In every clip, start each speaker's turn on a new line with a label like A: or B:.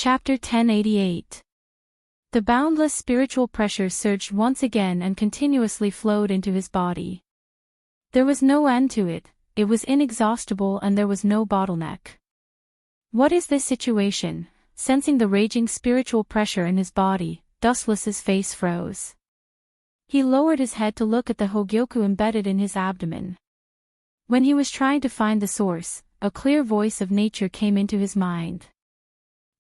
A: Chapter 1088. The boundless spiritual pressure surged once again and continuously flowed into his body. There was no end to it, it was inexhaustible and there was no bottleneck. What is this situation? Sensing the raging spiritual pressure in his body, Dustless's face froze. He lowered his head to look at the Hogyoku embedded in his abdomen. When he was trying to find the source, a clear voice of nature came into his mind.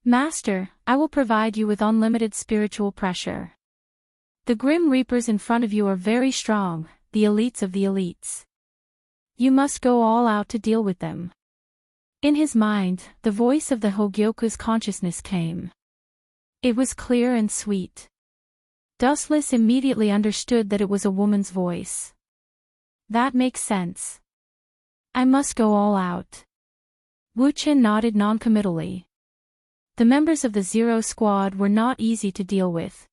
A: Master, I will provide you with unlimited spiritual pressure. The Grim Reapers in front of you are very strong, the elites of the elites. You must go all out to deal with them. In his mind, the voice of the Hogyoku's consciousness came. It was clear and sweet. Dustless immediately understood that it was a woman's voice. That makes sense. I must go all out. Wu-Chen nodded noncommittally. The members of the Zero Squad were not easy to deal with.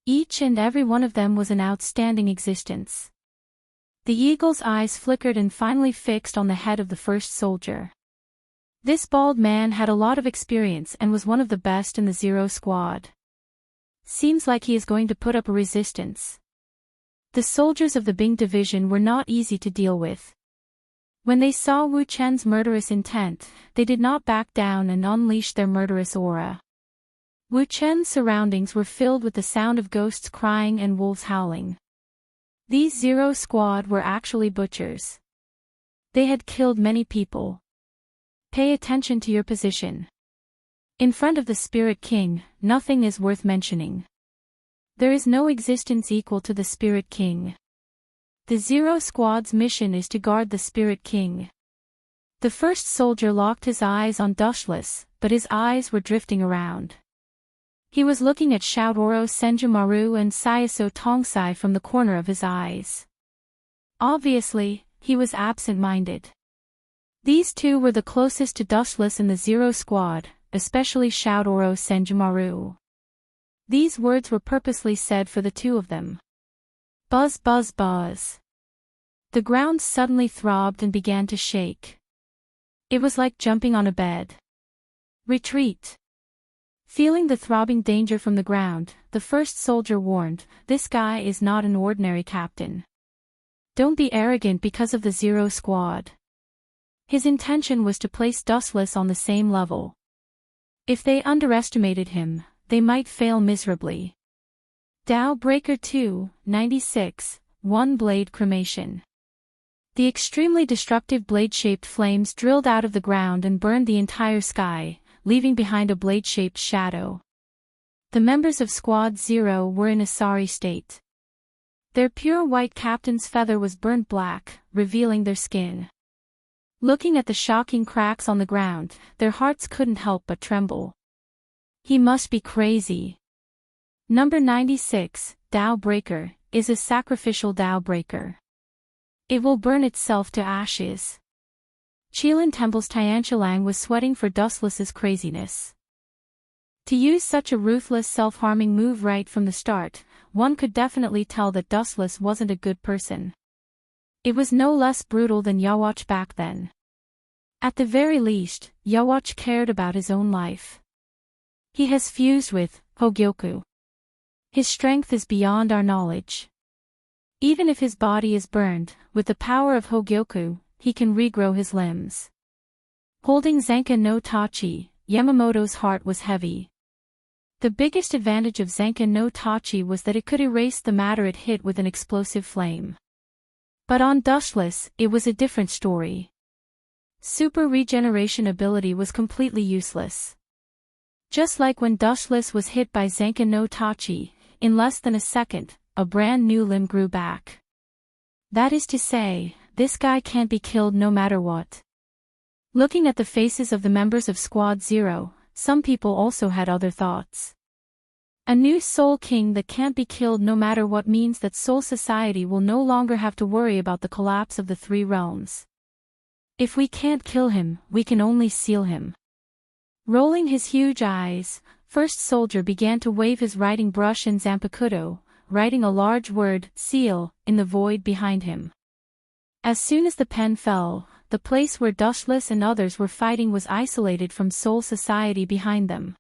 A: Each and every one of them was an outstanding existence. The eagle's eyes flickered and finally fixed on the head of the first soldier. This bald man had a lot of experience and was one of the best in the Zero Squad. Seems like he is going to put up a resistance. The soldiers of the Bing division were not easy to deal with. When they saw Wu Chen's murderous intent, they did not back down and unleash their murderous aura. Wu Chen's surroundings were filled with the sound of ghosts crying and wolves howling. These Zero Squad were actually butchers. They had killed many people. Pay attention to your position. In front of the Spirit King, nothing is worth mentioning. There is no existence equal to the Spirit King. The Zero Squad's mission is to guard the Spirit King. The first soldier locked his eyes on Dustless, but his eyes were drifting around. He was looking at Shoutoro Senjumaru and Sayaso Tongsai from the corner of his eyes. Obviously, he was absent-minded. These two were the closest to Dustless in the Zero Squad, especially Shoutoro Senjumaru. These words were purposely said for the two of them. Buzz buzz buzz. The ground suddenly throbbed and began to shake. It was like jumping on a bed. Retreat. Feeling the throbbing danger from the ground, the first soldier warned, this guy is not an ordinary captain. Don't be arrogant because of the Zero Squad. His intention was to place Dustless on the same level. If they underestimated him, they might fail miserably. Tao Breaker 2, 96, One Blade Cremation. The extremely destructive blade-shaped flames drilled out of the ground and burned the entire sky, leaving behind a blade-shaped shadow. The members of Squad 0 were in a sorry state. Their pure white captain's feather was burnt black, revealing their skin. Looking at the shocking cracks on the ground, their hearts couldn't help but tremble. He must be crazy. Number 96, Tao Breaker, is a sacrificial Tao Breaker. It will burn itself to ashes. Qilin Temple's Tianqilang was sweating for Dustless's craziness. To use such a ruthless self-harming move right from the start, one could definitely tell that Dustless wasn't a good person. It was no less brutal than Yawatch back then. At the very least, Yawatch cared about his own life. He has fused with Hogyoku. His strength is beyond our knowledge. Even if his body is burned, with the power of Hogyoku, he can regrow his limbs. Holding Zenka no Tachi, Yamamoto's heart was heavy. The biggest advantage of Zenka no Tachi was that it could erase the matter it hit with an explosive flame. But on Dustless, it was a different story. Super regeneration ability was completely useless. Just like when Dustless was hit by Zenka no Tachi, in less than a second, a brand new limb grew back. That is to say, this guy can't be killed no matter what. Looking at the faces of the members of Squad 0, some people also had other thoughts. A new Soul King that can't be killed no matter what means that Soul Society will no longer have to worry about the collapse of the three realms. If we can't kill him, we can only seal him. Rolling his huge eyes, First Soldier began to wave his writing brush in Zanpakuto, writing a large word, seal, in the void behind him. As soon as the pen fell, the place where Dustless and others were fighting was isolated from Soul Society behind them.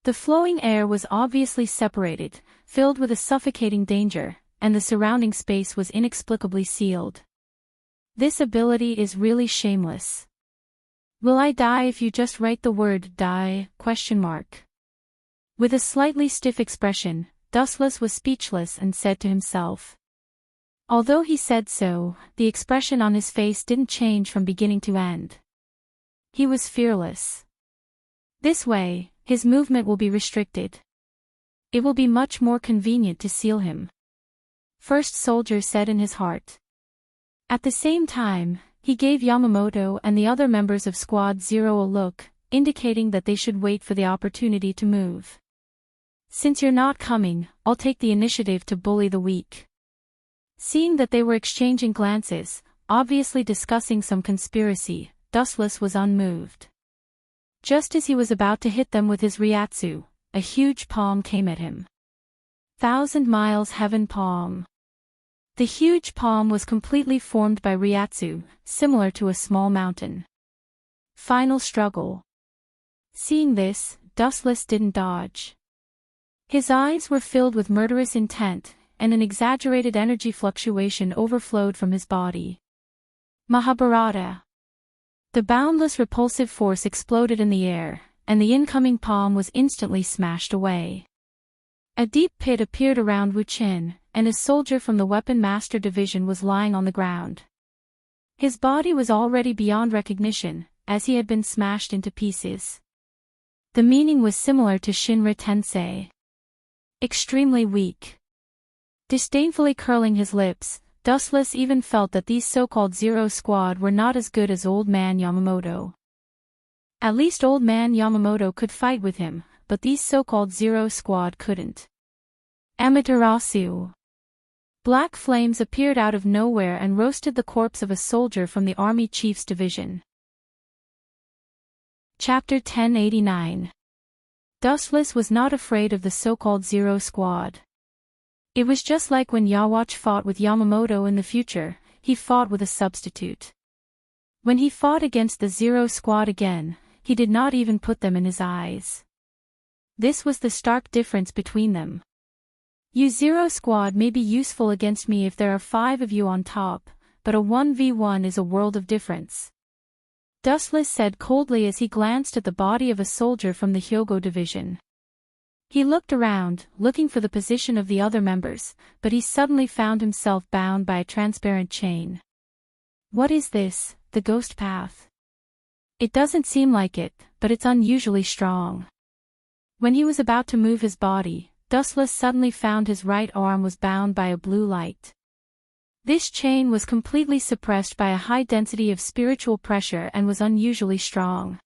A: The flowing air was obviously separated, filled with a suffocating danger, and the surrounding space was inexplicably sealed. This ability is really shameless. Will I die if you just write the word die? With a slightly stiff expression, Dustless was speechless and said to himself. Although he said so, the expression on his face didn't change from beginning to end. He was fearless. This way, his movement will be restricted. It will be much more convenient to seal him. First Soldier said in his heart. At the same time, he gave Yamamoto and the other members of Squad 0 a look, indicating that they should wait for the opportunity to move. Since you're not coming, I'll take the initiative to bully the weak. Seeing that they were exchanging glances, obviously discussing some conspiracy, Dustless was unmoved. Just as he was about to hit them with his Ryatsu, a huge palm came at him. 1,000 miles heaven palm. The huge palm was completely formed by Ryatsu, similar to a small mountain. Final struggle. Seeing this, Dustless didn't dodge. His eyes were filled with murderous intent, and an exaggerated energy fluctuation overflowed from his body. Mahabharata. The boundless repulsive force exploded in the air, and the incoming palm was instantly smashed away. A deep pit appeared around Wu Qin, and a soldier from the Weapon Master Division was lying on the ground. His body was already beyond recognition, as he had been smashed into pieces. The meaning was similar to Shinra Tensei. Extremely weak. Disdainfully curling his lips, Dustless even felt that these so-called Zero Squad were not as good as Old Man Yamamoto. At least Old Man Yamamoto could fight with him, but these so-called Zero Squad couldn't. Amaterasu. Black flames appeared out of nowhere and roasted the corpse of a soldier from the army chief's division. Chapter 1089. Dustless was not afraid of the so-called Zero Squad. It was just like when Yawatch fought with Yamamoto in the future, he fought with a substitute. When he fought against the Zero Squad again, he did not even put them in his eyes. This was the stark difference between them. You Zero Squad may be useful against me if there are 5 of you on top, but a 1v1 is a world of difference. Dustless said coldly as he glanced at the body of a soldier from the Hyogo division. He looked around, looking for the position of the other members, but he suddenly found himself bound by a transparent chain. What is this, the ghost path? It doesn't seem like it, but it's unusually strong. When he was about to move his body, Dustless suddenly found his right arm was bound by a blue light. This chain was completely suppressed by a high density of spiritual pressure and was unusually strong.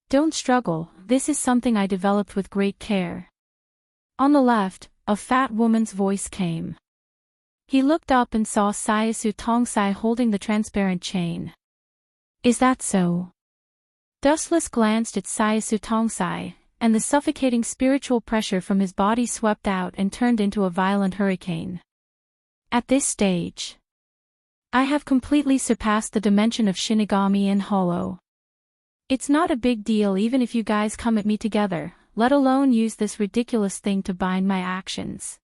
A: Don't struggle, this is something I developed with great care. On the left, a fat woman's voice came. He looked up and saw Syasu Tongsai holding the transparent chain. Is that so? Dustless glanced at Syasu Tongsai, and the suffocating spiritual pressure from his body swept out and turned into a violent hurricane. At this stage, I have completely surpassed the dimension of Shinigami and Hollow. It's not a big deal even if you guys come at me together, let alone use this ridiculous thing to bind my actions.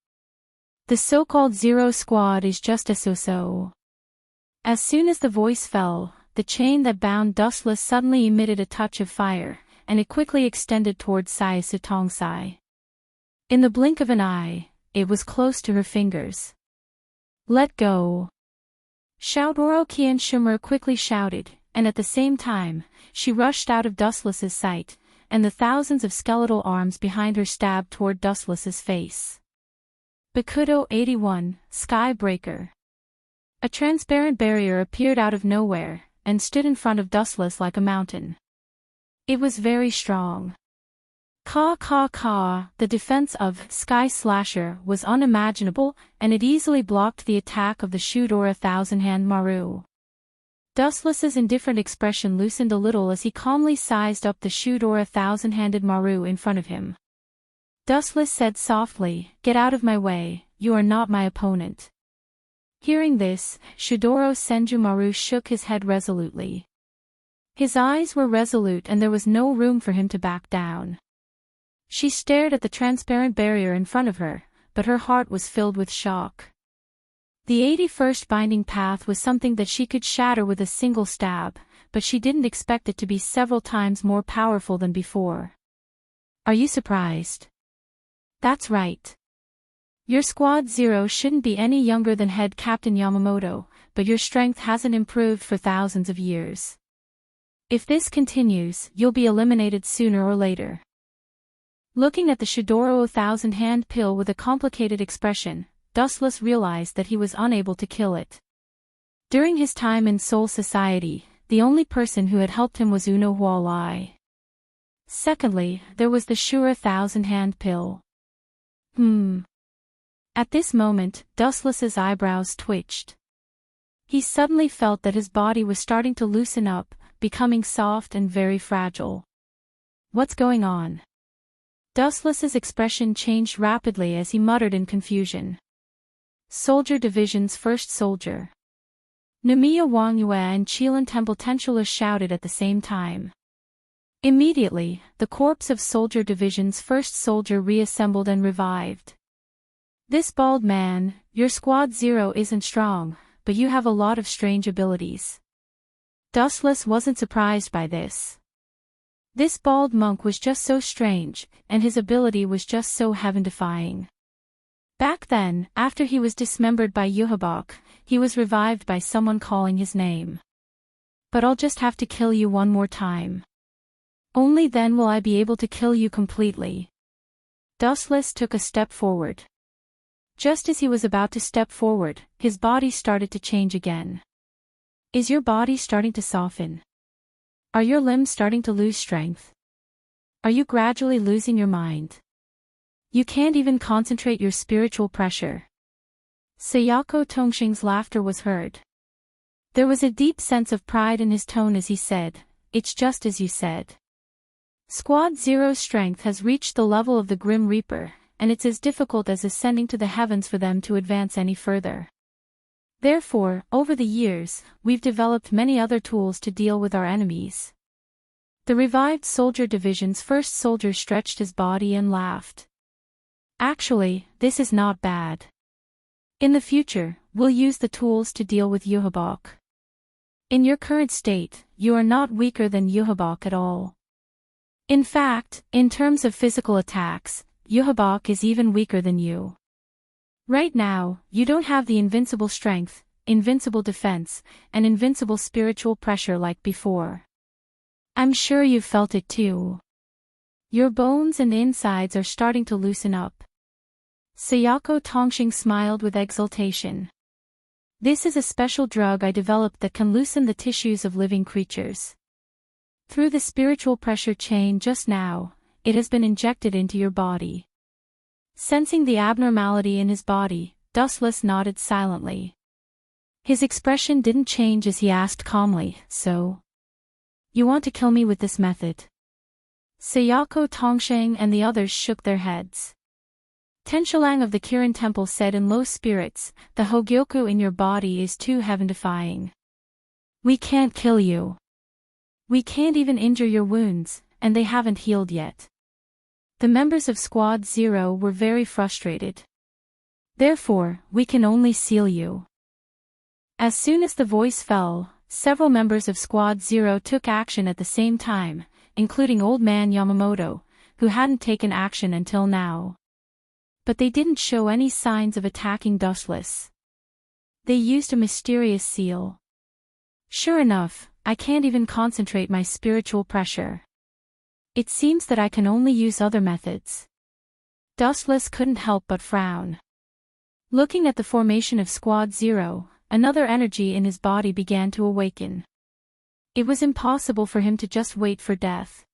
A: The so-called Zero Squad is just a so-so. As soon as the voice fell, the chain that bound Dustless suddenly emitted a touch of fire, and it quickly extended towards Syasu Tongsai. In the blink of an eye, it was close to her fingers. Let go. Shoutoro Kian Shimura quickly shouted, and at the same time, she rushed out of Dustless's sight, and the thousands of skeletal arms behind her stabbed toward Dustless's face. Bakudo 81, Skybreaker. A transparent barrier appeared out of nowhere, and stood in front of Dustless like a mountain. It was very strong. The defense of Sky Slasher was unimaginable, and it easily blocked the attack of the Shudora Thousand-Hand Maru. Dustless's indifferent expression loosened a little as he calmly sized up the Shudora Thousand-Handed Maru in front of him. Dustless said softly, "Get out of my way, you are not my opponent." Hearing this, Shudoro Senjumaru shook his head resolutely. His eyes were resolute and there was no room for him to back down. She stared at the transparent barrier in front of her, but her heart was filled with shock. The 81st binding path was something that she could shatter with a single stab, but she didn't expect it to be several times more powerful than before. Are you surprised? That's right. Your Squad Zero shouldn't be any younger than Head Captain Yamamoto, but your strength hasn't improved for thousands of years. If this continues, you'll be eliminated sooner or later. Looking at the Shidoro 1000-hand pill with a complicated expression, Dustless realized that he was unable to kill it. During his time in Soul Society, the only person who had helped him was Uno Hualai. Secondly, there was the Shura 1000-hand pill. At this moment, Dustless's eyebrows twitched. He suddenly felt that his body was starting to loosen up, becoming soft and very fragile. What's going on? Dustless's expression changed rapidly as he muttered in confusion. Soldier Division's first soldier. Namiya Wangyue and Chilan Temple Tenshula shouted at the same time. Immediately, the corpse of Soldier Division's first soldier reassembled and revived. This bald man, your Squad Zero isn't strong, but you have a lot of strange abilities. Dustless wasn't surprised by this. This bald monk was just so strange, and his ability was just so heaven-defying. Back then, after he was dismembered by Yuhabok, he was revived by someone calling his name. But I'll just have to kill you one more time. Only then will I be able to kill you completely. Dustless took a step forward. Just as he was about to step forward, his body started to change again. Is your body starting to soften? Are your limbs starting to lose strength? Are you gradually losing your mind? You can't even concentrate your spiritual pressure. Sayako Tongxing's laughter was heard. There was a deep sense of pride in his tone as he said, "It's just as you said. Squad Zero's strength has reached the level of the Grim Reaper, and it's as difficult as ascending to the heavens for them to advance any further. Therefore, over the years, we've developed many other tools to deal with our enemies." The revived Soldier Division's first soldier stretched his body and laughed. Actually, this is not bad. In the future, we'll use the tools to deal with Yuhabok. In your current state, you are not weaker than Yuhabok at all. In fact, in terms of physical attacks, Yuhabok is even weaker than you. Right now, you don't have the invincible strength, invincible defense, and invincible spiritual pressure like before. I'm sure you've felt it too. Your bones and insides are starting to loosen up. Sayako Tongxing smiled with exultation. This is a special drug I developed that can loosen the tissues of living creatures. Through the spiritual pressure chain just now, it has been injected into your body. Sensing the abnormality in his body, Dustless nodded silently. His expression didn't change as he asked calmly, "So? You want to kill me with this method?" Sayako Tongxing and the others shook their heads. Tenshilang of the Kirin Temple said in low spirits, "The Hogyoku in your body is too heaven-defying. We can't kill you. We can't even injure your wounds, and they haven't healed yet." The members of Squad Zero were very frustrated. "Therefore, we can only seal you." As soon as the voice fell, several members of Squad Zero took action at the same time, including Old Man Yamamoto, who hadn't taken action until now. But they didn't show any signs of attacking Dustless. They used a mysterious seal. Sure enough, I can't even concentrate my spiritual pressure. It seems that I can only use other methods. Dustless couldn't help but frown. Looking at the formation of Squad Zero, another energy in his body began to awaken. It was impossible for him to just wait for death.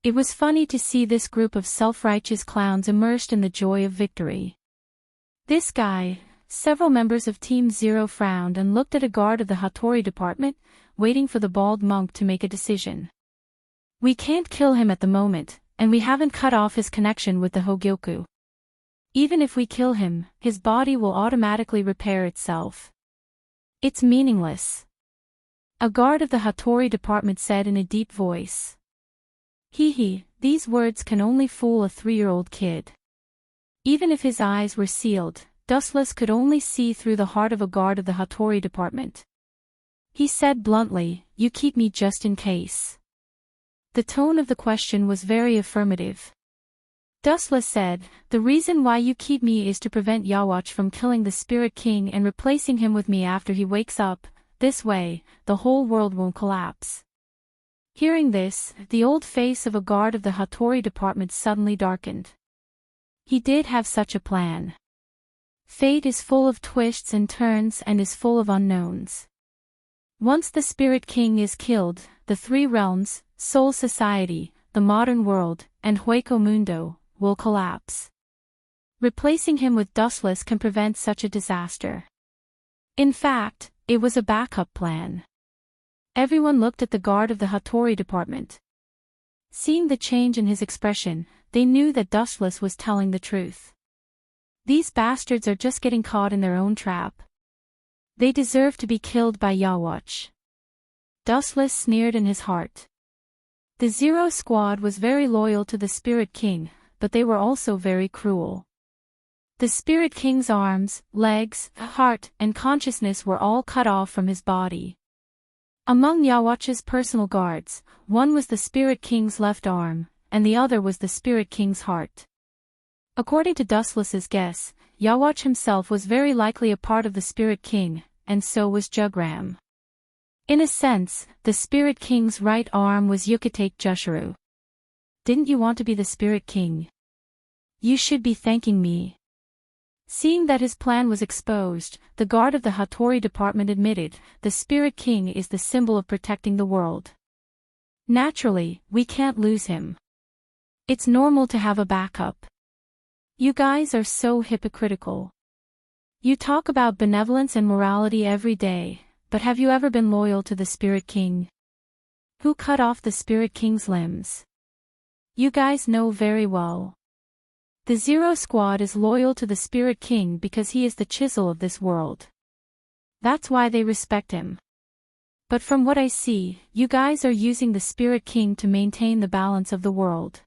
A: It was funny to see this group of self-righteous clowns immersed in the joy of victory. This guy, several members of Team Zero frowned and looked at a guard of the Hattori department, waiting for the bald monk to make a decision. We can't kill him at the moment, and we haven't cut off his connection with the Hogyoku. Even if we kill him, his body will automatically repair itself. It's meaningless. A guard of the Hattori department said in a deep voice. Hee, these words can only fool a 3-year-old kid. Even if his eyes were sealed, Dustless could only see through the heart of a guard of the Hattori department. He said bluntly, "You keep me just in case." The tone of the question was very affirmative. Dustless said, "The reason why you keep me is to prevent Yawatch from killing the Spirit King and replacing him with me after he wakes up. This way, the whole world won't collapse." Hearing this, the old face of a guard of the Hattori department suddenly darkened. He did have such a plan. Fate is full of twists and turns and is full of unknowns. Once the Spirit King is killed, the 3 realms, Soul Society, the modern world, and Hueco Mundo, will collapse. Replacing him with Dustless can prevent such a disaster. In fact, it was a backup plan. Everyone looked at the guard of the Hattori department. Seeing the change in his expression, they knew that Dustless was telling the truth. These bastards are just getting caught in their own trap. They deserve to be killed by Yawatch. Dustless sneered in his heart. The Zero Squad was very loyal to the Spirit King, but they were also very cruel. The Spirit King's arms, legs, heart, and consciousness were all cut off from his body. Among Yawatch's personal guards, one was the Spirit King's left arm, and the other was the Spirit King's heart. According to Dustless's guess, Yawatch himself was very likely a part of the Spirit King, and so was Jugram. In a sense, the Spirit King's right arm was Yukatake Jushiro. "Didn't you want to be the Spirit King? You should be thanking me." Seeing that his plan was exposed, the guard of the Hattori department admitted, "The Spirit King is the symbol of protecting the world. Naturally, we can't lose him. It's normal to have a backup. You guys are so hypocritical. You talk about benevolence and morality every day, but have you ever been loyal to the Spirit King? Who cut off the Spirit King's limbs? You guys know very well. The Zero Squad is loyal to the Spirit King because he is the chisel of this world. That's why they respect him. But from what I see, you guys are using the Spirit King to maintain the balance of the world.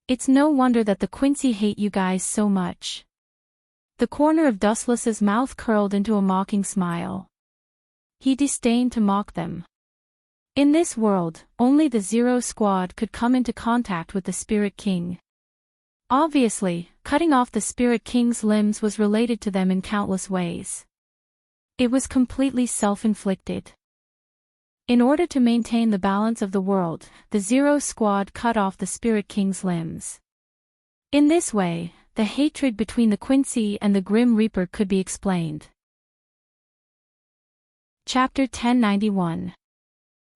A: It's no wonder that the Quincy hate you guys so much." The corner of Dustless's mouth curled into a mocking smile. He disdained to mock them. In this world, only the Zero Squad could come into contact with the Spirit King. Obviously, cutting off the Spirit King's limbs was related to them in countless ways. It was completely self-inflicted. In order to maintain the balance of the world, the Zero Squad cut off the Spirit King's limbs. In this way, the hatred between the Quincy and the Grim Reaper could be explained. Chapter 1091.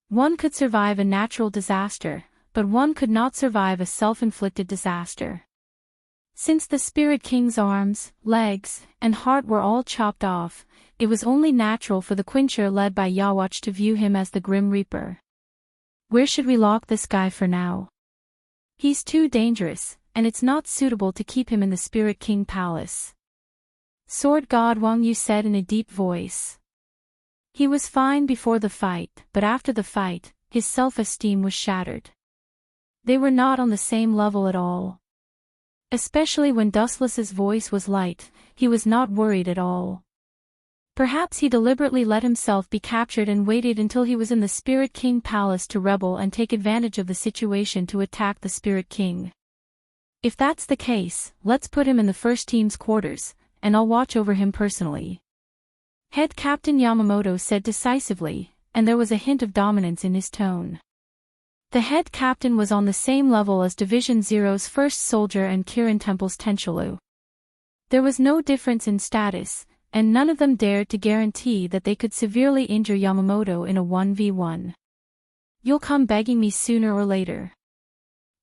A: One could survive a natural disaster, but one could not survive a self-inflicted disaster. Since the Spirit King's arms, legs, and heart were all chopped off, it was only natural for the Quincher led by Yawatch to view him as the Grim Reaper. "Where should we lock this guy for now? He's too dangerous, and it's not suitable to keep him in the Spirit King Palace," Sword God Wang Yu said in a deep voice. He was fine before the fight, but after the fight, his self-esteem was shattered. They were not on the same level at all. Especially when Dustless's voice was light, he was not worried at all. Perhaps he deliberately let himself be captured and waited until he was in the Spirit King Palace to rebel and take advantage of the situation to attack the Spirit King. If that's the case, let's put him in the first team's quarters, and I'll watch over him personally. Head Captain Yamamoto said decisively, and there was a hint of dominance in his tone. The head captain was on the same level as Division Zero's first soldier and Kirin Temple's Tenshulu. There was no difference in status, and none of them dared to guarantee that they could severely injure Yamamoto in a 1v1. "You'll come begging me sooner or later."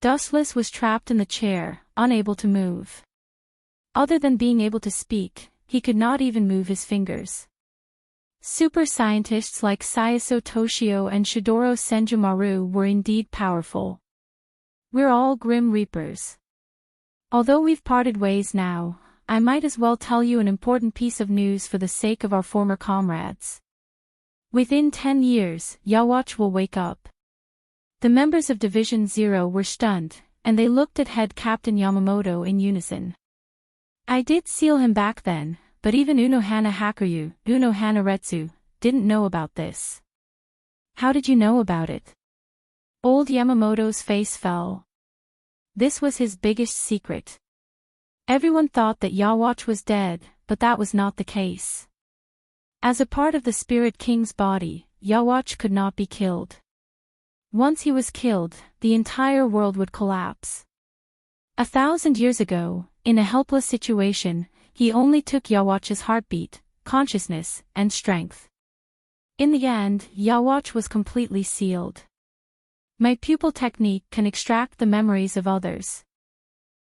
A: Dustless was trapped in the chair, unable to move. Other than being able to speak, he could not even move his fingers. Super scientists like Sayaso Toshio and Shidoro Senjumaru were indeed powerful. "We're all Grim Reapers. Although we've parted ways now, I might as well tell you an important piece of news for the sake of our former comrades. Within 10 years, Yawatch will wake up. The members of Division 0 were stunned, and they looked at head Captain Yamamoto in unison. I did seal him back then, but even Unohana Hakuryu, Unohana Retsu, didn't know about this. How did you know about it? Old Yamamoto's face fell. This was his biggest secret. Everyone thought that Yawatch was dead, but that was not the case. As a part of the Spirit King's body, Yawatch could not be killed. Once he was killed, the entire world would collapse. 1,000 years ago, in a helpless situation, he only took Yawatch's heartbeat, consciousness, and strength. In the end, Yawatch was completely sealed. My pupil technique can extract the memories of others.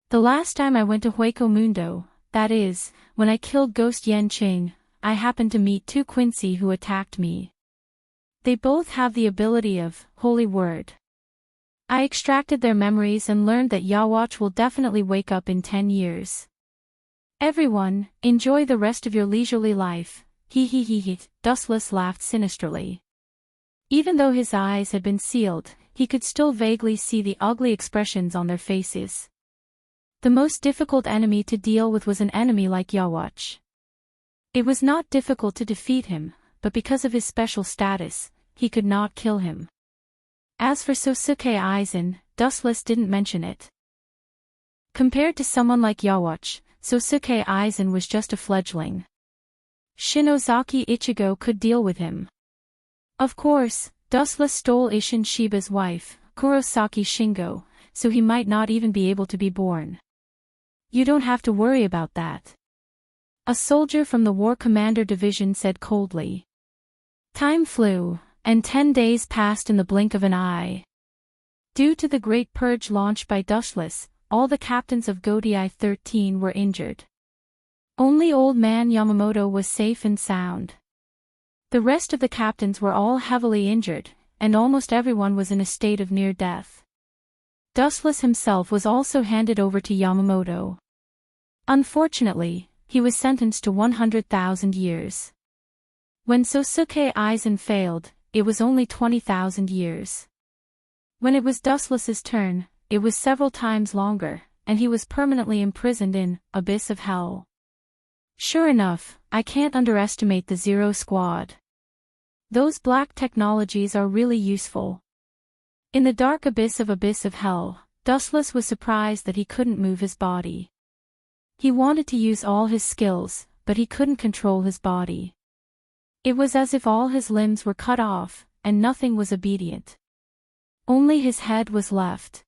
A: The last time I went to Hueco Mundo, that is, when I killed Ghost Yen Qing, I happened to meet two Quincy who attacked me. They both have the ability of Holy Word. I extracted their memories and learned that Yawatch will definitely wake up in 10 years. Everyone, enjoy the rest of your leisurely life, he. Dustless laughed sinisterly. Even though his eyes had been sealed, he could still vaguely see the ugly expressions on their faces. The most difficult enemy to deal with was an enemy like Yawatch. It was not difficult to defeat him, but because of his special status, he could not kill him. As for Sosuke Aizen, Dustless didn't mention it. Compared to someone like Yawatch, Sosuke Aizen was just a fledgling. Shinozaki Ichigo could deal with him. Of course, Dustless stole Isshin Shiba's wife, Kurosaki Shingo, so he might not even be able to be born. You don't have to worry about that. A soldier from the War Commander Division said coldly. Time flew, and 10 days passed in the blink of an eye. Due to the Great Purge launched by Dustless, all the captains of Godai 13 were injured. Only Old Man Yamamoto was safe and sound. The rest of the captains were all heavily injured, and almost everyone was in a state of near death. Dustless himself was also handed over to Yamamoto. Unfortunately, he was sentenced to 100,000 years. When Sosuke Aizen failed, it was only 20,000 years. When it was Dustless's turn, it was several times longer, and he was permanently imprisoned in Abyss of Hell. Sure enough, I can't underestimate the Zero Squad. Those black technologies are really useful. In the dark Abyss of Hell, Dustless was surprised that he couldn't move his body. He wanted to use all his skills, but he couldn't control his body. It was as if all his limbs were cut off, and nothing was obedient. Only his head was left.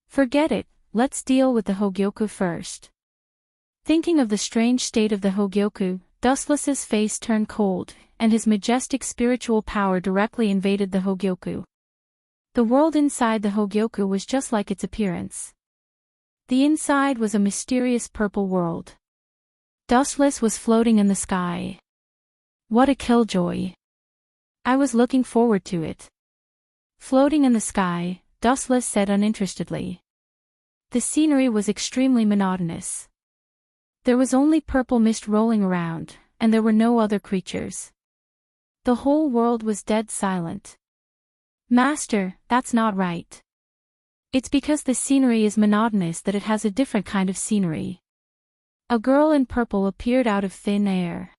A: Forget it, let's deal with the Hogyoku first. Thinking of the strange state of the Hogyoku, Dustless's face turned cold, and his majestic spiritual power directly invaded the Hogyoku. The world inside the Hogyoku was just like its appearance. The inside was a mysterious purple world. Dustless was floating in the sky. What a killjoy! I was looking forward to it. Floating in the sky, Dustless said uninterestedly. The scenery was extremely monotonous. There was only purple mist rolling around, and there were no other creatures. The whole world was dead silent. Master, that's not right. It's because the scenery is monotonous that it has a different kind of scenery. A girl in purple appeared out of thin air.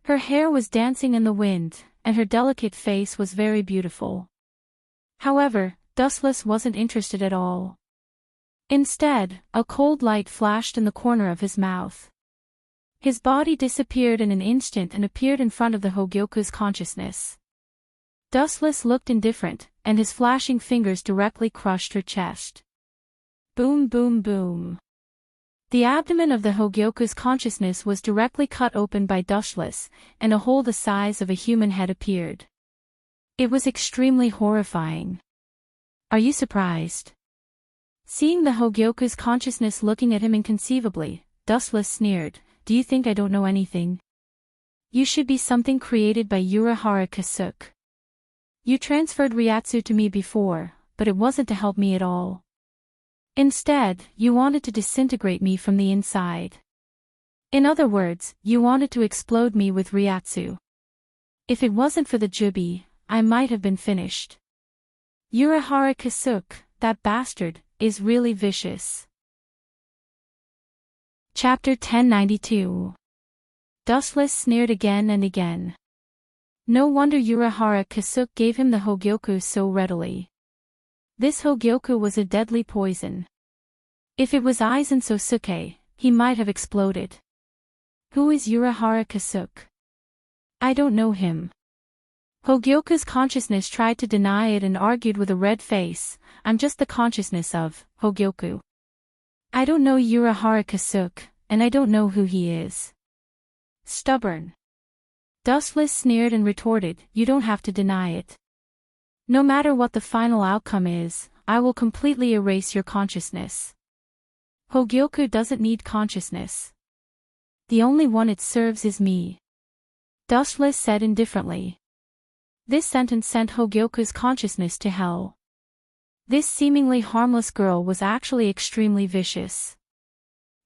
A: Her hair was dancing in the wind, and her delicate face was very beautiful. However, Dustless wasn't interested at all. Instead, a cold light flashed in the corner of his mouth. His body disappeared in an instant and appeared in front of the Hogyoku's consciousness. Dustless looked indifferent, and his flashing fingers directly crushed her chest. Boom boom boom. The abdomen of the Hogyoku's consciousness was directly cut open by Dustless, and a hole the size of a human head appeared. It was extremely horrifying. Are you surprised? Seeing the Hogyoku's consciousness looking at him inconceivably, Dustless sneered, Do you think I don't know anything? You should be something created by Urahara Kasuke. You transferred Ryatsu to me before, but it wasn't to help me at all. Instead, you wanted to disintegrate me from the inside. In other words, you wanted to explode me with Ryatsu. If it wasn't for the Jubi, I might have been finished. Urahara Kasuke, that bastard, is really vicious. Chapter 1092. Dustless sneered again and again. No wonder Urahara Kasuke gave him the Hogyoku so readily. This Hogyoku was a deadly poison. If it was Aizen Sosuke, he might have exploded. Who is Urahara Kasuke? I don't know him. Hogyoku's consciousness tried to deny it and argued with a red face, I'm just the consciousness of Hogyoku. I don't know Urahara Kasuke, and I don't know who he is. Stubborn. Dustless sneered and retorted, you don't have to deny it. No matter what the final outcome is, I will completely erase your consciousness. Hogyoku doesn't need consciousness. The only one it serves is me. Dustless said indifferently. This sentence sent Hogyoku's consciousness to hell. This seemingly harmless girl was actually extremely vicious.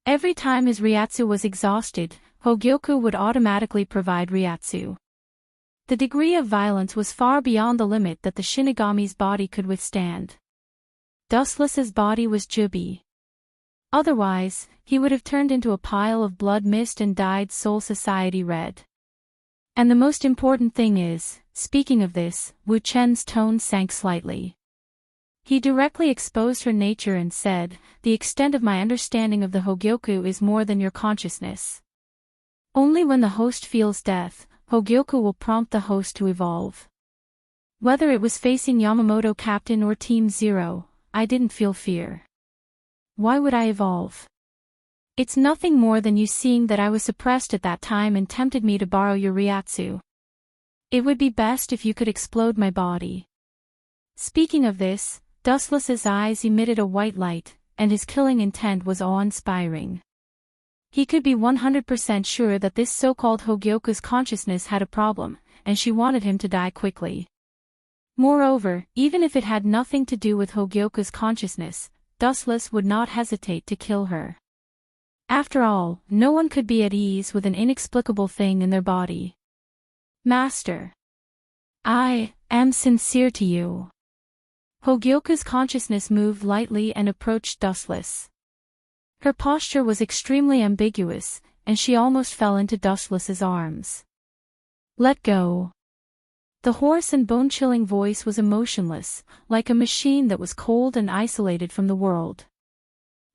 A: Every time his Ryatsu was exhausted, Hogyoku would automatically provide Ryatsu. The degree of violence was far beyond the limit that the Shinigami's body could withstand. Dustless's body was Jubi. Otherwise, he would have turned into a pile of blood mist and dyed Soul Society red. And the most important thing is, speaking of this, Wu Chen's tone sank slightly. He directly exposed her nature and said, the extent of my understanding of the Hogyoku is more than your consciousness. Only when the host feels death, Hogyoku will prompt the host to evolve. Whether it was facing Yamamoto Captain or Team Zero, I didn't feel fear. Why would I evolve? It's nothing more than you seeing that I was suppressed at that time and tempted me to borrow your Ryatsu. It would be best if you could explode my body. Speaking of this, Dustless's eyes emitted a white light, and his killing intent was awe-inspiring. He could be 100% sure that this so-called Hogyoku's consciousness had a problem, and she wanted him to die quickly. Moreover, even if it had nothing to do with Hogyoku's consciousness, Dustless would not hesitate to kill her. After all, no one could be at ease with an inexplicable thing in their body. Master. I am sincere to you. Hogyoku's consciousness moved lightly and approached Dustless. Her posture was extremely ambiguous, and she almost fell into Dustless's arms. Let go. The hoarse and bone-chilling voice was emotionless, like a machine that was cold and isolated from the world.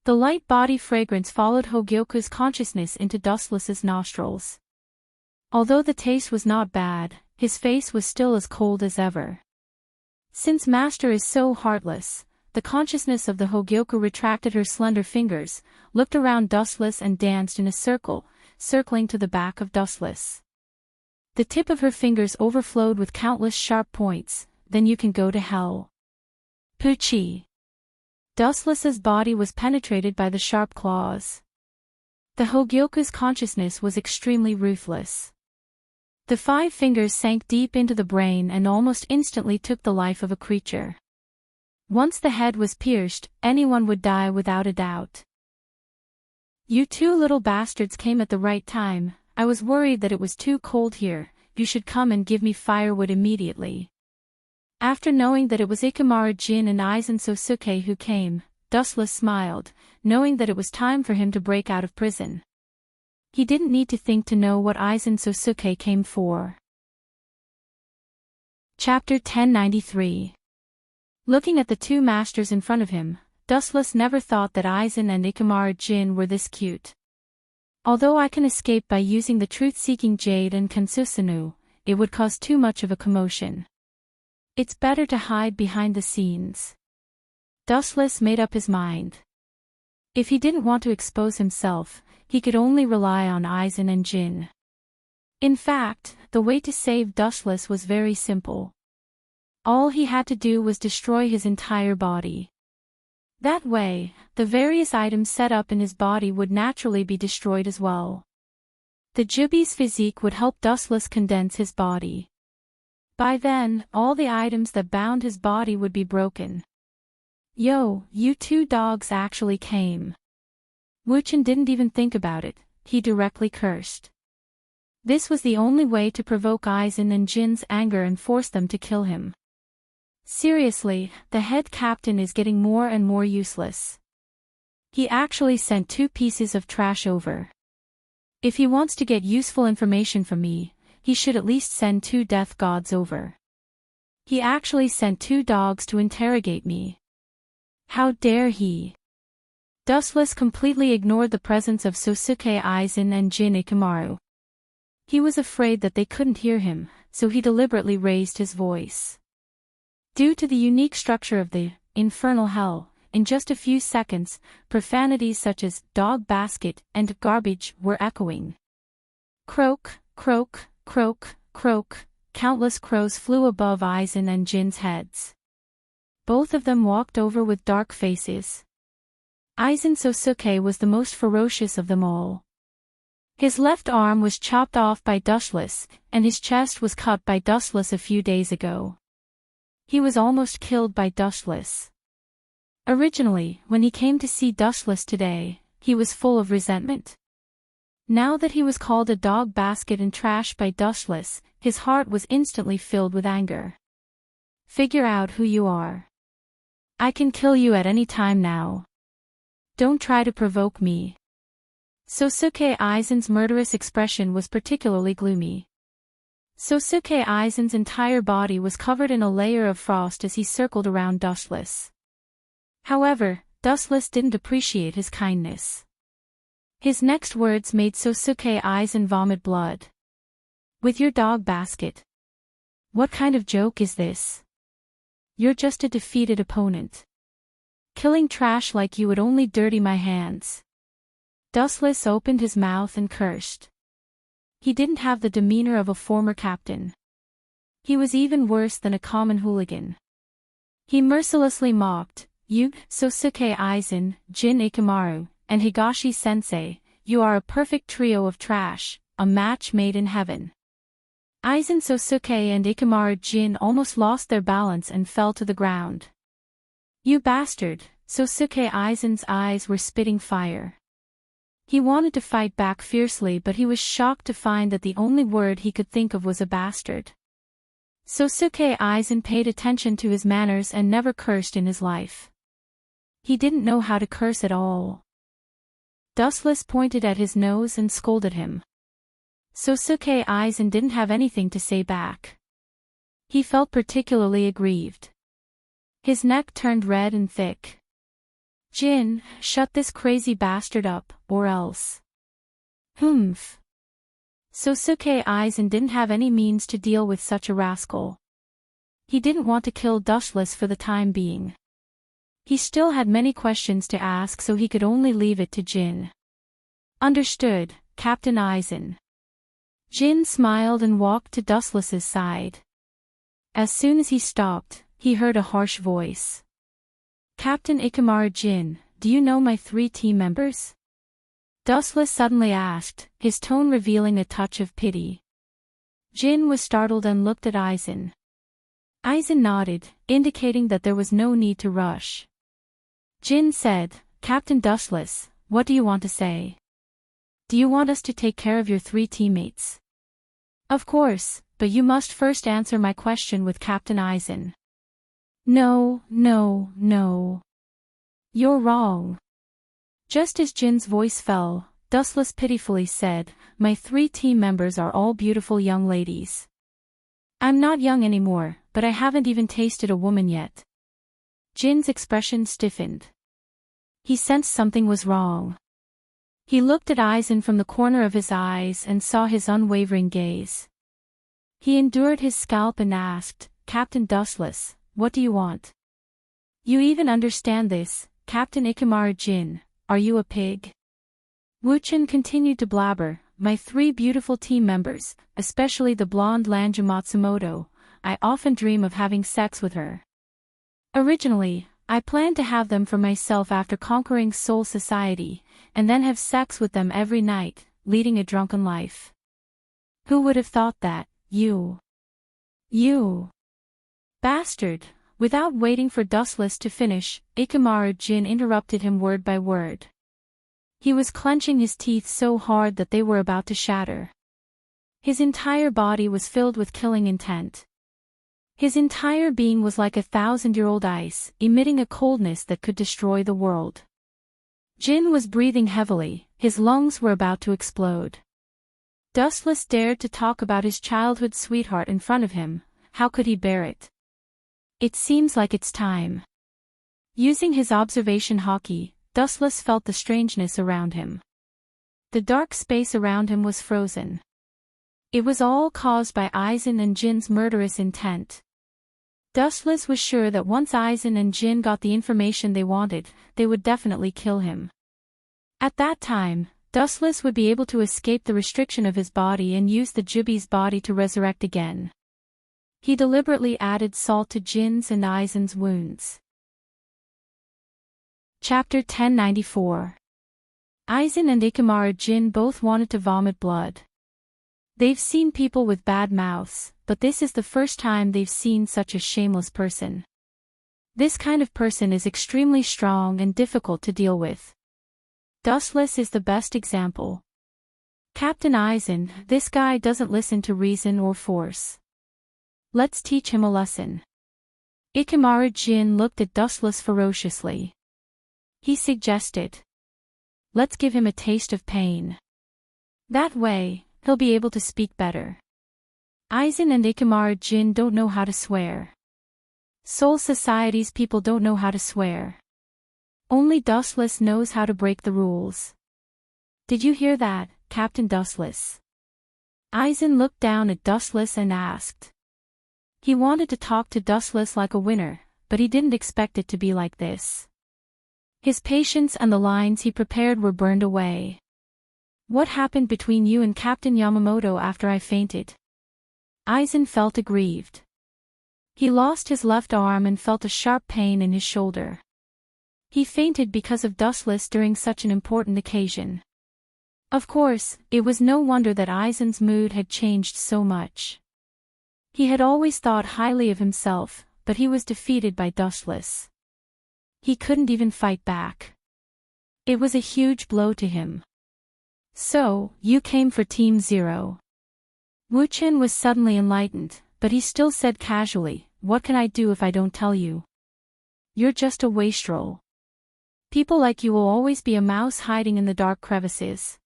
A: The light body fragrance followed Hogyoku's consciousness into Dustless's nostrils. Although the taste was not bad, his face was still as cold as ever. Since Master is so heartless, the consciousness of the Hogyoku retracted her slender fingers, looked around Dustless and danced in a circle, circling to the back of Dustless. The tip of her fingers overflowed with countless sharp points, then you can go to hell. Poochie. Dustless's body was penetrated by the sharp claws. The Hogyoku's consciousness was extremely ruthless. The 5 fingers sank deep into the brain and almost instantly took the life of a creature. Once the head was pierced, anyone would die without a doubt. You 2 little bastards came at the right time. I was worried that it was too cold here, you should come and give me firewood immediately. After knowing that it was Ikamaru Jin and Aizen Sosuke who came, Dustless smiled, knowing that it was time for him to break out of prison. He didn't need to think to know what Aizen Sosuke came for. Chapter 1093. Looking at the 2 masters in front of him, Dustless never thought that Aizen and Ikamaru Jin were this cute. Although I can escape by using the truth-seeking jade and Kansusunu, it would cause too much of a commotion. It's better to hide behind the scenes. Dustless made up his mind. If he didn't want to expose himself, he could only rely on Aizen and Jin. In fact, the way to save Dustless was very simple. All he had to do was destroy his entire body. That way, the various items set up in his body would naturally be destroyed as well. The Jubi's physique would help Dustless condense his body. By then, all the items that bound his body would be broken. Yo, you 2 dogs actually came. Wu-chan didn't even think about it, he directly cursed. This was the only way to provoke Aizen and Jin's anger and force them to kill him. Seriously, the head captain is getting more and more useless. He actually sent 2 pieces of trash over. If he wants to get useful information from me, he should at least send 2 death gods over. He actually sent 2 dogs to interrogate me. How dare he? Dustless completely ignored the presence of Sosuke Aizen and Jin Ikamaru. He was afraid that they couldn't hear him, so he deliberately raised his voice. Due to the unique structure of the infernal hell, in just a few seconds, profanities such as dog basket and garbage were echoing. Croak, croak, croak, croak, countless crows flew above Aizen and Jin's heads. Both of them walked over with dark faces. Aizen Sosuke was the most ferocious of them all. His left arm was chopped off by Dustless, and his chest was cut by Dustless a few days ago. He was almost killed by Dustless. Originally, when he came to see Dustless today, he was full of resentment. Now that he was called a dog basket and trash by Dustless, his heart was instantly filled with anger. Figure out who you are. I can kill you at any time now. Don't try to provoke me. Sosuke Aizen's murderous expression was particularly gloomy. Sosuke Aizen's entire body was covered in a layer of frost as he circled around Dustless. However, Dustless didn't appreciate his kindness. His next words made Sosuke Aizen vomit blood. With your dog basket. What kind of joke is this? You're just a defeated opponent. Killing trash like you would only dirty my hands. Dustless opened his mouth and cursed. He didn't have the demeanor of a former captain. He was even worse than a common hooligan. He mercilessly mocked, "You, Sosuke Aizen, Jin Ikamaru, and Higashi-sensei, you are a perfect trio of trash, a match made in heaven." Aizen Sosuke and Ikamaru Jin almost lost their balance and fell to the ground. "You bastard!" Sosuke Aizen's eyes were spitting fire. He wanted to fight back fiercely, but he was shocked to find that the only word he could think of was a bastard. Sosuke Aizen paid attention to his manners and never cursed in his life. He didn't know how to curse at all. Dustless pointed at his nose and scolded him. Sosuke Aizen didn't have anything to say back. He felt particularly aggrieved. His neck turned red and thick. "Jin, shut this crazy bastard up, or else." Humph. Sosuke Aizen didn't have any means to deal with such a rascal. He didn't want to kill Dustless for the time being. He still had many questions to ask, so he could only leave it to Jin. "Understood, Captain Aizen." Jin smiled and walked to Dustless's side. As soon as he stopped, he heard a harsh voice. "Captain Ikamaru Jin, do you know my 3 team members?" Dustless suddenly asked, his tone revealing a touch of pity. Jin was startled and looked at Aizen. Aizen nodded, indicating that there was no need to rush. Jin said, "Captain Dustless, what do you want to say? Do you want us to take care of your 3 teammates?" "Of course, but you must first answer my question with Captain Aizen." "No, no, no. You're wrong." Just as Jin's voice fell, Dustless pitifully said, "My 3 team members are all beautiful young ladies. I'm not young anymore, but I haven't even tasted a woman yet." Jin's expression stiffened. He sensed something was wrong. He looked at Aizen from the corner of his eyes and saw his unwavering gaze. He endured his scalp and asked, "Captain Dustless, what do you want? You even understand this, Captain Ikamaru Jin, are you a pig?" Wuchen continued to blabber, "My 3 beautiful team members, especially the blonde Lanja Matsumoto, I often dream of having sex with her. Originally, I planned to have them for myself after conquering Soul Society, and then have sex with them every night, leading a drunken life. Who would have thought that, you bastard." Without waiting for Dustless to finish, Ikamaru Jin interrupted him word by word. He was clenching his teeth so hard that they were about to shatter. His entire body was filled with killing intent. His entire being was like 1,000-year-old ice, emitting a coldness that could destroy the world. Jin was breathing heavily, his lungs were about to explode. Dustless dared to talk about his childhood sweetheart in front of him. How could he bear it? It seems like it's time. Using his observation hockey, Dustless felt the strangeness around him. The dark space around him was frozen. It was all caused by Aizen and Jin's murderous intent. Dustless was sure that once Aizen and Jin got the information they wanted, they would definitely kill him. At that time, Dustless would be able to escape the restriction of his body and use the Jubi's body to resurrect again. He deliberately added salt to Jin's and Aizen's wounds. Chapter 1094. Aizen and Ikamaru Jin both wanted to vomit blood. They've seen people with bad mouths, but this is the first time they've seen such a shameless person. This kind of person is extremely strong and difficult to deal with. Dustless is the best example. Captain Aizen, this guy doesn't listen to reason or force. Let's teach him a lesson. Ikamaru Jin looked at Dustless ferociously. He suggested, let's give him a taste of pain. That way, he'll be able to speak better. Aizen and Ikamaru Jin don't know how to swear. Soul Society's people don't know how to swear. Only Dustless knows how to break the rules. Did you hear that, Captain Dustless? Aizen looked down at Dustless and asked. He wanted to talk to Dustless like a winner, but he didn't expect it to be like this. His patience and the lines he prepared were burned away. What happened between you and Captain Yamamoto after I fainted? Aizen felt aggrieved. He lost his left arm and felt a sharp pain in his shoulder. He fainted because of Dustless during such an important occasion. Of course, it was no wonder that Aizen's mood had changed so much. He had always thought highly of himself, but he was defeated by Dustless. He couldn't even fight back. It was a huge blow to him. So, you came for Team Zero. Wu Qin was suddenly enlightened, but he still said casually, what can I do if I don't tell you? You're just a wastrel. People like you will always be a mouse hiding in the dark crevices.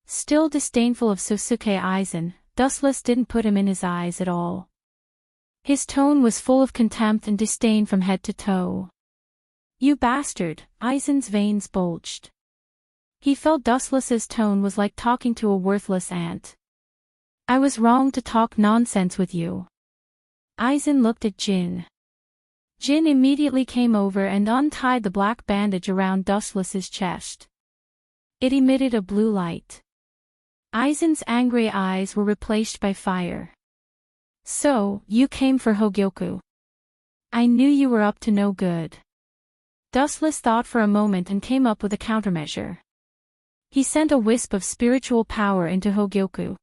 A: Still disdainful of Sosuke Aizen, Dustless didn't put him in his eyes at all. His tone was full of contempt and disdain from head to toe. You bastard, Aizen's veins bulged. He felt Dustless's tone was like talking to a worthless ant. I was wrong to talk nonsense with you. Aizen looked at Jin. Jin immediately came over and untied the black bandage around Dustless's chest. It emitted a blue light. Aizen's angry eyes were replaced by fire. So, you came for Hogyoku. I knew you were up to no good. Dustless thought for a moment and came up with a countermeasure. He sent a wisp of spiritual power into Hogyoku.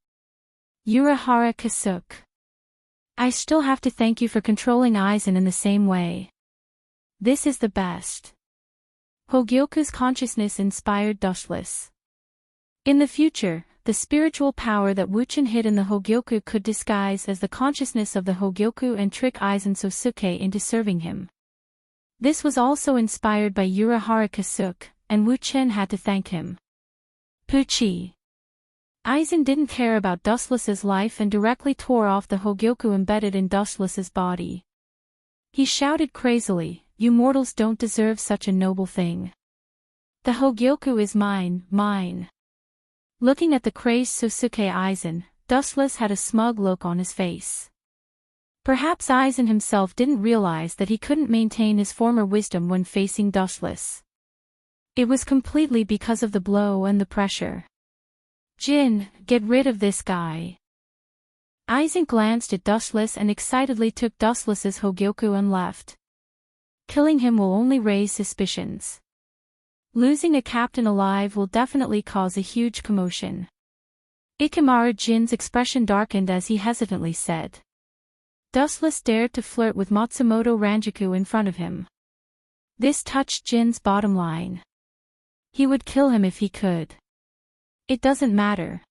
A: Urahara Kasuke. I still have to thank you for controlling Aizen in the same way. This is the best. Hogyoku's consciousness inspired Dustless. In the future, the spiritual power that Wuchen hid in the Hogyoku could disguise as the consciousness of the Hogyoku and trick Aizen Sosuke into serving him. This was also inspired by Urahara Kasuke, and Wuchen had to thank him. Puchi. Aizen didn't care about Dustless's life and directly tore off the Hogyoku embedded in Dustless's body. He shouted crazily, you mortals don't deserve such a noble thing. The Hogyoku is mine, mine. Looking at the crazed Sosuke Aizen, Dustless had a smug look on his face. Perhaps Aizen himself didn't realize that he couldn't maintain his former wisdom when facing Dustless. It was completely because of the blow and the pressure. Jin, get rid of this guy. Aizen glanced at Dustless and excitedly took Dustless's Hogyoku and left. Killing him will only raise suspicions. Losing a captain alive will definitely cause a huge commotion. Ikamaru Jin's expression darkened as he hesitantly said. Dustless dared to flirt with Matsumoto Ranjaku in front of him. This touched Jin's bottom line. He would kill him if he could. It doesn't matter.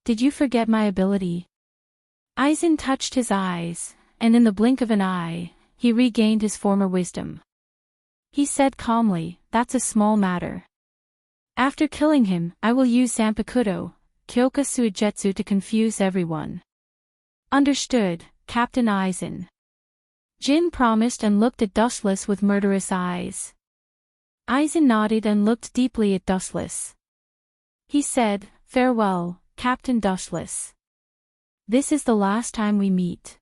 A: Did you forget my ability? Aizen touched his eyes, and in the blink of an eye, he regained his former wisdom. He said calmly, "That's a small matter. After killing him, I will use Sanpakudo, Kyoka Suijetsu to confuse everyone." "Understood, Captain Aizen." Jin promised and looked at Dustless with murderous eyes. Aizen nodded and looked deeply at Dustless. He said, "Farewell, Captain Dustless. This is the last time we meet."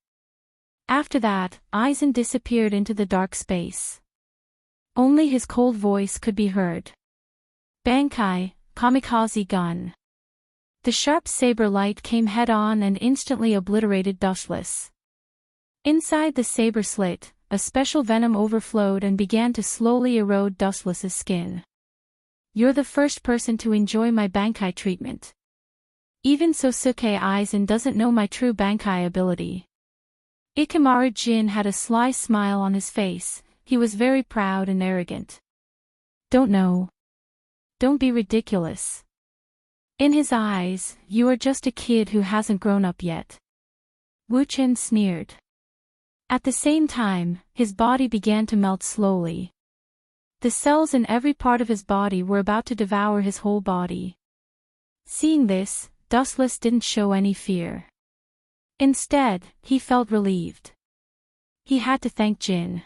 A: After that, Aizen disappeared into the dark space. Only his cold voice could be heard. Bankai, kamikaze gun. The sharp saber light came head-on and instantly obliterated Dustless. Inside the saber slit, a special venom overflowed and began to slowly erode Dustless's skin. "You're the first person to enjoy my Bankai treatment. Even Sosuke Aizen doesn't know my true Bankai ability." Ikamaru Jin had a sly smile on his face. He was very proud and arrogant. "Don't know. Don't be ridiculous. In his eyes, you are just a kid who hasn't grown up yet." Wu Chen sneered. At the same time, his body began to melt slowly. The cells in every part of his body were about to devour his whole body. Seeing this, Dustless didn't show any fear. Instead, he felt relieved. He had to thank Jin.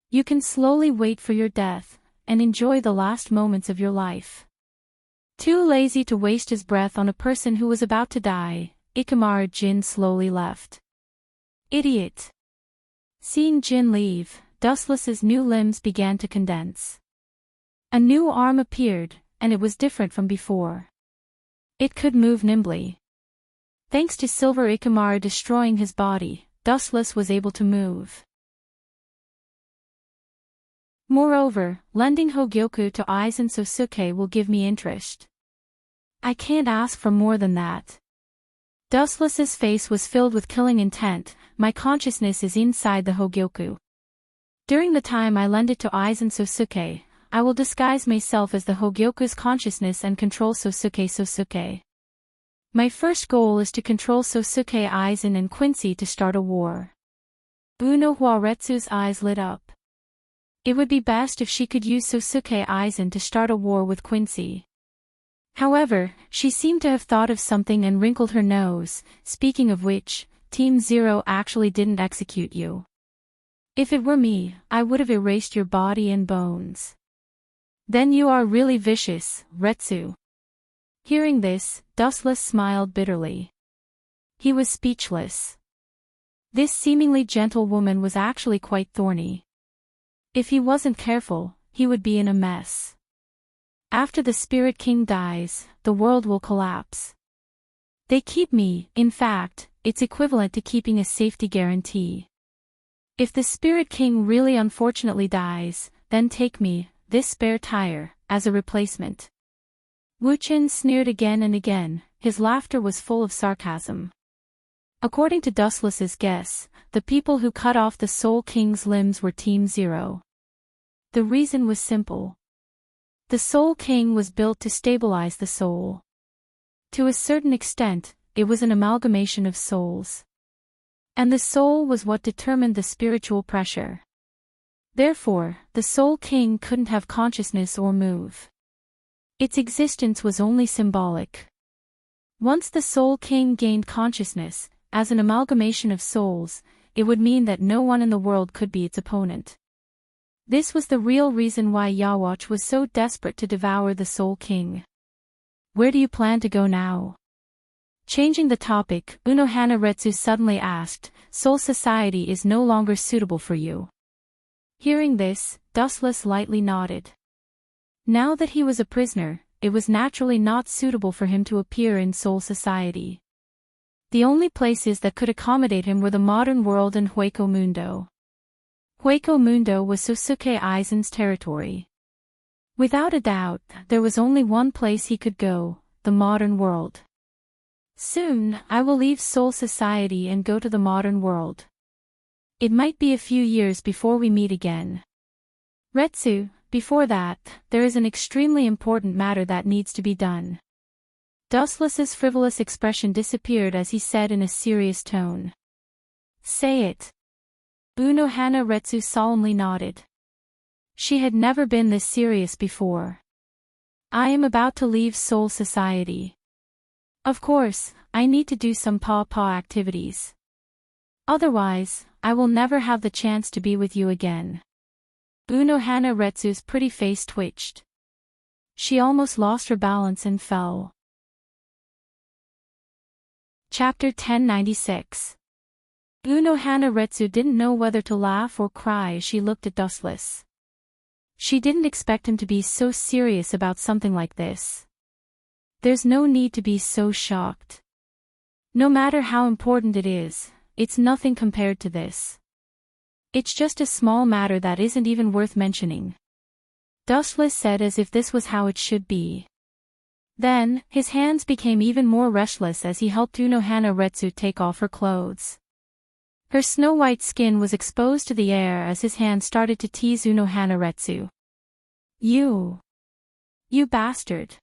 A: "You can slowly wait for your death, and enjoy the last moments of your life." Too lazy to waste his breath on a person who was about to die, Ikamaru Jin slowly left. "Idiot." Seeing Jin leave, Dustless's new limbs began to condense. A new arm appeared, and it was different from before. It could move nimbly. Thanks to Silver Ikamaru destroying his body, Dustless was able to move. Moreover, lending Hogyoku to Aizen Sosuke will give me interest. I can't ask for more than that. Dustless's face was filled with killing intent. "My consciousness is inside the Hogyoku. During the time I lend it to Aizen Sosuke, I will disguise myself as the Hogyoku's consciousness and control Sosuke. My first goal is to control Sosuke Aizen and Quincy to start a war." Uno Huaretsu's eyes lit up. It would be best if she could use Sosuke Aizen to start a war with Quincy. However, she seemed to have thought of something and wrinkled her nose. "Speaking of which, Team Zero actually didn't execute you. If it were me, I would have erased your body and bones." "Then you are really vicious, Retsu." Hearing this, Dustless smiled bitterly. He was speechless. This seemingly gentle woman was actually quite thorny. If he wasn't careful, he would be in a mess. After the Spirit King dies, the world will collapse. They keep me, in fact, it's equivalent to keeping a safety guarantee. If the Spirit King really unfortunately dies, then take me, this spare tire, as a replacement. Wu Chen sneered again and again. His laughter was full of sarcasm. According to Dustless's guess, the people who cut off the Soul King's limbs were Team Zero. The reason was simple. The Soul King was built to stabilize the soul. To a certain extent, it was an amalgamation of souls. And the soul was what determined the spiritual pressure. Therefore, the Soul King couldn't have consciousness or move. Its existence was only symbolic. Once the Soul King gained consciousness, as an amalgamation of souls, it would mean that no one in the world could be its opponent. This was the real reason why Yawatch was so desperate to devour the Soul King. "Where do you plan to go now?" Changing the topic, Unohana Retsu suddenly asked. "Soul Society is no longer suitable for you." Hearing this, Dustless lightly nodded. Now that he was a prisoner, it was naturally not suitable for him to appear in Soul Society. The only places that could accommodate him were the modern world and Hueco Mundo. Hueco Mundo was Sosuke Aizen's territory. Without a doubt, there was only one place he could go, the modern world. Soon, I will leave Soul Society and go to the modern world. It might be a few years before we meet again. Retsu, before that, there is an extremely important matter that needs to be done. Dustless's frivolous expression disappeared as he said in a serious tone. Say it. Unohana Retsu solemnly nodded. She had never been this serious before. I am about to leave Soul Society. Of course, I need to do some paw-paw activities. Otherwise, I will never have the chance to be with you again. Unohana Retsu's pretty face twitched. She almost lost her balance and fell. Chapter 1096. Unohana Retsu didn't know whether to laugh or cry as she looked at Dustless. She didn't expect him to be so serious about something like this. There's no need to be so shocked. No matter how important it is, it's nothing compared to this. It's just a small matter that isn't even worth mentioning. Dustless said as if this was how it should be. Then, his hands became even more restless as he helped Unohana Retsu take off her clothes. Her snow-white skin was exposed to the air as his hand started to tease Unohana Retsu. You bastard.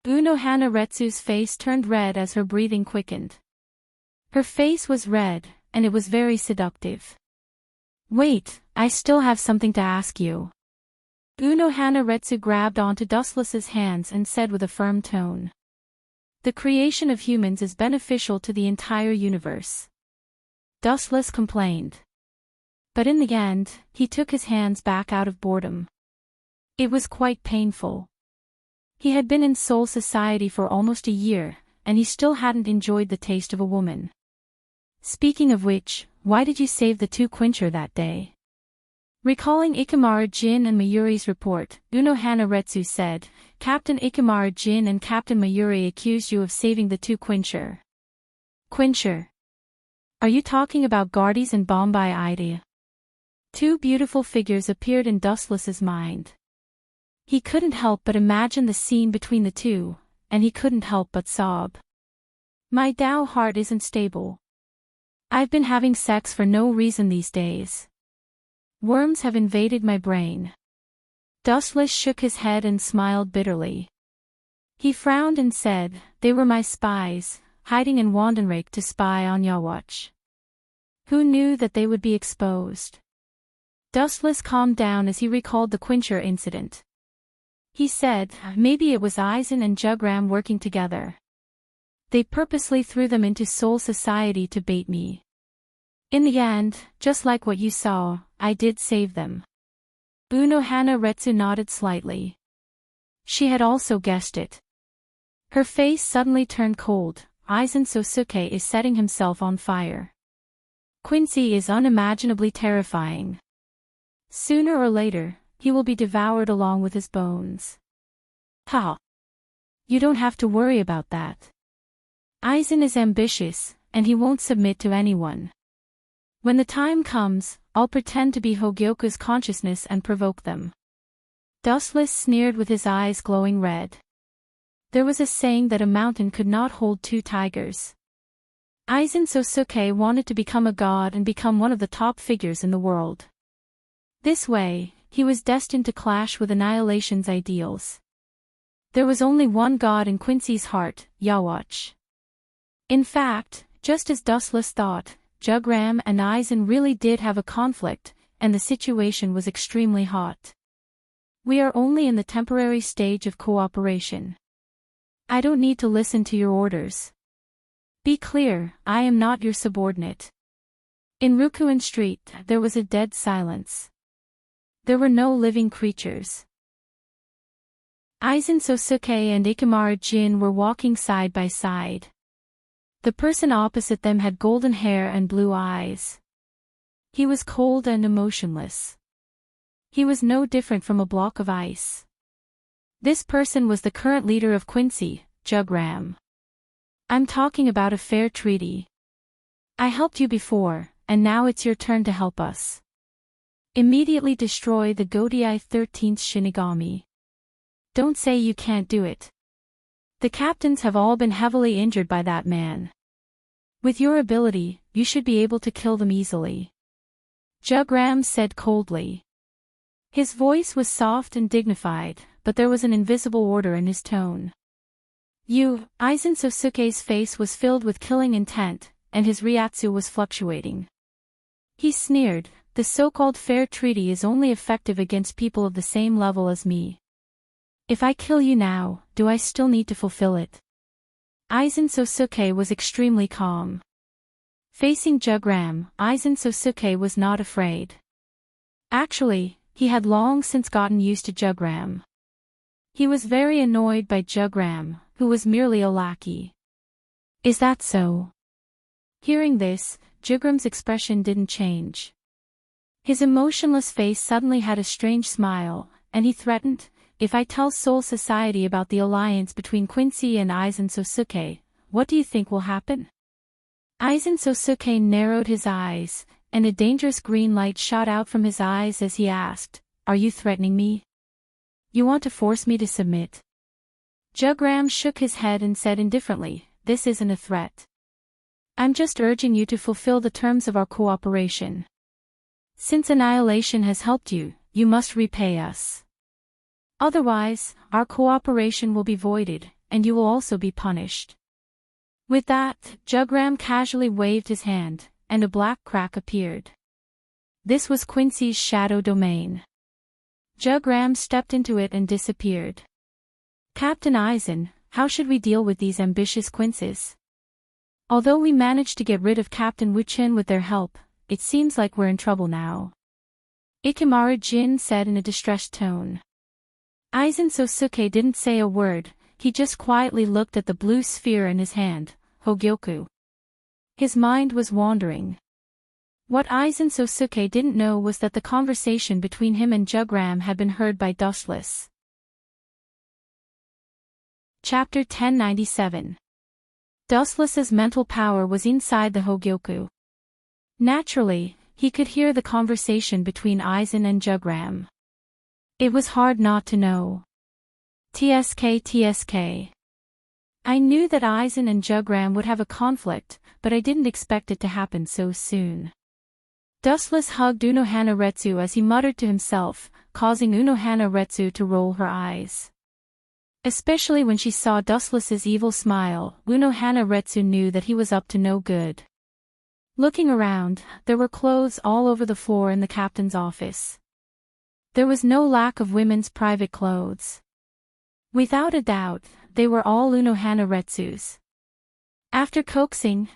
A: Unohana Retsu's face turned red as her breathing quickened. Her face was red, and it was very seductive. Wait, I still have something to ask you. Unohana Retsu grabbed onto Dustless's hands and said with a firm tone. The creation of humans is beneficial to the entire universe. Dustless complained. But in the end, he took his hands back out of boredom. It was quite painful. He had been in Soul Society for almost a year, and he still hadn't enjoyed the taste of a woman. Speaking of which, why did you save the two quencher that day? Recalling Ikamaru Jin and Mayuri's report, Unohana Retsu said, Captain Ikamaru Jin and Captain Mayuri accused you of saving the two quencher. Quencher? Are you talking about Guardies and Bombay Idea? Two beautiful figures appeared in Dustless's mind. He couldn't help but imagine the scene between the two, and he couldn't help but sob. My Tao heart isn't stable. I've been having sex for no reason these days. Worms have invaded my brain. Dustless shook his head and smiled bitterly. He frowned and said, they were my spies, hiding in Wandenrake to spy on Yawatch. Who knew that they would be exposed? Dustless calmed down as he recalled the quencher incident. He said, maybe it was Aizen and Jugram working together. They purposely threw them into Soul Society to bait me. In the end, just like what you saw, I did save them. Unohana Retsu nodded slightly. She had also guessed it. Her face suddenly turned cold. Aizen Sosuke is setting himself on fire. Quincy is unimaginably terrifying. Sooner or later, he will be devoured along with his bones. Ha! You don't have to worry about that. Aizen is ambitious, and he won't submit to anyone. When the time comes, I'll pretend to be Hogyoku's consciousness and provoke them. Dustless sneered with his eyes glowing red. There was a saying that a mountain could not hold two tigers. Aizen Sosuke wanted to become a god and become one of the top figures in the world. This way, he was destined to clash with Annihilation's ideals. There was only one god in Quincy's heart, Yawatch. In fact, just as Dustless thought, Jugram and Aizen really did have a conflict, and the situation was extremely hot. We are only in the temporary stage of cooperation. I don't need to listen to your orders. Be clear, I am not your subordinate. In Rukuen Street, there was a dead silence. There were no living creatures. Aizen Sosuke and Ikamaru Jin were walking side by side. The person opposite them had golden hair and blue eyes. He was cold and emotionless. He was no different from a block of ice. This person was the current leader of Quincy, Jugram. I'm talking about a fair treaty. I helped you before, and now it's your turn to help us. Immediately destroy the Godai 13th Shinigami. Don't say you can't do it. The captains have all been heavily injured by that man. With your ability, you should be able to kill them easily. Jugram said coldly. His voice was soft and dignified, but there was an invisible order in his tone. Aizen Sosuke's face was filled with killing intent, and his ryatsu was fluctuating. He sneered, "The so-called fair treaty is only effective against people of the same level as me. If I kill you now, do I still need to fulfill it?" Aizen Sosuke was extremely calm. Facing Jugram, Aizen Sosuke was not afraid. Actually, he had long since gotten used to Jugram. He was very annoyed by Jugram, who was merely a lackey. "Is that so?" Hearing this, Jugram's expression didn't change. His emotionless face suddenly had a strange smile, and he threatened, "If I tell Soul Society about the alliance between Quincy and Aizen Sosuke, what do you think will happen?" Aizen Sosuke narrowed his eyes, and a dangerous green light shot out from his eyes as he asked, "Are you threatening me? You want to force me to submit?" Jugram shook his head and said indifferently, "This isn't a threat. I'm just urging you to fulfill the terms of our cooperation. Since annihilation has helped you, you must repay us. Otherwise, our cooperation will be voided, and you will also be punished." With that, Jugram casually waved his hand, and a black crack appeared. This was Quincy's shadow domain. Jugram stepped into it and disappeared. "Captain Aizen, how should we deal with these ambitious Quinces? Although we managed to get rid of Captain Wuchen with their help, it seems like we're in trouble now," Ikemara Jin said in a distressed tone. Aizen Sosuke didn't say a word, he just quietly looked at the blue sphere in his hand, Hogyoku. His mind was wandering. What Aizen Sosuke didn't know was that the conversation between him and Jugram had been heard by Dustless. Chapter 1097. Dustless's mental power was inside the Hogyoku. Naturally, he could hear the conversation between Aizen and Jugram. It was hard not to know. TSK. I knew that Aizen and Jugram would have a conflict, but I didn't expect it to happen so soon. Dustless hugged Unohana Retsu as he muttered to himself, causing Unohana Retsu to roll her eyes. Especially when she saw Dustless's evil smile, Unohana Retsu knew that he was up to no good. Looking around, there were clothes all over the floor in the captain's office. There was no lack of women's private clothes. Without a doubt, they were all Unohana Retsu's. After coaxing,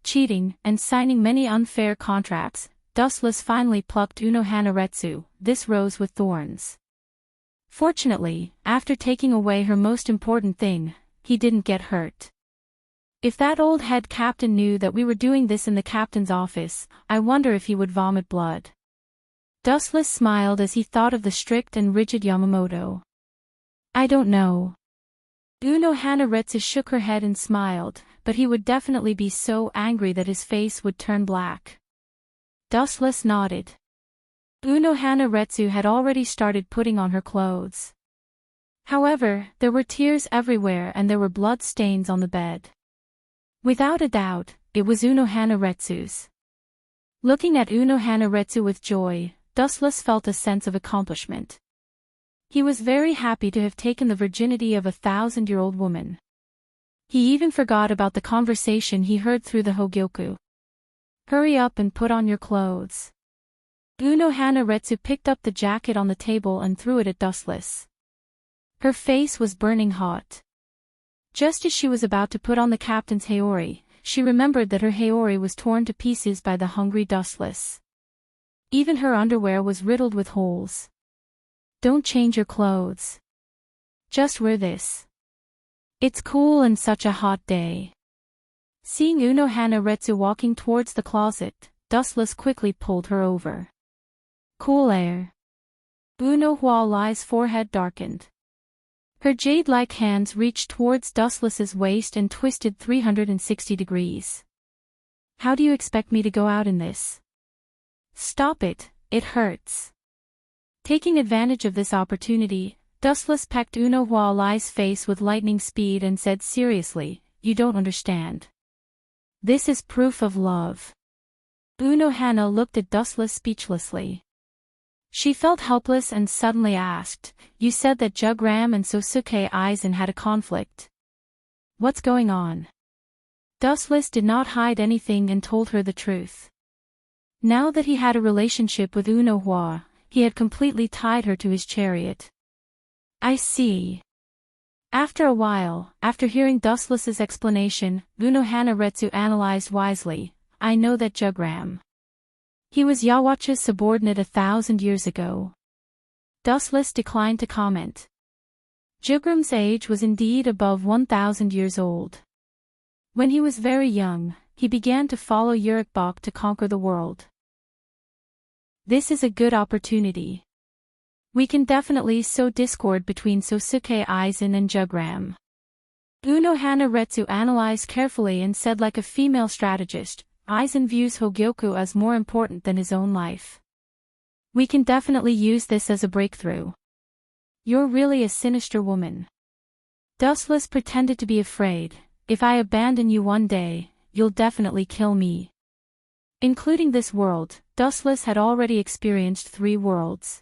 A: cheating, and signing many unfair contracts, Dustless finally plucked Unohana Retsu, this rose with thorns. Fortunately, after taking away her most important thing, he didn't get hurt. If that old head captain knew that we were doing this in the captain's office, I wonder if he would vomit blood. Dustless smiled as he thought of the strict and rigid Yamamoto. I don't know. Unohana Retsu shook her head and smiled, but he would definitely be so angry that his face would turn black. Dustless nodded. Unohana Retsu had already started putting on her clothes. However, there were tears everywhere and there were blood stains on the bed. Without a doubt, it was Unohana Retsu's. Looking at Unohana Retsu with joy, Dustless felt a sense of accomplishment. He was very happy to have taken the virginity of a 1,000-year-old woman. He even forgot about the conversation he heard through the Hogyoku. Hurry up and put on your clothes. Unohana Retsu picked up the jacket on the table and threw it at Dustless. Her face was burning hot. Just as she was about to put on the captain's haori, she remembered that her haori was torn to pieces by the hungry Dustless. Even her underwear was riddled with holes. Don't change your clothes. Just wear this. It's cool and such a hot day. Seeing Unohana Retsu walking towards the closet, Dustless quickly pulled her over. Cool air. Unohana's forehead darkened. Her jade-like hands reached towards Dustless's waist and twisted 360 degrees. How do you expect me to go out in this? Stop it, it hurts. Taking advantage of this opportunity, Dustless pecked Unohana's face with lightning speed and said seriously, you don't understand. This is proof of love. Unohana looked at Dustless speechlessly. She felt helpless and suddenly asked, you said that Jugram and Sosuke Aizen had a conflict. What's going on? Dustless did not hide anything and told her the truth. Now that he had a relationship with Unohua, he had completely tied her to his chariot. I see. After a while, after hearing Dustless's explanation, Unohana Retsu analyzed wisely. I know that Jugram. He was Yawacha's subordinate 1,000 years ago. Dustless declined to comment. Jugram's age was indeed above 1,000 years old. When he was very young, he began to follow Urukbok to conquer the world. This is a good opportunity. We can definitely sow discord between Sosuke Aizen and Jugram. Unohana Retsu analyzed carefully and said, like a female strategist, Aizen views Hogyoku as more important than his own life. We can definitely use this as a breakthrough. You're really a sinister woman. Dustless pretended to be afraid. If I abandon you one day, you'll definitely kill me. Including this world, Dustless had already experienced 3 worlds.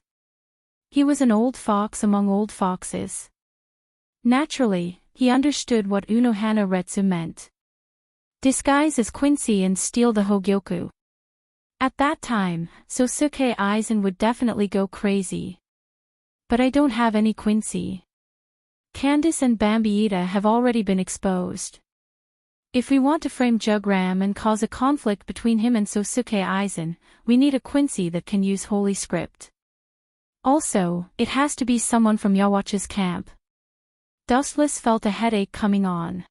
A: He was an old fox among old foxes. Naturally, he understood what Unohana Retsu meant. Disguise as Quincy and steal the Hogyoku. At that time, Sosuke Aizen would definitely go crazy. But I don't have any Quincy. Candace and Bambiita have already been exposed. If we want to frame Jugram and cause a conflict between him and Sosuke Aizen, we need a Quincy that can use Holy Script. Also, it has to be someone from Yawacha's camp. Dustless felt a headache coming on.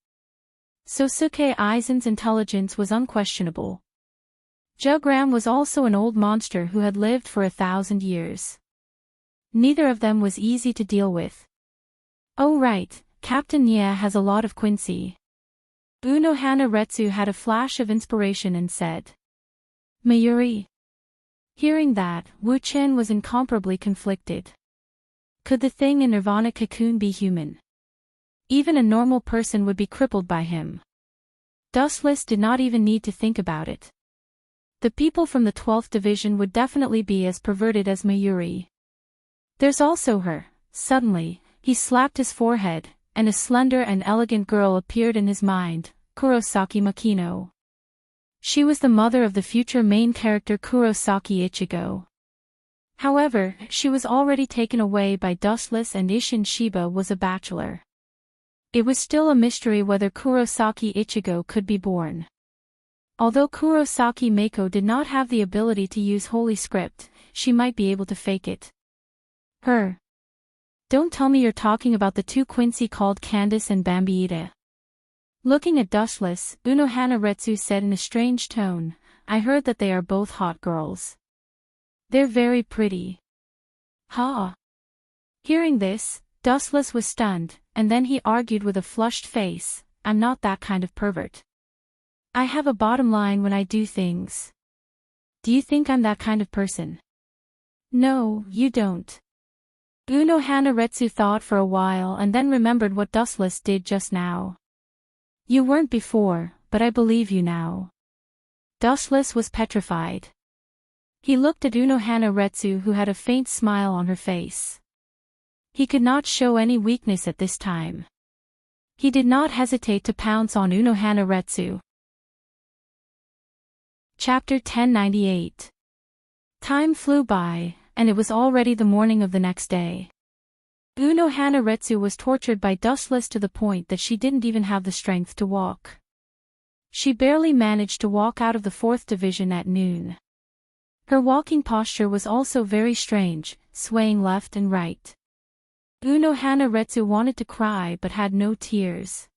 A: Sosuke Aizen's intelligence was unquestionable. Jugram was also an old monster who had lived for 1,000 years. Neither of them was easy to deal with. Oh right, Captain Nya has a lot of Quincy. Unohana Retsu had a flash of inspiration and said. Mayuri. Hearing that, Wu Chen was incomparably conflicted. Could the thing in Nirvana cocoon be human? Even a normal person would be crippled by him. Dustless did not even need to think about it. The people from the 12th Division would definitely be as perverted as Mayuri. There's also her. Suddenly, he slapped his forehead, and a slender and elegant girl appeared in his mind, Kurosaki Makino. She was the mother of the future main character Kurosaki Ichigo. However, she was already taken away by Dustless and Isshin Shiba was a bachelor. It was still a mystery whether Kurosaki Ichigo could be born. Although Kurosaki Mako did not have the ability to use Holy Script, she might be able to fake it. Her. Don't tell me you're talking about the 2 Quincy called Candace and Bambiita. Looking at Dustless, Unohana Retsu said in a strange tone, I heard that they are both hot girls. They're very pretty. Ha! Hearing this, Dustless was stunned, and then he argued with a flushed face, I'm not that kind of pervert. I have a bottom line when I do things. Do you think I'm that kind of person? No, you don't. Unohana Retsu thought for a while and then remembered what Dustless did just now. You weren't before, but I believe you now. Dustless was petrified. He looked at Unohana Retsu who had a faint smile on her face. He could not show any weakness at this time. He did not hesitate to pounce on Unohana Retsu. Chapter 1098. Time flew by, and it was already the morning of the next day. Unohana Retsu was tortured by Dustless to the point that she didn't even have the strength to walk. She barely managed to walk out of the 4th Division at noon. Her walking posture was also very strange, swaying left and right. Unohana Retsu wanted to cry but had no tears.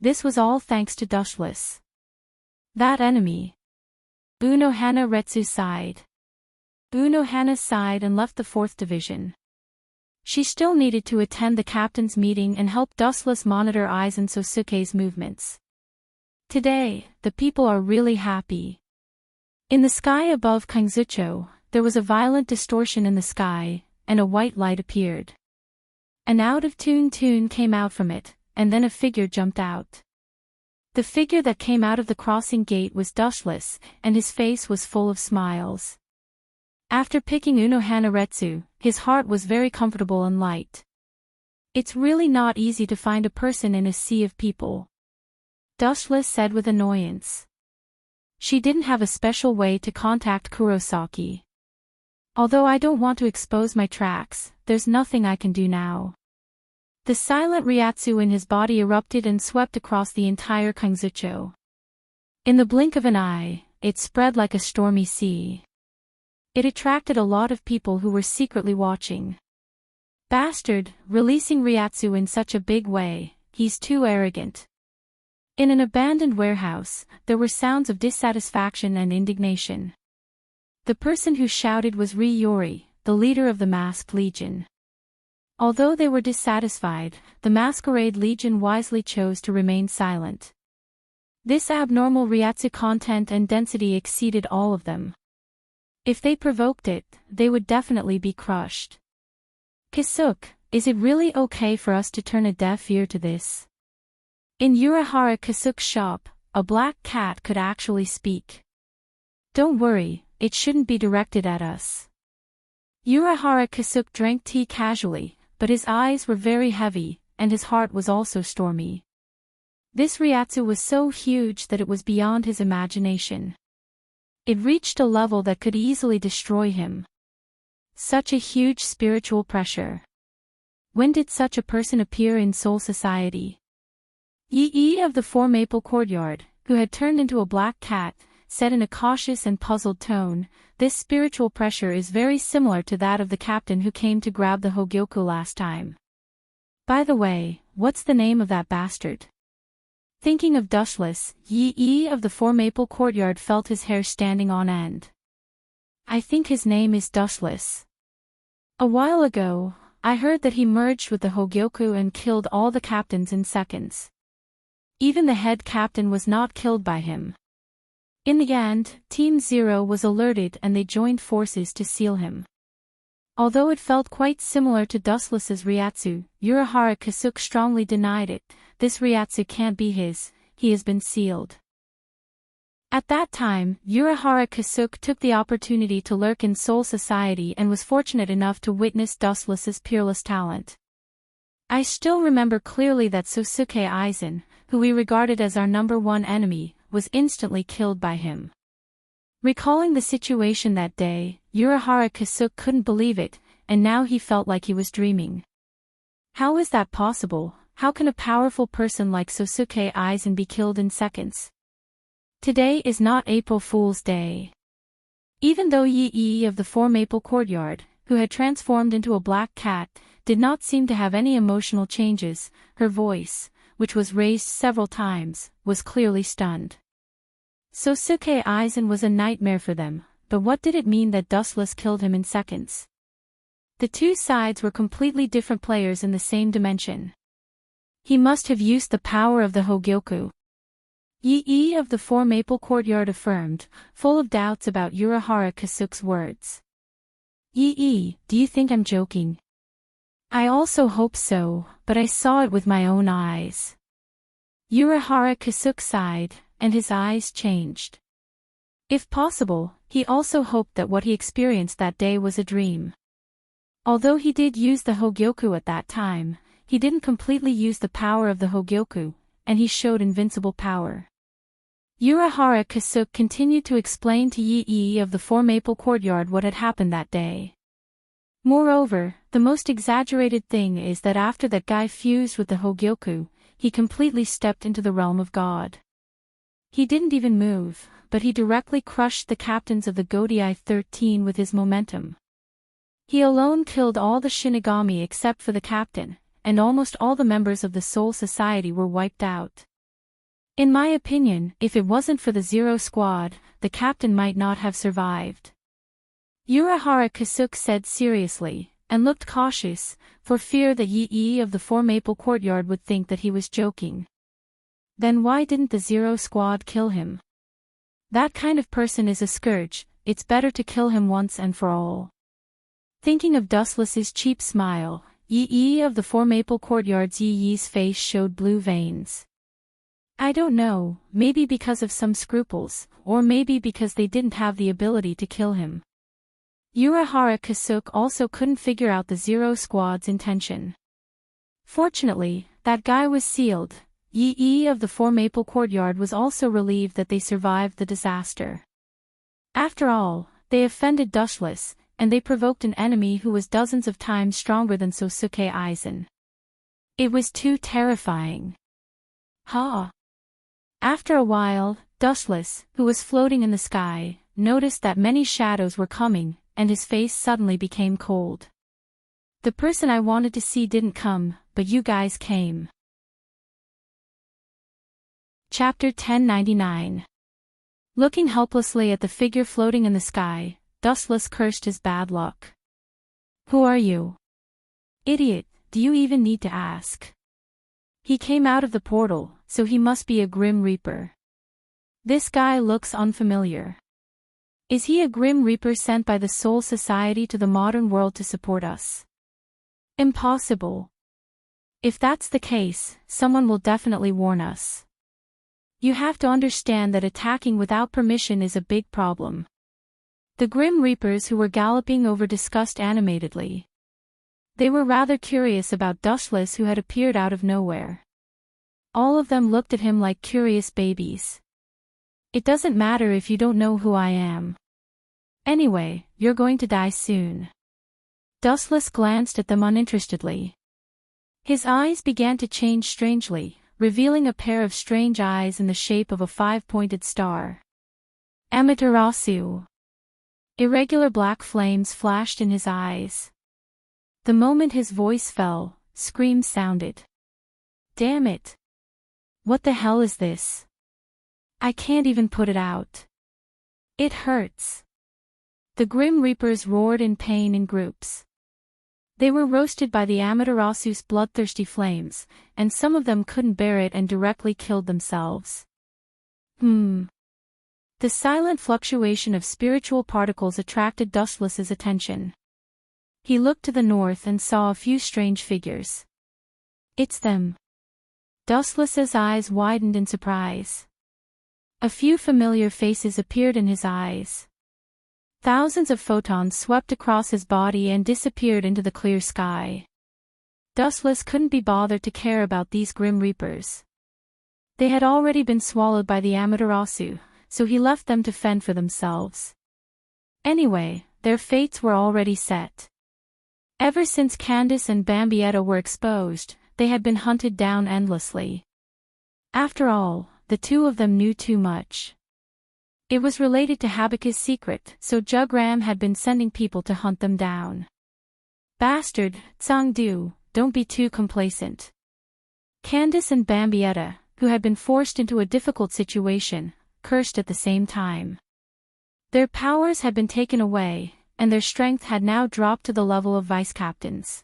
A: This was all thanks to Dustless. That enemy. Unohana Retsu sighed. Unohana sighed and left the 4th Division. She still needed to attend the captain's meeting and help Dustless monitor Aizen Sosuke's movements. Today, the people are really happy. In the sky above Kangzucho, there was a violent distortion in the sky, and a white light appeared. An out-of-tune tune came out from it, and then a figure jumped out. The figure that came out of the crossing gate was Dustless, and his face was full of smiles. After picking Unohana Retsu, his heart was very comfortable and light. It's really not easy to find a person in a sea of people. Dustless said with annoyance. She didn't have a special way to contact Kurosaki. Although I don't want to expose my tracks, there's nothing I can do now. The silent Ryatsu in his body erupted and swept across the entire Kangzucho. In the blink of an eye, it spread like a stormy sea. It attracted a lot of people who were secretly watching. Bastard, releasing Ryatsu in such a big way, he's too arrogant. In an abandoned warehouse, there were sounds of dissatisfaction and indignation. The person who shouted was Ryori, the leader of the Masked Legion. Although they were dissatisfied, the Masquerade Legion wisely chose to remain silent. This abnormal Ryatsu content and density exceeded all of them. If they provoked it, they would definitely be crushed. Kisuke, is it really okay for us to turn a deaf ear to this? In Urahara Kisuke's shop, a black cat could actually speak. Don't worry, it shouldn't be directed at us. Urahara Kisuke drank tea casually, but his eyes were very heavy, and his heart was also stormy. This Ryatsu was so huge that it was beyond his imagination. It reached a level that could easily destroy him. Such a huge spiritual pressure. When did such a person appear in Soul Society? Yi of the Four Maple Courtyard, who had turned into a black cat, said in a cautious and puzzled tone, "This spiritual pressure is very similar to that of the captain who came to grab the Hogyoku last time. By the way, what's the name of that bastard?" Thinking of Dustless, Yi of the Four Maple Courtyard felt his hair standing on end. I think his name is Dustless. A while ago, I heard that he merged with the Hogyoku and killed all the captains in seconds. Even the head captain was not killed by him. In the end, Team Zero was alerted and they joined forces to seal him. Although it felt quite similar to Dustless's Ryatsu, Urahara Kisuke strongly denied it. This Ryatsu can't be his, he has been sealed. At that time, Urahara Kisuke took the opportunity to lurk in Soul Society and was fortunate enough to witness Dustless's peerless talent. I still remember clearly that Sosuke Aizen, who we regarded as our #1 enemy, was instantly killed by him. Recalling the situation that day, Urahara Kisuke couldn't believe it, and now he felt like he was dreaming. How is that possible? How can a powerful person like Sosuke Aizen be killed in seconds? Today is not April Fool's Day. Even though Yi of the Four Maple Courtyard, who had transformed into a black cat, did not seem to have any emotional changes, her voice, which was raised several times, was clearly stunned. Sosuke Aizen was a nightmare for them, but what did it mean that Dustless killed him in seconds? The two sides were completely different players in the same dimension. He must have used the power of the Hogyoku. Yi of the Four Maple Courtyard affirmed, full of doubts about Urahara Kisuke's words. Yi, do you think I'm joking? I also hope so, but I saw it with my own eyes. Urahara Kisuke sighed, and his eyes changed. If possible, he also hoped that what he experienced that day was a dream. Although he did use the Hogyoku at that time, he didn't completely use the power of the Hogyoku, and he showed invincible power. Urahara Kisuke continued to explain to Yi of the Four Maple Courtyard what had happened that day. Moreover, the most exaggerated thing is that after that guy fused with the Hogyoku, he completely stepped into the realm of God. He didn't even move, but he directly crushed the captains of the Godai 13 with his momentum. He alone killed all the Shinigami except for the captain, and almost all the members of the Soul Society were wiped out. In my opinion, if it wasn't for the Zero Squad, the captain might not have survived. Urahara Kisuke said seriously, and looked cautious, for fear that Yi of the Four Maple Courtyard would think that he was joking. Then why didn't the Zero Squad kill him? That kind of person is a scourge, it's better to kill him once and for all. Thinking of Dustless's cheap smile, Yi of the Four Maple Courtyard's Yi's face showed blue veins. I don't know, maybe because of some scruples, or maybe because they didn't have the ability to kill him. Urahara Kisuke also couldn't figure out the Zero Squad's intention. Fortunately, that guy was sealed. Yi of the Four Maple Courtyard was also relieved that they survived the disaster. After all, they offended Dushless, and they provoked an enemy who was dozens of times stronger than Sosuke Aizen. It was too terrifying. Ha! After a while, Dushless, who was floating in the sky, noticed that many shadows were coming, and his face suddenly became cold. The person I wanted to see didn't come, but you guys came. Chapter 1099. Looking helplessly at the figure floating in the sky, Dustless cursed his bad luck. Who are you? Idiot, do you even need to ask? He came out of the portal, so he must be a Grim Reaper. This guy looks unfamiliar. Is he a Grim Reaper sent by the Soul Society to the modern world to support us? Impossible. If that's the case, someone will definitely warn us. You have to understand that attacking without permission is a big problem. The Grim Reapers who were galloping over discussed animatedly. They were rather curious about Dushless who had appeared out of nowhere. All of them looked at him like curious babies. It doesn't matter if you don't know who I am. Anyway, you're going to die soon. Dustless glanced at them uninterestedly. His eyes began to change strangely, revealing a pair of strange eyes in the shape of a five-pointed star. Amaterasu. Irregular black flames flashed in his eyes. The moment his voice fell, screams sounded. Damn it! What the hell is this? I can't even put it out. It hurts. The Grim Reapers roared in pain in groups. They were roasted by the Amaterasu's bloodthirsty flames, and some of them couldn't bear it and directly killed themselves. The silent fluctuation of spiritual particles attracted Dustless's attention. He looked to the north and saw a few strange figures. It's them. Dustless's eyes widened in surprise. A few familiar faces appeared in his eyes. Thousands of photons swept across his body and disappeared into the clear sky. Dustless couldn't be bothered to care about these Grim Reapers. They had already been swallowed by the Amaterasu, so he left them to fend for themselves. Anyway, their fates were already set. Ever since Candace and Bambietta were exposed, they had been hunted down endlessly. After all, the two of them knew too much. It was related to Habakkuk's secret, so Jugram had been sending people to hunt them down. Bastard, Tsangdu, don't be too complacent. Candace and Bambietta, who had been forced into a difficult situation, cursed at the same time. Their powers had been taken away, and their strength had now dropped to the level of vice-captains.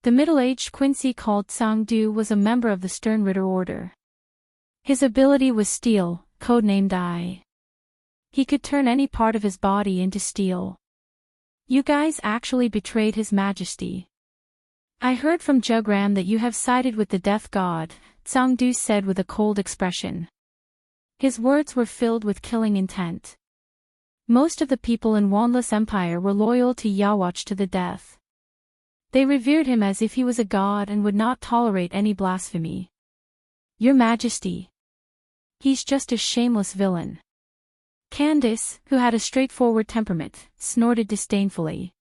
A: The middle-aged Quincy called Tsangdu was a member of the Sternritter Order. His ability was steel, codenamed I. He could turn any part of his body into steel. You guys actually betrayed His Majesty. I heard from Jugram that you have sided with the Death God, Tsangdu said with a cold expression. His words were filled with killing intent. Most of the people in Wanless Empire were loyal to Yawatch to the death. They revered him as if he was a god and would not tolerate any blasphemy. Your Majesty. He's just a shameless villain. Candace, who had a straightforward temperament, snorted disdainfully.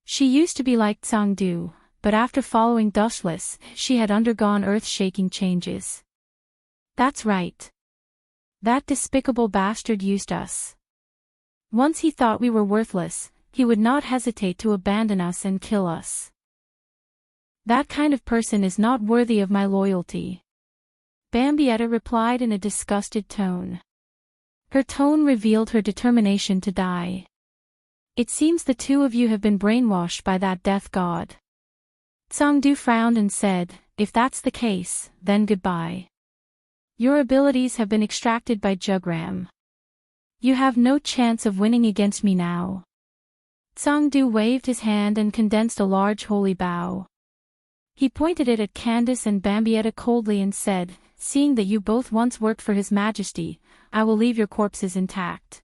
A: She used to be like Tsangdu, but after following Dushless, she had undergone earth-shaking changes. That's right. That despicable bastard used us. Once he thought we were worthless, he would not hesitate to abandon us and kill us. That kind of person is not worthy of my loyalty. Bambietta replied in a disgusted tone. Her tone revealed her determination to die. It seems the two of you have been brainwashed by that death god. Tsangdu frowned and said, if that's the case, then goodbye. Your abilities have been extracted by Jugram. You have no chance of winning against me now. Tsangdu waved his hand and condensed a large holy bow. He pointed it at Candace and Bambietta coldly and said, seeing that you both once worked for His Majesty, I will leave your corpses intact.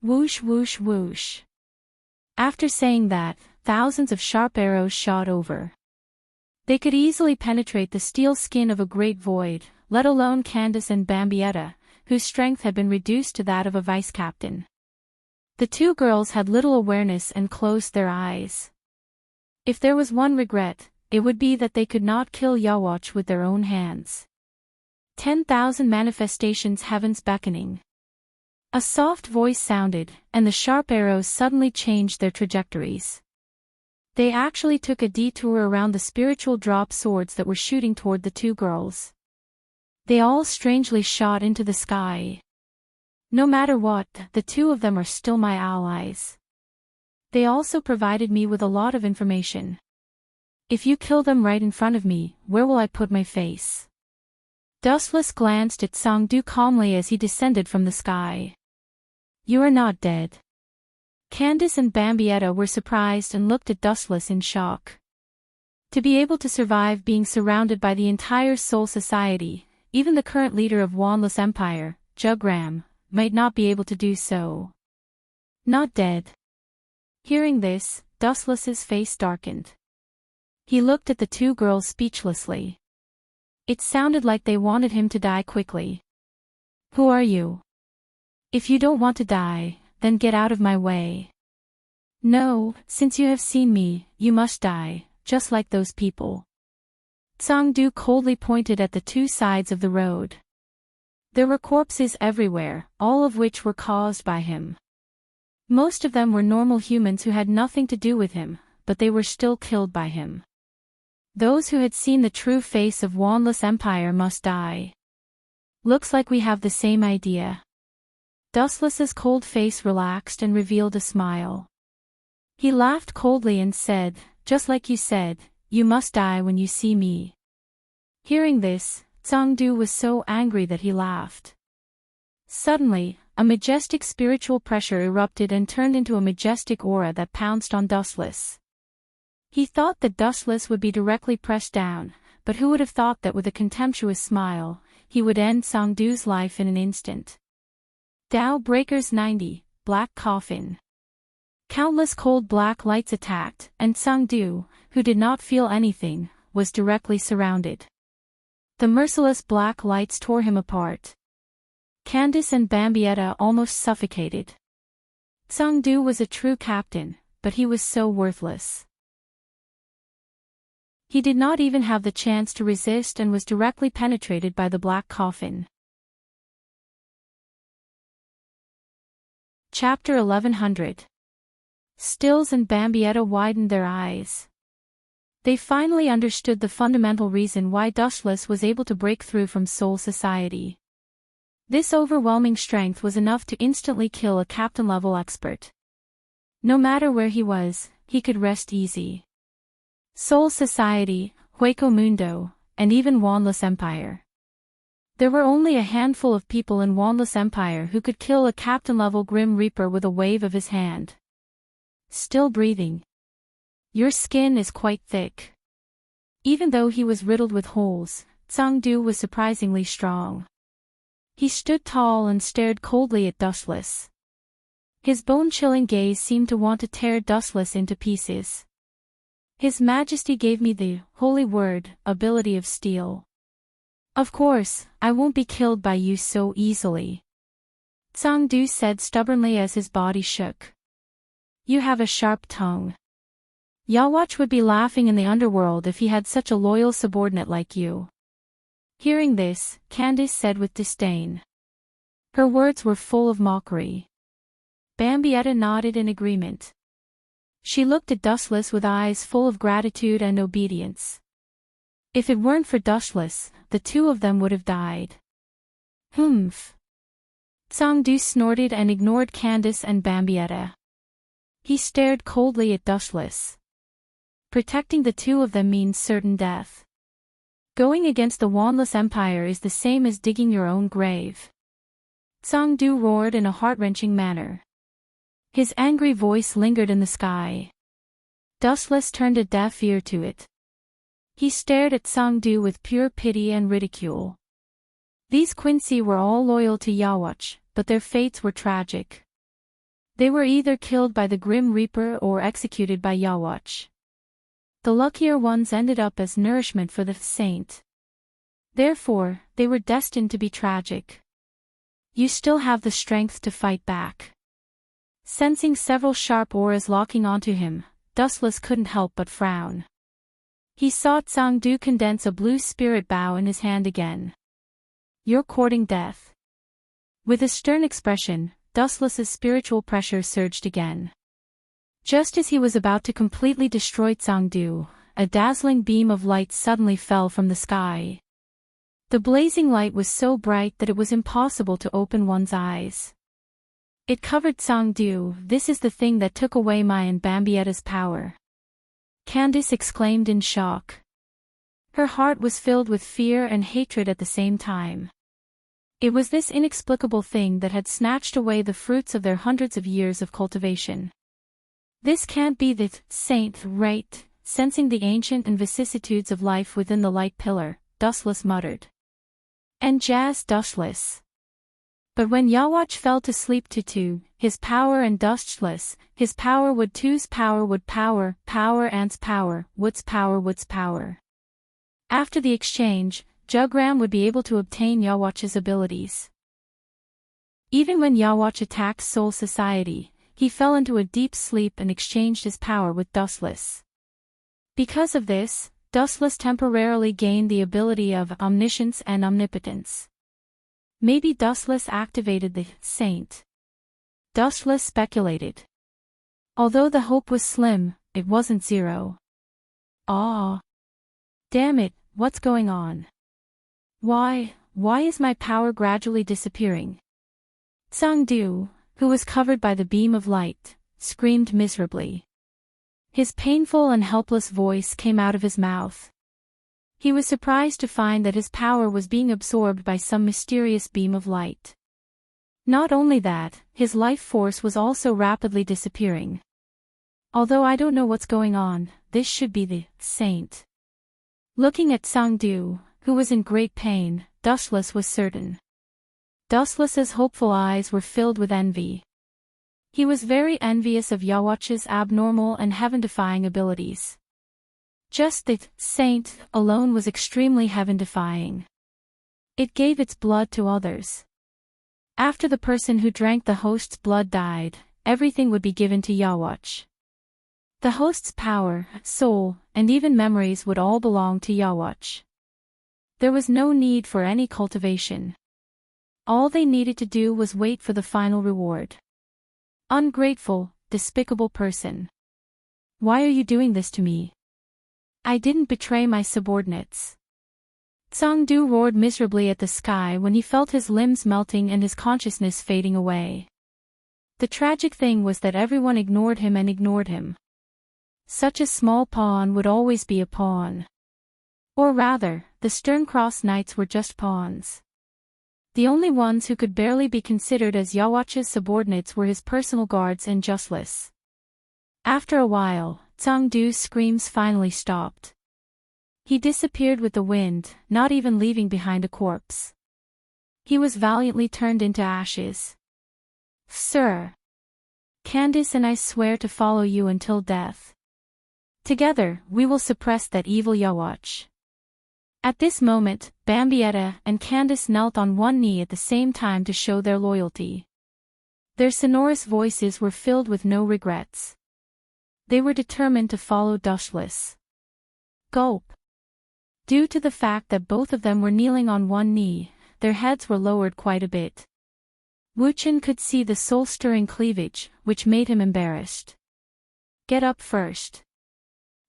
A: Whoosh whoosh whoosh. After saying that, thousands of sharp arrows shot over. They could easily penetrate the steel skin of a great void, let alone Candace and Bambietta, whose strength had been reduced to that of a vice captain. The two girls had little awareness and closed their eyes. If there was one regret, it would be that they could not kill Yawach with their own hands. 10,000 manifestations, heavens beckoning. A soft voice sounded, and the sharp arrows suddenly changed their trajectories. They actually took a detour around the spiritual drop swords that were shooting toward the two girls. They all strangely shot into the sky. No matter what, the two of them are still my allies. They also provided me with a lot of information. If you kill them right in front of me, where will I put my face? Dustless glanced at Sangdu calmly as he descended from the sky. You are not dead. Candace and Bambietta were surprised and looked at Dustless in shock. To be able to survive being surrounded by the entire Soul Society, even the current leader of Wanless Empire, Jugram, might not be able to do so. Not dead. Hearing this, Dustless's face darkened. He looked at the two girls speechlessly. It sounded like they wanted him to die quickly. Who are you? If you don't want to die, then get out of my way. No, since you have seen me, you must die, just like those people. Sangdu coldly pointed at the two sides of the road. There were corpses everywhere, all of which were caused by him. Most of them were normal humans who had nothing to do with him, but they were still killed by him. Those who had seen the true face of Wanless Empire must die. Looks like we have the same idea. Dustless's cold face relaxed and revealed a smile. He laughed coldly and said, just like you said, you must die when you see me. Hearing this, Sangdu was so angry that he laughed. Suddenly, a majestic spiritual pressure erupted and turned into a majestic aura that pounced on Dustless. He thought that Dustless would be directly pressed down, but who would have thought that with a contemptuous smile, he would end Sangdu's life in an instant. Tao Breakers 90, Black Coffin. Countless cold black lights attacked, and Sangdu, who did not feel anything, was directly surrounded. The merciless black lights tore him apart. Candace and Bambietta almost suffocated. Sangdu was a true captain, but he was so worthless. He did not even have the chance to resist and was directly penetrated by the black coffin. Chapter 1100. Stills and Bambietta widened their eyes. They finally understood the fundamental reason why Dustless was able to break through from Soul Society. This overwhelming strength was enough to instantly kill a captain-level expert. No matter where he was, he could rest easy. Soul Society, Hueco Mundo, and even Wanless Empire. There were only a handful of people in Wanless Empire who could kill a captain-level Grim Reaper with a wave of his hand. Still breathing. Your skin is quite thick. Even though he was riddled with holes, Sangdu was surprisingly strong. He stood tall and stared coldly at Dustless. His bone-chilling gaze seemed to want to tear Dustless into pieces. His Majesty gave me the holy word, ability of steel. Of course, I won't be killed by you so easily. Sangdu said stubbornly as his body shook. You have a sharp tongue. Yawach would be laughing in the underworld if he had such a loyal subordinate like you. Hearing this, Candace said with disdain. Her words were full of mockery. Bambietta nodded in agreement. She looked at Dustless with eyes full of gratitude and obedience. If it weren't for Dustless, the two of them would have died. Humph. Sangdu snorted and ignored Candace and Bambietta. He stared coldly at Dustless. Protecting the two of them means certain death. Going against the Wanless Empire is the same as digging your own grave. Sangdu roared in a heart-wrenching manner. His angry voice lingered in the sky. Dustless turned a deaf ear to it. He stared at Sangdu with pure pity and ridicule. These Quincy were all loyal to Yawach, but their fates were tragic. They were either killed by the Grim Reaper or executed by Yawach. The luckier ones ended up as nourishment for the saint. Therefore, they were destined to be tragic. You still have the strength to fight back. Sensing several sharp auras locking onto him, Dustless couldn't help but frown. He saw Tsangdu condense a blue spirit bow in his hand again. You're courting death. With a stern expression, Dustless's spiritual pressure surged again. Just as he was about to completely destroy Tsangdu, a dazzling beam of light suddenly fell from the sky. The blazing light was so bright that it was impossible to open one's eyes. It covered Tsangdu. This is the thing that took away my and Bambietta's power. Candice exclaimed in shock. Her heart was filled with fear and hatred at the same time. It was this inexplicable thing that had snatched away the fruits of their hundreds of years of cultivation. This can't be the saint, right? Sensing the ancient and vicissitudes of life within the light pillar, Dustless muttered. And Jazz Dustless. But when Yawatch fell to sleep too, his power and Dustless, his power would two's power would power, power and's power, wood's power. After the exchange, Jugram would be able to obtain Yawatch's abilities. Even when Yawatch attacked Soul Society, he fell into a deep sleep and exchanged his power with Dustless. Because of this, Dustless temporarily gained the ability of omniscience and omnipotence. Maybe Dustless activated the saint. Dustless speculated. Although the hope was slim, it wasn't zero. Ah! Damn it, what's going on? Why is my power gradually disappearing? Tsangdu, who was covered by the beam of light, screamed miserably. His painful and helpless voice came out of his mouth. He was surprised to find that his power was being absorbed by some mysterious beam of light. Not only that, his life force was also rapidly disappearing. Although I don't know what's going on, this should be the saint. Looking at Tsangdu, who was in great pain, Dustless was certain. Dustless's hopeful eyes were filled with envy. He was very envious of Yawatch's abnormal and heaven-defying abilities. Just the saint alone was extremely heaven-defying. It gave its blood to others. After the person who drank the host's blood died, everything would be given to Yawatch. The host's power, soul, and even memories would all belong to Yawatch. There was no need for any cultivation. All they needed to do was wait for the final reward. Ungrateful, despicable person. Why are you doing this to me? I didn't betray my subordinates. Tsangdu roared miserably at the sky when he felt his limbs melting and his consciousness fading away. The tragic thing was that everyone ignored him and ignored him. Such a small pawn would always be a pawn. Or rather, the Sterncross Knights were just pawns. The only ones who could barely be considered as Yawatch's subordinates were his personal guards and Dustless. After a while, Tsangdu's screams finally stopped. He disappeared with the wind, not even leaving behind a corpse. He was valiantly turned into ashes. Sir! Candice and I swear to follow you until death. Together, we will suppress that evil Yawatch. At this moment, Bambietta and Candice knelt on one knee at the same time to show their loyalty. Their sonorous voices were filled with no regrets. They were determined to follow Dustless. Gulp. Due to the fact that both of them were kneeling on one knee, their heads were lowered quite a bit. Wuchen could see the soul-stirring cleavage, which made him embarrassed. Get up first.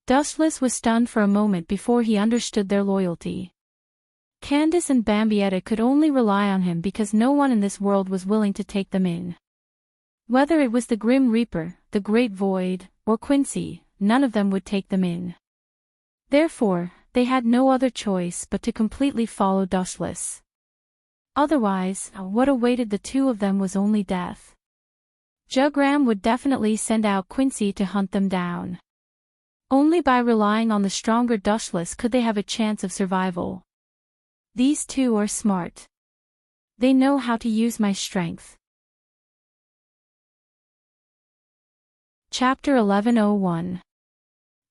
A: Dustless was stunned for a moment before he understood their loyalty. Candice and Bambietta could only rely on him because no one in this world was willing to take them in. Whether it was the Grim Reaper, the Great Void, or Quincy, none of them would take them in. Therefore, they had no other choice but to completely follow Dustless. Otherwise, what awaited the two of them was only death. Jugram would definitely send out Quincy to hunt them down. Only by relying on the stronger Dustless could they have a chance of survival. These two are smart. They know how to use my strength. Chapter 1101.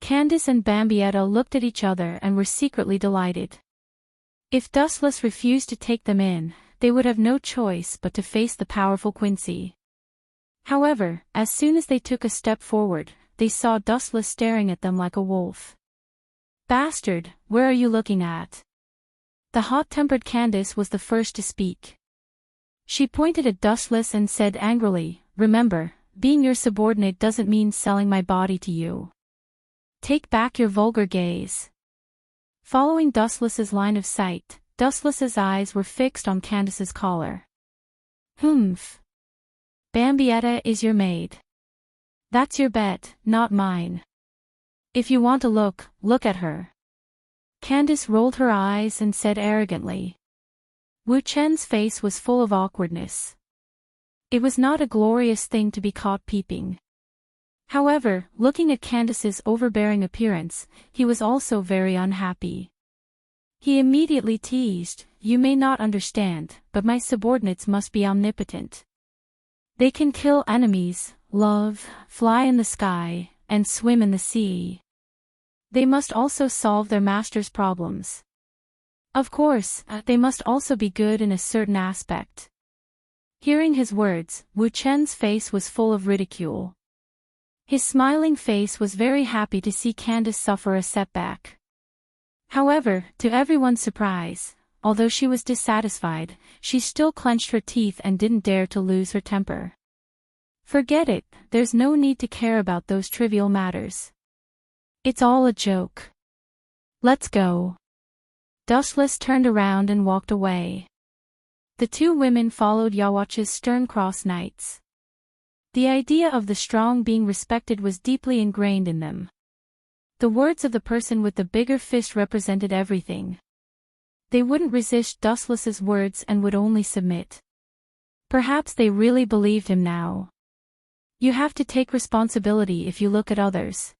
A: Candace and Bambietta looked at each other and were secretly delighted. If Dustless refused to take them in, they would have no choice but to face the powerful Quincy. However, as soon as they took a step forward, they saw Dustless staring at them like a wolf. "Bastard, where are you looking at?" The hot-tempered Candace was the first to speak. She pointed at Dustless and said angrily, "Remember, being your subordinate doesn't mean selling my body to you. Take back your vulgar gaze." Following Dustless's line of sight, Dustless's eyes were fixed on Candace's collar. "Humph. Bambietta is your maid. That's your bet, not mine. If you want to look at her." Candace rolled her eyes and said arrogantly. Wu Chen's face was full of awkwardness. It was not a glorious thing to be caught peeping. However, looking at Candace's overbearing appearance, he was also very unhappy. He immediately teased, "You may not understand, but my subordinates must be omnipotent. They can kill enemies, love, fly in the sky, and swim in the sea. They must also solve their master's problems. Of course, they must also be good in a certain aspect." Hearing his words, Wu Chen's face was full of ridicule. His smiling face was very happy to see Candace suffer a setback. However, to everyone's surprise, although she was dissatisfied, she still clenched her teeth and didn't dare to lose her temper. "Forget it, there's no need to care about those trivial matters. It's all a joke. Let's go." Dustless turned around and walked away. The two women followed Yawatch's stern-crossed knights. The idea of the strong being respected was deeply ingrained in them. The words of the person with the bigger fist represented everything. They wouldn't resist Dustless's words and would only submit. Perhaps they really believed him now. "You have to take responsibility if you look at others."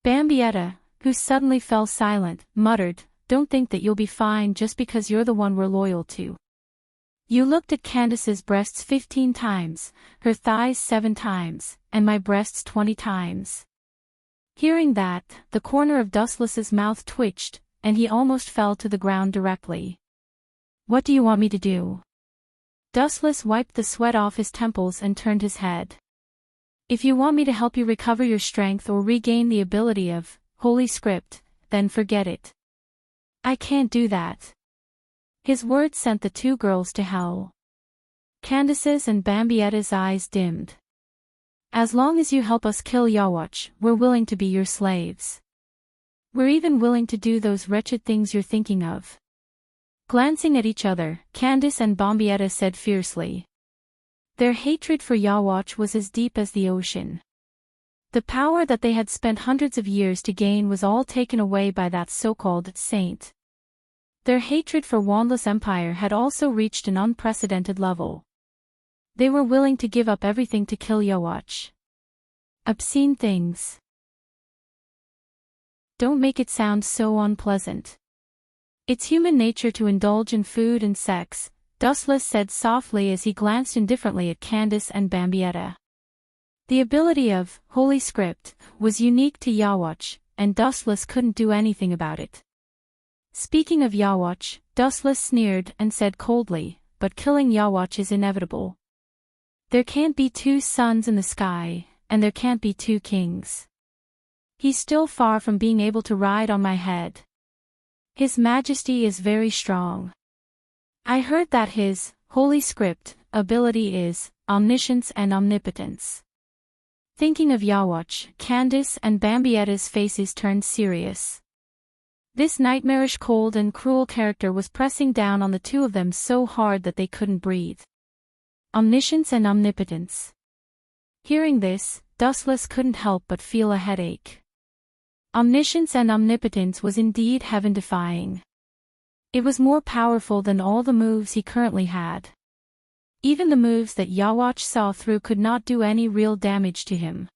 A: Bambietta, who suddenly fell silent, muttered, "Don't think that you'll be fine just because you're the one we're loyal to. You looked at Candace's breasts 15 times, her thighs 7 times, and my breasts 20 times. Hearing that, the corner of Dustless's mouth twitched, and he almost fell to the ground directly. "What do you want me to do?" Dustless wiped the sweat off his temples and turned his head. "If you want me to help you recover your strength or regain the ability of Holy Script, then forget it. I can't do that." His words sent the two girls to hell. Candace's and Bambietta's eyes dimmed. "As long as you help us kill Yawatch, we're willing to be your slaves. We're even willing to do those wretched things you're thinking of." Glancing at each other, Candace and Bambietta said fiercely. Their hatred for Yawatch was as deep as the ocean. The power that they had spent hundreds of years to gain was all taken away by that so-called saint. Their hatred for Wandless Empire had also reached an unprecedented level. They were willing to give up everything to kill Yawatch. Obscene things. Don't make it sound so unpleasant. It's human nature to indulge in food and sex, Dustless said softly as he glanced indifferently at Candace and Bambietta. The ability of Holy Script was unique to Yawatch, and Dustless couldn't do anything about it. Speaking of Yawatch, Dustless sneered and said coldly, "But killing Yawatch is inevitable. There can't be 2 suns in the sky, and there can't be 2 kings. He's still far from being able to ride on my head. His Majesty is very strong. I heard that his Holy Script ability is omniscience and omnipotence." Thinking of Yawatch, Candace and Bambietta's faces turned serious. This nightmarish cold and cruel character was pressing down on the two of them so hard that they couldn't breathe. Omniscience and omnipotence. Hearing this, Dustless couldn't help but feel a headache. Omniscience and omnipotence was indeed heaven-defying. It was more powerful than all the moves he currently had. Even the moves that Yawatch saw through could not do any real damage to him.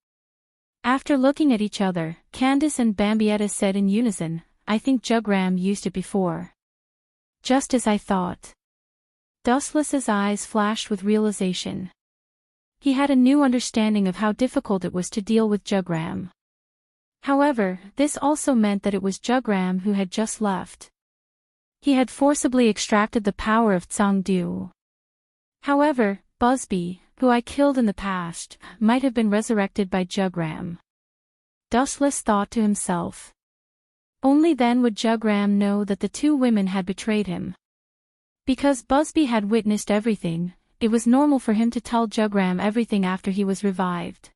A: After looking at each other, Candace and Bambietta said in unison, "I think Jugram used it before." "Just as I thought." Dustless's eyes flashed with realization. He had a new understanding of how difficult it was to deal with Jugram. However, this also meant that it was Jugram who had just left. He had forcibly extracted the power of Tsangdu. However, Busby, who I killed in the past, might have been resurrected by Jugram. Dustless thought to himself. Only then would Jugram know that the two women had betrayed him. Because Busby had witnessed everything, it was normal for him to tell Jugram everything after he was revived.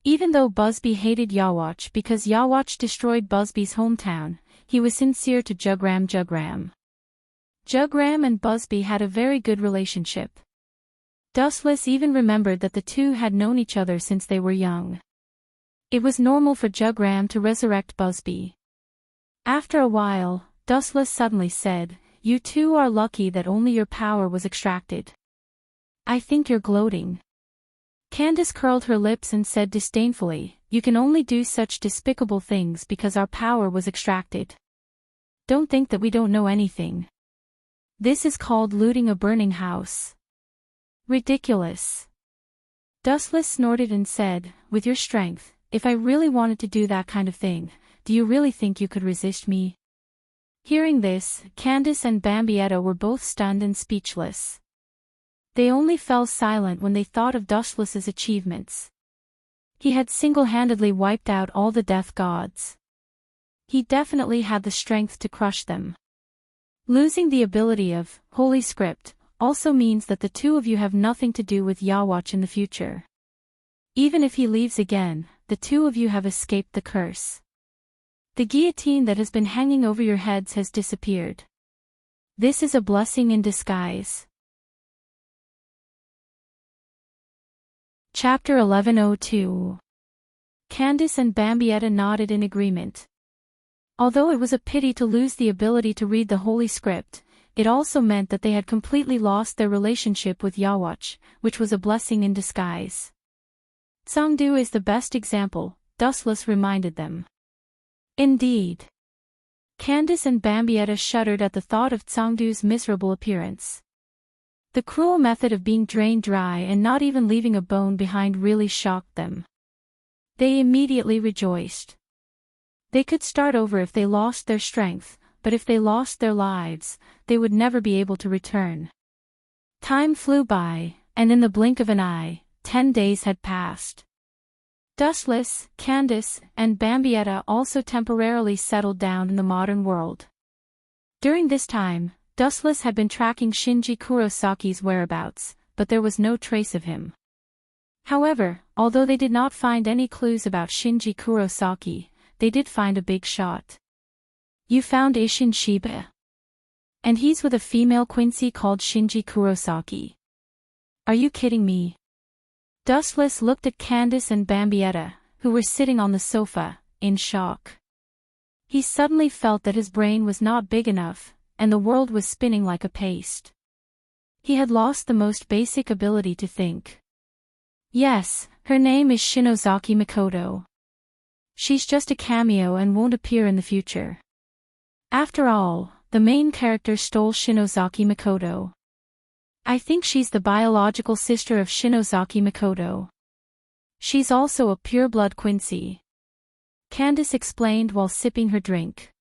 A: Even though Busby hated Yawatch because Yawatch destroyed Busby's hometown, he was sincere to Jugram. Jugram and Busby had a very good relationship. Dustless even remembered that the two had known each other since they were young. It was normal for Jugram to resurrect Busby. After a while, Dustless suddenly said, "You two are lucky that only your power was extracted. I think you're gloating." Candace curled her lips and said disdainfully, "You can only do such despicable things because our power was extracted. Don't think that we don't know anything. This is called looting a burning house." Ridiculous. Dustless snorted and said, "With your strength, if I really wanted to do that kind of thing, do you really think you could resist me?" Hearing this, Candace and Bambietta were both stunned and speechless. They only fell silent when they thought of Dustless's achievements. He had single-handedly wiped out all the death gods. He definitely had the strength to crush them. Losing the ability of Holy Script also means that the two of you have nothing to do with Yawatch in the future. Even if he leaves again, the two of you have escaped the curse. The guillotine that has been hanging over your heads has disappeared. This is a blessing in disguise. Chapter 1102. Candace and Bambietta nodded in agreement. Although it was a pity to lose the ability to read the Holy Script, it also meant that they had completely lost their relationship with Yawatch, which was a blessing in disguise. Tsangdu is the best example, Dustless reminded them. Indeed. Candace and Bambietta shuddered at the thought of Tsangdu's miserable appearance. The cruel method of being drained dry and not even leaving a bone behind really shocked them. They immediately rejoiced. They could start over if they lost their strength, but if they lost their lives, they would never be able to return. Time flew by, and in the blink of an eye, 10 days had passed. Dustless, Candace, and Bambietta also temporarily settled down in the modern world. During this time, Dustless had been tracking Shinji Kurosaki's whereabouts, but there was no trace of him. However, although they did not find any clues about Shinji Kurosaki, they did find a big shot. "You found Isshin Shiba? And he's with a female Quincy called Shinji Kurosaki. Are you kidding me?" Dustless looked at Candace and Bambietta, who were sitting on the sofa, in shock. He suddenly felt that his brain was not big enough, and the world was spinning like a paste. He had lost the most basic ability to think. "Yes, her name is Shinozaki Mikoto. She's just a cameo and won't appear in the future. After all, the main character stole Shinozaki Mikoto. I think she's the biological sister of Shinozaki Mikoto. She's also a pure-blood Quincy," Candace explained while sipping her drink.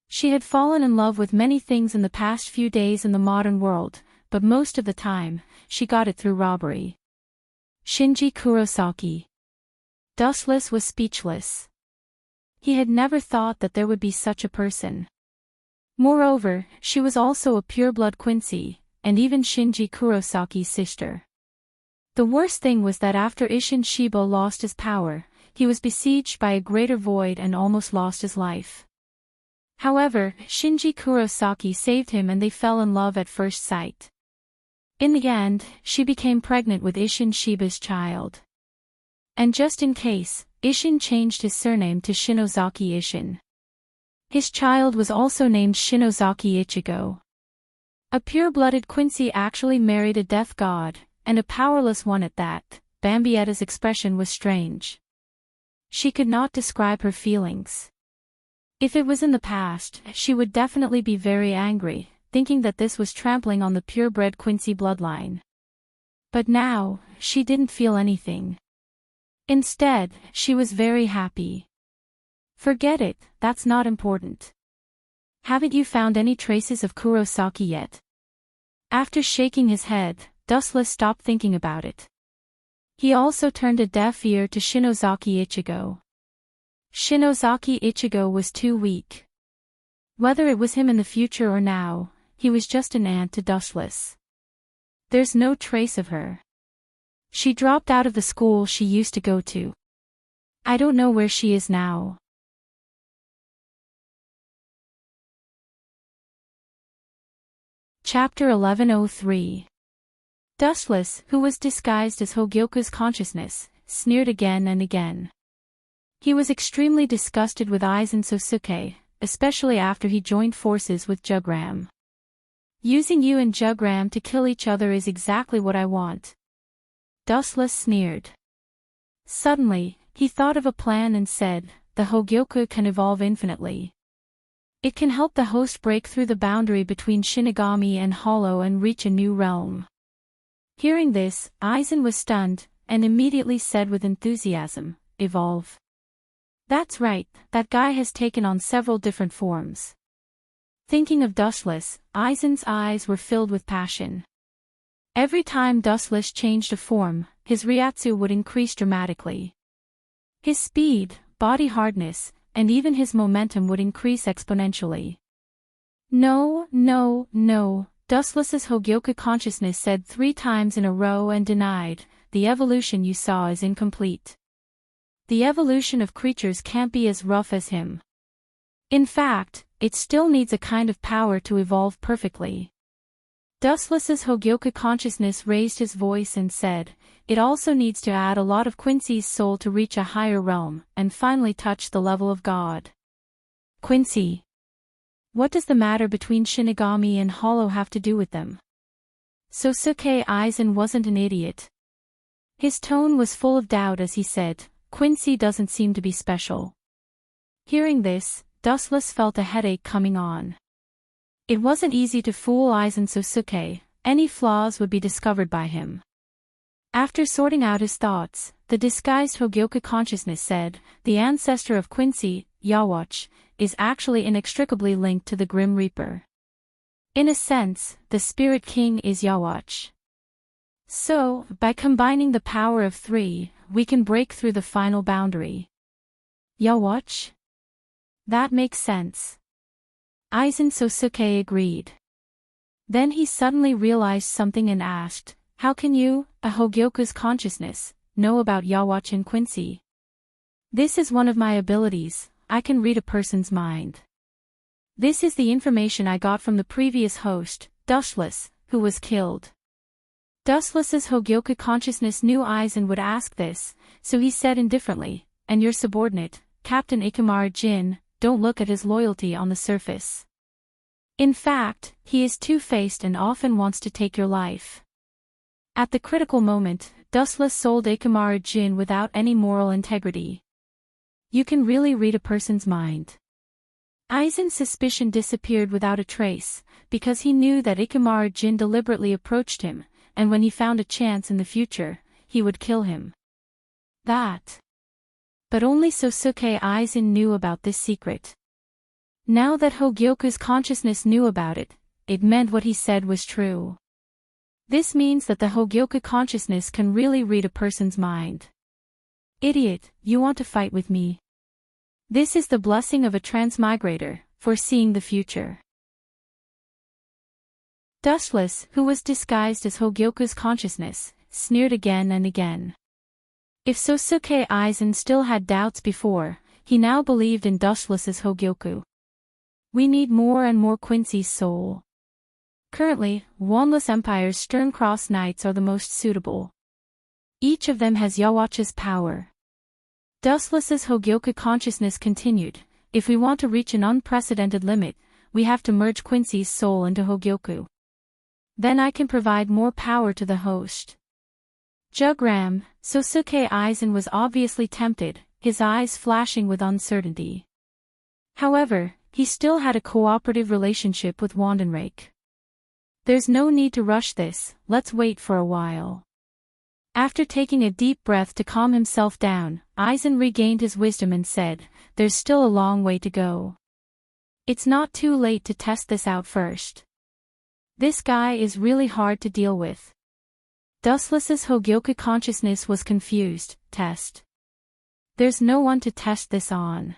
A: She had fallen in love with many things in the past few days in the modern world, but most of the time, she got it through robbery. Shinji Kurosaki. Dustless was speechless. He had never thought that there would be such a person. Moreover, she was also a pure-blood Quincy, and even Shinji Kurosaki's sister. The worst thing was that after Isshin Shiba lost his power, he was besieged by a greater void and almost lost his life. However, Shinji Kurosaki saved him and they fell in love at first sight. In the end, she became pregnant with Isshin Shiba's child. And just in case, Isshin changed his surname to Shinozaki Isshin. His child was also named Shinozaki Ichigo. A pure-blooded Quincy actually married a death god, and a powerless one at that. Bambietta's expression was strange. She could not describe her feelings. If it was in the past, she would definitely be very angry, thinking that this was trampling on the purebred Quincy bloodline. But now, she didn't feel anything. Instead, she was very happy. Forget it, that's not important. Haven't you found any traces of Kurosaki yet? After shaking his head, Dustless stopped thinking about it. He also turned a deaf ear to Shinozaki Ichigo. Shinozaki Ichigo was too weak. Whether it was him in the future or now, he was just an ant to Dustless. There's no trace of her. She dropped out of the school she used to go to. I don't know where she is now. Chapter 1103. Dustless, who was disguised as Hogyoku's consciousness, sneered again and again. He was extremely disgusted with Aizen Sosuke, especially after he joined forces with Jugram. Using you and Jugram to kill each other is exactly what I want. Dustless sneered. Suddenly, he thought of a plan and said, the Hogyoku can evolve infinitely. It can help the host break through the boundary between Shinigami and Hollow and reach a new realm. Hearing this, Aizen was stunned, and immediately said with enthusiasm, evolve. That's right, that guy has taken on several different forms. Thinking of Dustless, Aizen's eyes were filled with passion. Every time Dustless changed a form, his Ryatsu would increase dramatically. His speed, body hardness, and even his momentum would increase exponentially. No, no, no, Dustless's Hogyoku consciousness said 3 times in a row and denied, the evolution you saw is incomplete. The evolution of creatures can't be as rough as him. In fact, it still needs a kind of power to evolve perfectly. Dustless's Hogyoku consciousness raised his voice and said, it also needs to add a lot of Quincy's soul to reach a higher realm, and finally touch the level of God. Quincy. What does the matter between Shinigami and Hollow have to do with them? Sosuke Aizen wasn't an idiot. His tone was full of doubt as he said, Quincy doesn't seem to be special. Hearing this, Dustless felt a headache coming on. It wasn't easy to fool Aizen Sosuke, any flaws would be discovered by him. After sorting out his thoughts, the disguised Hogyoku consciousness said, the ancestor of Quincy, Yawatch, is actually inextricably linked to the Grim Reaper. In a sense, the Spirit King is Yawatch. So, by combining the power of 3, we can break through the final boundary. Yawatch? That makes sense. Aizen Sosuke agreed. Then he suddenly realized something and asked, how can you, a Hogyoku's consciousness, know about Yawatch and Quincy? This is one of my abilities, I can read a person's mind. This is the information I got from the previous host, Dustless, who was killed. Dustless's Hogyoku consciousness knew Aizen would ask this, so he said indifferently, and your subordinate, Captain Ikamaru Jin, don't look at his loyalty on the surface. In fact, he is two-faced and often wants to take your life. At the critical moment, Dustless sold Ikamaru Jin without any moral integrity. You can really read a person's mind. Aizen's suspicion disappeared without a trace, because he knew that Ikamaru Jin deliberately approached him, and when he found a chance in the future, he would kill him. That. But only Sosuke Aizen knew about this secret. Now that Hogyoku's consciousness knew about it, it meant what he said was true. This means that the Hogyoku consciousness can really read a person's mind. Idiot, you want to fight with me? This is the blessing of a transmigrator, foreseeing the future. Dustless, who was disguised as Hogyoku's consciousness, sneered again and again. If Sosuke Aizen still had doubts before, he now believed in Dustless's Hogyoku. We need more and more Quincy's soul. Currently, Wanless Empire's Stern-Cross Knights are the most suitable. Each of them has Yawatch's power. Dustless's Hogyoku consciousness continued, if we want to reach an unprecedented limit, we have to merge Quincy's soul into Hogyoku. Then I can provide more power to the host. Jugram, Sosuke Aizen was obviously tempted, his eyes flashing with uncertainty. However, he still had a cooperative relationship with Wandenrake. There's no need to rush this, let's wait for a while. After taking a deep breath to calm himself down, Aizen regained his wisdom and said, "There's still a long way to go. It's not too late to test this out first. This guy is really hard to deal with." Dustless's Hogyoku consciousness was confused. Test. There's no one to test this on.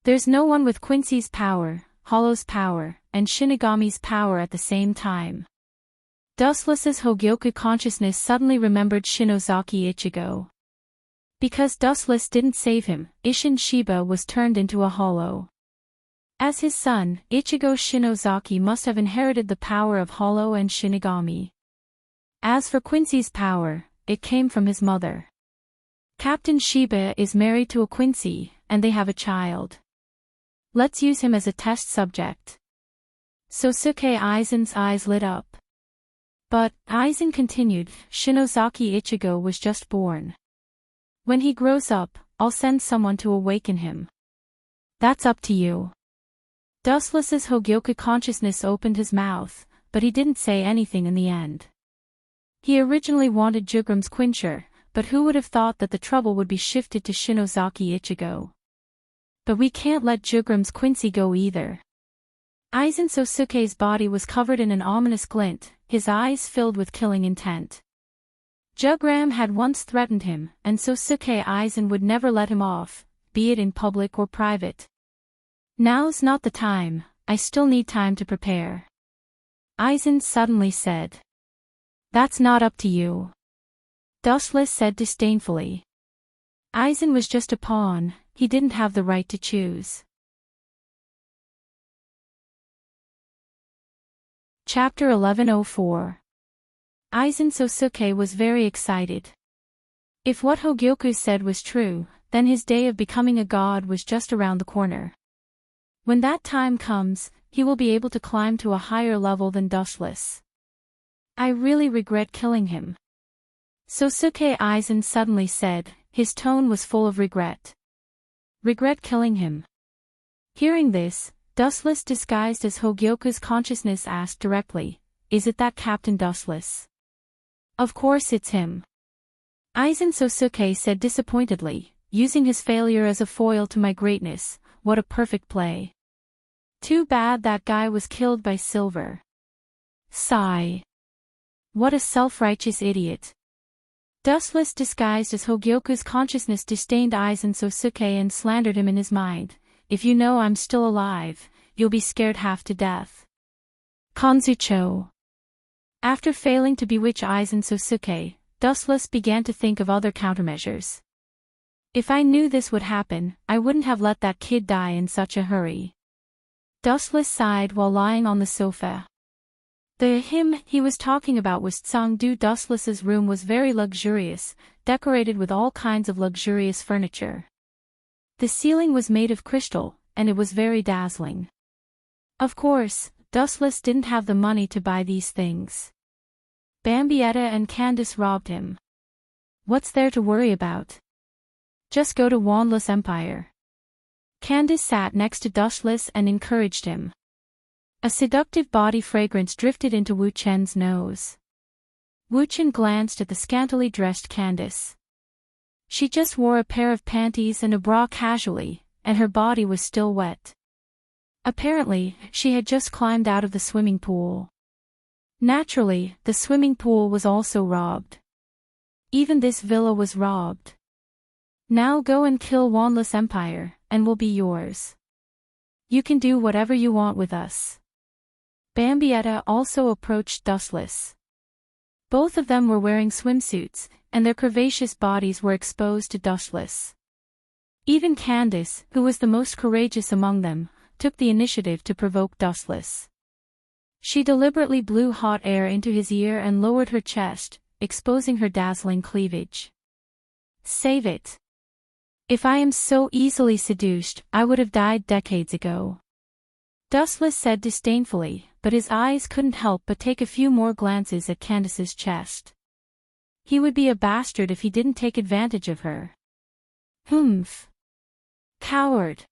A: There's no one with Quincy's power, Hollow's power, and Shinigami's power at the same time. Dustless's Hogyoku consciousness suddenly remembered Shinozaki Ichigo. Because Dustless didn't save him, Isshin Shiba was turned into a hollow. As his son, Ichigo Shinozaki must have inherited the power of Hollow and Shinigami. As for Quincy's power, it came from his mother. Captain Shiba is married to a Quincy, and they have a child. Let's use him as a test subject. Sosuke Aizen's eyes lit up. But, Aizen continued, Shinozaki Ichigo was just born. When he grows up, I'll send someone to awaken him. That's up to you. Dustless's Hogyoku consciousness opened his mouth, but he didn't say anything in the end. He originally wanted Jugram's quencher, but who would have thought that the trouble would be shifted to Shinozaki Ichigo? But we can't let Jugram's Quincy go either. Aizen Sosuke's body was covered in an ominous glint, his eyes filled with killing intent. Jugram had once threatened him, and Sosuke Aizen would never let him off, be it in public or private. Now's not the time, I still need time to prepare. Aizen suddenly said. That's not up to you. Dustless said disdainfully. Aizen was just a pawn, he didn't have the right to choose. Chapter 1104. Aizen Sosuke was very excited. If what Hogyoku said was true, then his day of becoming a god was just around the corner. When that time comes, he will be able to climb to a higher level than Dustless. I really regret killing him. Sosuke Aizen suddenly said, his tone was full of regret. Regret killing him. Hearing this, Dustless disguised as Hogyoku's consciousness asked directly, is it that Captain Dustless? Of course it's him. Aizen Sosuke said disappointedly, using his failure as a foil to my greatness, what a perfect play. Too bad that guy was killed by Silver. Sigh. What a self-righteous idiot. Dustless disguised as Hogyoku's consciousness disdained Aizen Sosuke and slandered him in his mind. If you know I'm still alive, you'll be scared half to death. Konzucho. After failing to bewitch Aizen Sosuke, Dustless began to think of other countermeasures. If I knew this would happen, I wouldn't have let that kid die in such a hurry. Dustless sighed while lying on the sofa. The him he was talking about was Tsangdu. Dustless's room was very luxurious, decorated with all kinds of luxurious furniture. The ceiling was made of crystal, and it was very dazzling. Of course, Dustless didn't have the money to buy these things. Bambietta and Candace robbed him. What's there to worry about? Just go to Wandless Empire. Candace sat next to Dustless and encouraged him. A seductive body fragrance drifted into Wu Chen's nose. Wu Chen glanced at the scantily dressed Candace. She just wore a pair of panties and a bra casually, and her body was still wet. Apparently, she had just climbed out of the swimming pool. Naturally, the swimming pool was also robbed. Even this villa was robbed. Now go and kill Wandless Empire, and we'll be yours. You can do whatever you want with us. Bambietta also approached Dustless. Both of them were wearing swimsuits, and their curvaceous bodies were exposed to Dustless. Even Candace, who was the most courageous among them, took the initiative to provoke Dustless. She deliberately blew hot air into his ear and lowered her chest, exposing her dazzling cleavage. Save it. If I am so easily seduced, I would have died decades ago. Dustless said disdainfully, but his eyes couldn't help but take a few more glances at Candace's chest. He would be a bastard if he didn't take advantage of her. Humph. Coward.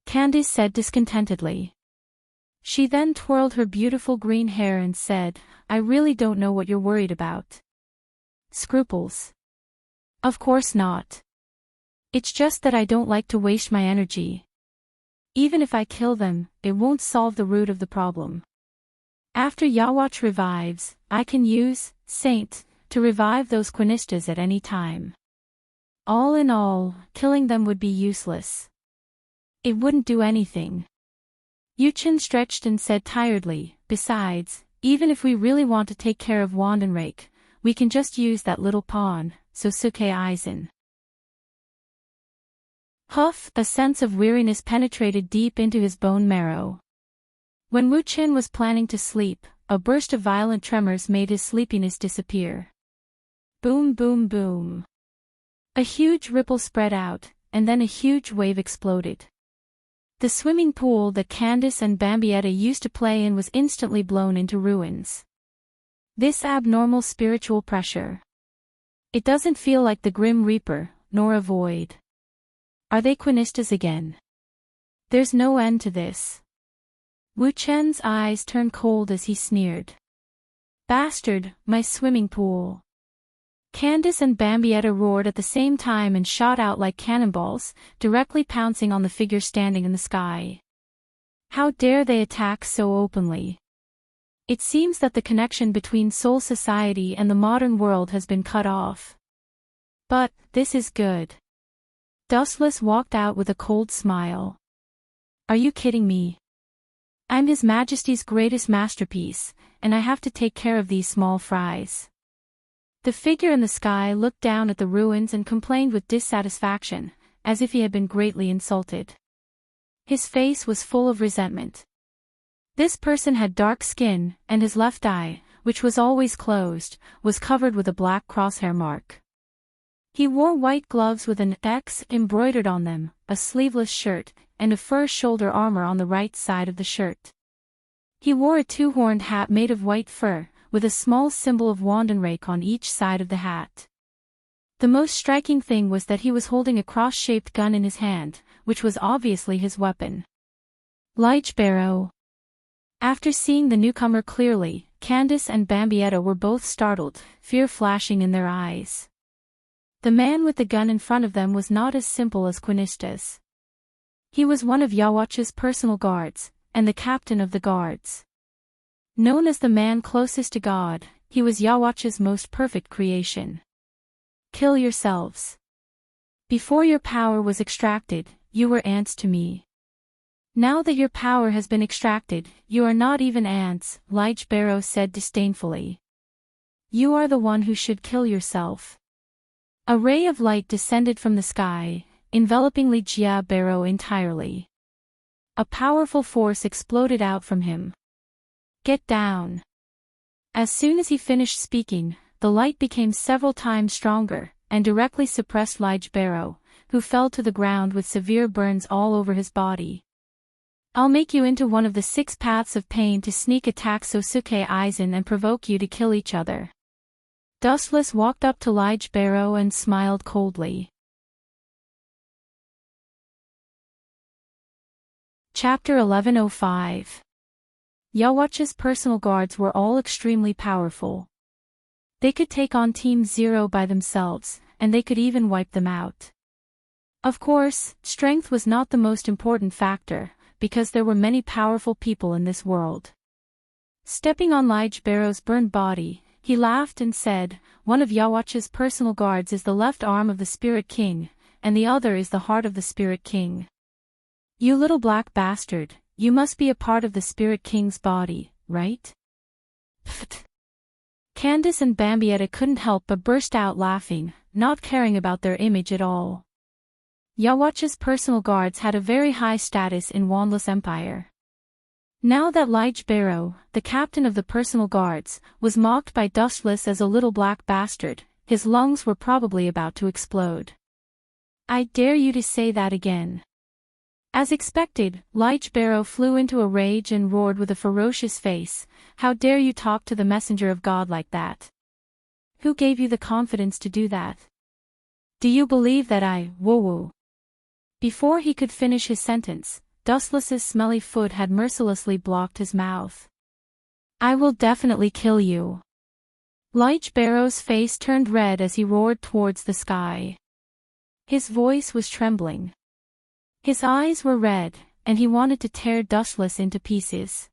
A: Candace said discontentedly. She then twirled her beautiful green hair and said, I really don't know what you're worried about. Scruples? Of course not. It's just that I don't like to waste my energy. Even if I kill them, it won't solve the root of the problem. After Yawatch revives, I can use Saint to revive those Quinistas at any time. All in all, killing them would be useless. It wouldn't do anything. Yuchen stretched and said tiredly, besides, even if we really want to take care of Wandenrake, we can just use that little pawn, Sosuke Aizen. Huff, a sense of weariness penetrated deep into his bone marrow. When Wu Qin was planning to sleep, a burst of violent tremors made his sleepiness disappear. Boom boom boom. A huge ripple spread out, and then a huge wave exploded. The swimming pool that Candace and Bambietta used to play in was instantly blown into ruins. This abnormal spiritual pressure. It doesn't feel like the Grim Reaper, nor a void. Are they Quinistas again? There's no end to this. Wu Chen's eyes turned cold as he sneered. Bastard, my swimming pool. Candace and Bambietta roared at the same time and shot out like cannonballs, directly pouncing on the figure standing in the sky. How dare they attack so openly? It seems that the connection between Soul Society and the modern world has been cut off. But, this is good. Dustless walked out with a cold smile. Are you kidding me? I'm His Majesty's greatest masterpiece, and I have to take care of these small fries. The figure in the sky looked down at the ruins and complained with dissatisfaction, as if he had been greatly insulted. His face was full of resentment. This person had dark skin, and his left eye, which was always closed, was covered with a black crosshair mark. He wore white gloves with an X embroidered on them, a sleeveless shirt, and a fur shoulder armor on the right side of the shirt. He wore a two-horned hat made of white fur, with a small symbol of Wandenrake on each side of the hat. The most striking thing was that he was holding a cross-shaped gun in his hand, which was obviously his weapon. Lich Barrow. After seeing the newcomer clearly, Candace and Bambietta were both startled, fear flashing in their eyes. The man with the gun in front of them was not as simple as Quinistas. He was one of Yawatch's personal guards, and the captain of the guards. Known as the man closest to God, he was Yawatch's most perfect creation. Kill yourselves. Before your power was extracted, you were ants to me. Now that your power has been extracted, you are not even ants, Lich Barrow said disdainfully. You are the one who should kill yourself. A ray of light descended from the sky, enveloping Lich Barrow entirely. A powerful force exploded out from him. Get down. As soon as he finished speaking, the light became several times stronger, and directly suppressed Lich Barrow, who fell to the ground with severe burns all over his body. I'll make you into one of the 6 paths of pain to sneak attack Sosuke Aizen and provoke you to kill each other. Dustless walked up to Lich Barrow and smiled coldly. Chapter 1105. Yawatch's personal guards were all extremely powerful. They could take on Team Zero by themselves, and they could even wipe them out. Of course, strength was not the most important factor, because there were many powerful people in this world. Stepping on Lich Barrow's burned body, he laughed and said, one of Yawatch's personal guards is the left arm of the Spirit King, and the other is the heart of the Spirit King. You little black bastard, you must be a part of the Spirit King's body, right? Pfft. Candace and Bambietta couldn't help but burst out laughing, not caring about their image at all. Yawatch's personal guards had a very high status in Wandless Empire. Now that Lich Barrow, the captain of the personal guards, was mocked by Dustless as a little black bastard, his lungs were probably about to explode. I dare you to say that again. As expected, Lich Barrow flew into a rage and roared with a ferocious face, how dare you talk to the messenger of God like that? Who gave you the confidence to do that? Do you believe that I, woo-woo? Before he could finish his sentence, Dustless's smelly foot had mercilessly blocked his mouth. I will definitely kill you. Lich Barrow's face turned red as he roared towards the sky. His voice was trembling. His eyes were red, and he wanted to tear Dustless into pieces.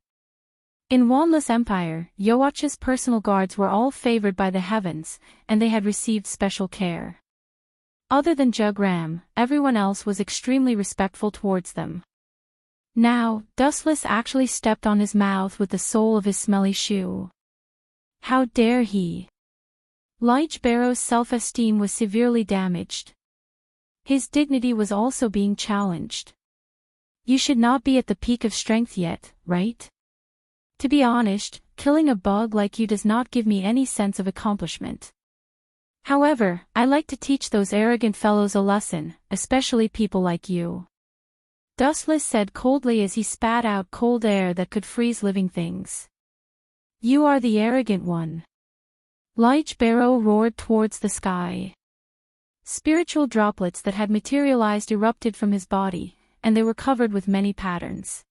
A: In Wanless Empire, Yoach's personal guards were all favored by the heavens, and they had received special care. Other than Jugram, everyone else was extremely respectful towards them. Now, Dustless actually stepped on his mouth with the sole of his smelly shoe. How dare he? Lich Barrow's self-esteem was severely damaged. His dignity was also being challenged. You should not be at the peak of strength yet, right? To be honest, killing a bug like you does not give me any sense of accomplishment. However, I like to teach those arrogant fellows a lesson, especially people like you. Dustless said coldly as he spat out cold air that could freeze living things. You are the arrogant one. Lich Barrow roared towards the sky. Spiritual droplets that had materialized erupted from his body, and they were covered with many patterns.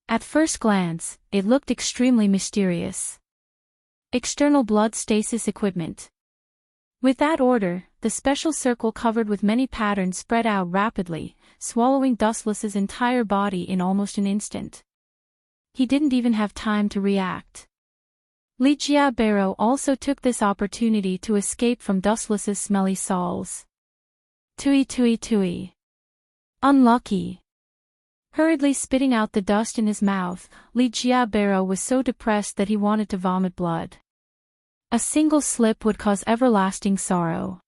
A: At first glance, it looked extremely mysterious. External blood stasis equipment. With that order, the special circle covered with many patterns spread out rapidly, swallowing Dustless's entire body in almost an instant. He didn't even have time to react. Lich Barrow also took this opportunity to escape from Dustless's smelly soles. Tui tui tui. Unlucky. Hurriedly spitting out the dust in his mouth, Lich Barrow was so depressed that he wanted to vomit blood. A single slip would cause everlasting sorrow.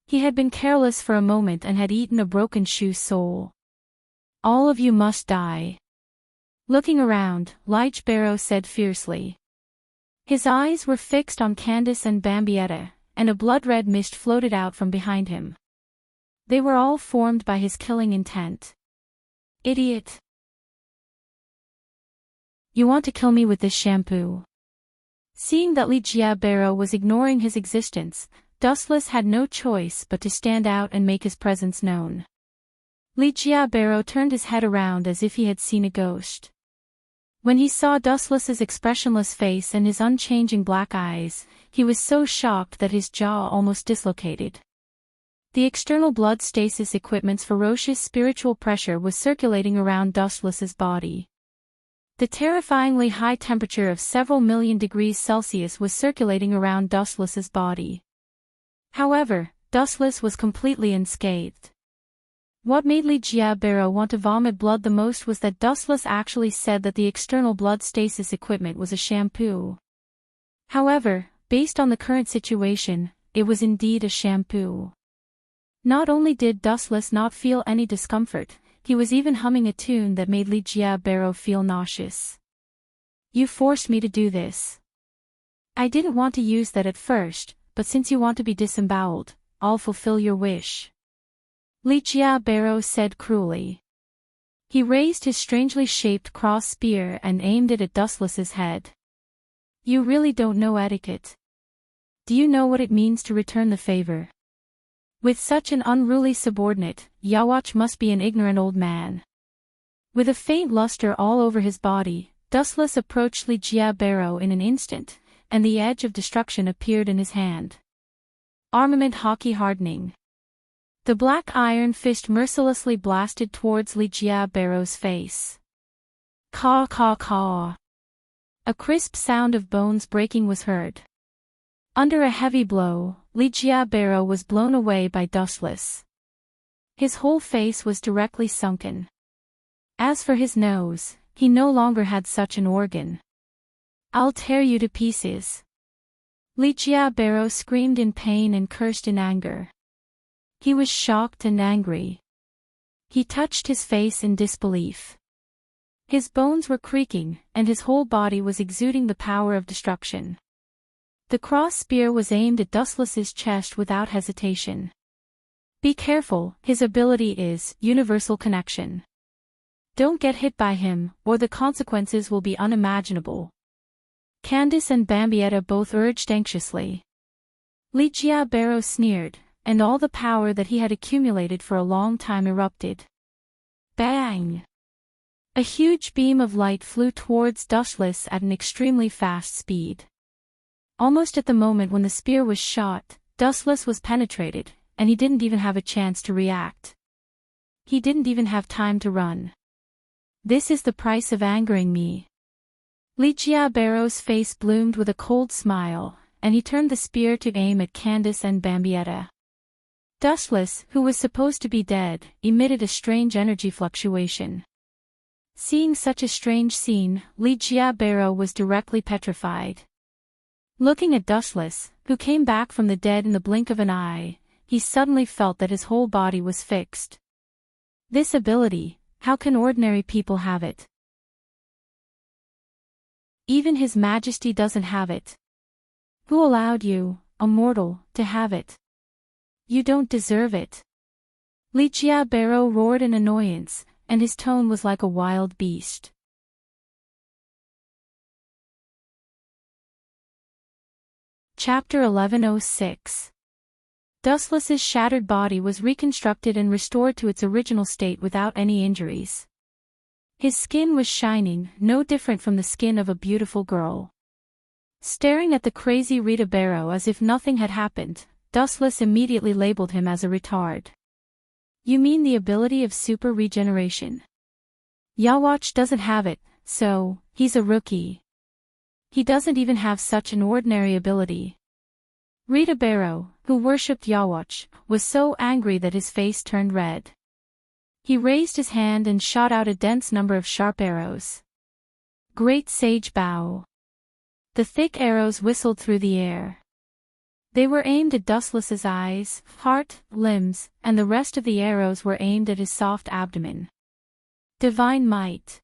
A: He had been careless for a moment and had eaten a broken shoe sole. All of you must die. Looking around, Lich Barrow said fiercely. His eyes were fixed on Candace and Bambietta, and a blood-red mist floated out from behind him. They were all formed by his killing intent. Idiot. You want to kill me with this shampoo? Seeing that Lich Barrow was ignoring his existence, Dustless had no choice but to stand out and make his presence known. Lich Barrow turned his head around as if he had seen a ghost. When he saw Dustless's expressionless face and his unchanging black eyes, he was so shocked that his jaw almost dislocated. The external blood stasis equipment's ferocious spiritual pressure was circulating around Dustless's body. The terrifyingly high temperature of several million degrees Celsius was circulating around Dustless's body. However, Dustless was completely unscathed. What made Lich Barrow want to vomit blood the most was that Dustless actually said that the external blood stasis equipment was a shampoo. However, based on the current situation, it was indeed a shampoo. Not only did Dustless not feel any discomfort, he was even humming a tune that made Lich Barrow feel nauseous. You forced me to do this. I didn't want to use that at first, but since you want to be disemboweled, I'll fulfill your wish. Lich Barrow said cruelly. He raised his strangely shaped cross spear and aimed it at Dustless's head. You really don't know etiquette. Do you know what it means to return the favor? With such an unruly subordinate, Yoach must be an ignorant old man. With a faint luster all over his body, Dustless approached Lich Barrow in an instant, and the edge of destruction appeared in his hand. Armament hockey hardening. The black iron fist mercilessly blasted towards Lich Barrow's face. Caw caw caw. A crisp sound of bones breaking was heard. Under a heavy blow, Lich Barrow was blown away by Dustless. His whole face was directly sunken. As for his nose, he no longer had such an organ. I'll tear you to pieces. Lich Barrow screamed in pain and cursed in anger. He was shocked and angry. He touched his face in disbelief. His bones were creaking, and his whole body was exuding the power of destruction. The cross spear was aimed at Dustless's chest without hesitation. Be careful, his ability is universal connection. Don't get hit by him, or the consequences will be unimaginable. Candace and Bambietta both urged anxiously. Lich Barrow sneered, and all the power that he had accumulated for a long time erupted. Bang! A huge beam of light flew towards Dustless at an extremely fast speed. Almost at the moment when the spear was shot, Dustless was penetrated, and he didn't even have a chance to react. He didn't even have time to run. This is the price of angering me. Lichia Barrow's face bloomed with a cold smile, and he turned the spear to aim at Candace and Bambietta. Dustless, who was supposed to be dead, emitted a strange energy fluctuation. Seeing such a strange scene, Lichia Barrow was directly petrified. Looking at Dustless, who came back from the dead in the blink of an eye, he suddenly felt that his whole body was fixed. This ability, how can ordinary people have it? Even His Majesty doesn't have it. Who allowed you, a mortal, to have it? You don't deserve it. Lichia Barrow roared in annoyance, and his tone was like a wild beast. Chapter 1106. Dustless's shattered body was reconstructed and restored to its original state without any injuries. His skin was shining, no different from the skin of a beautiful girl. Staring at the crazy Rita Barrow as if nothing had happened, Dustless immediately labeled him as a retard. You mean the ability of super regeneration? Yawatch doesn't have it, so, he's a rookie. He doesn't even have such an ordinary ability. Rita Barrow, who worshipped Yawatch, was so angry that his face turned red. He raised his hand and shot out a dense number of sharp arrows. Great Sage Bow. The thick arrows whistled through the air. They were aimed at Dustless's eyes, heart, limbs, and the rest of the arrows were aimed at his soft abdomen. Divine Might.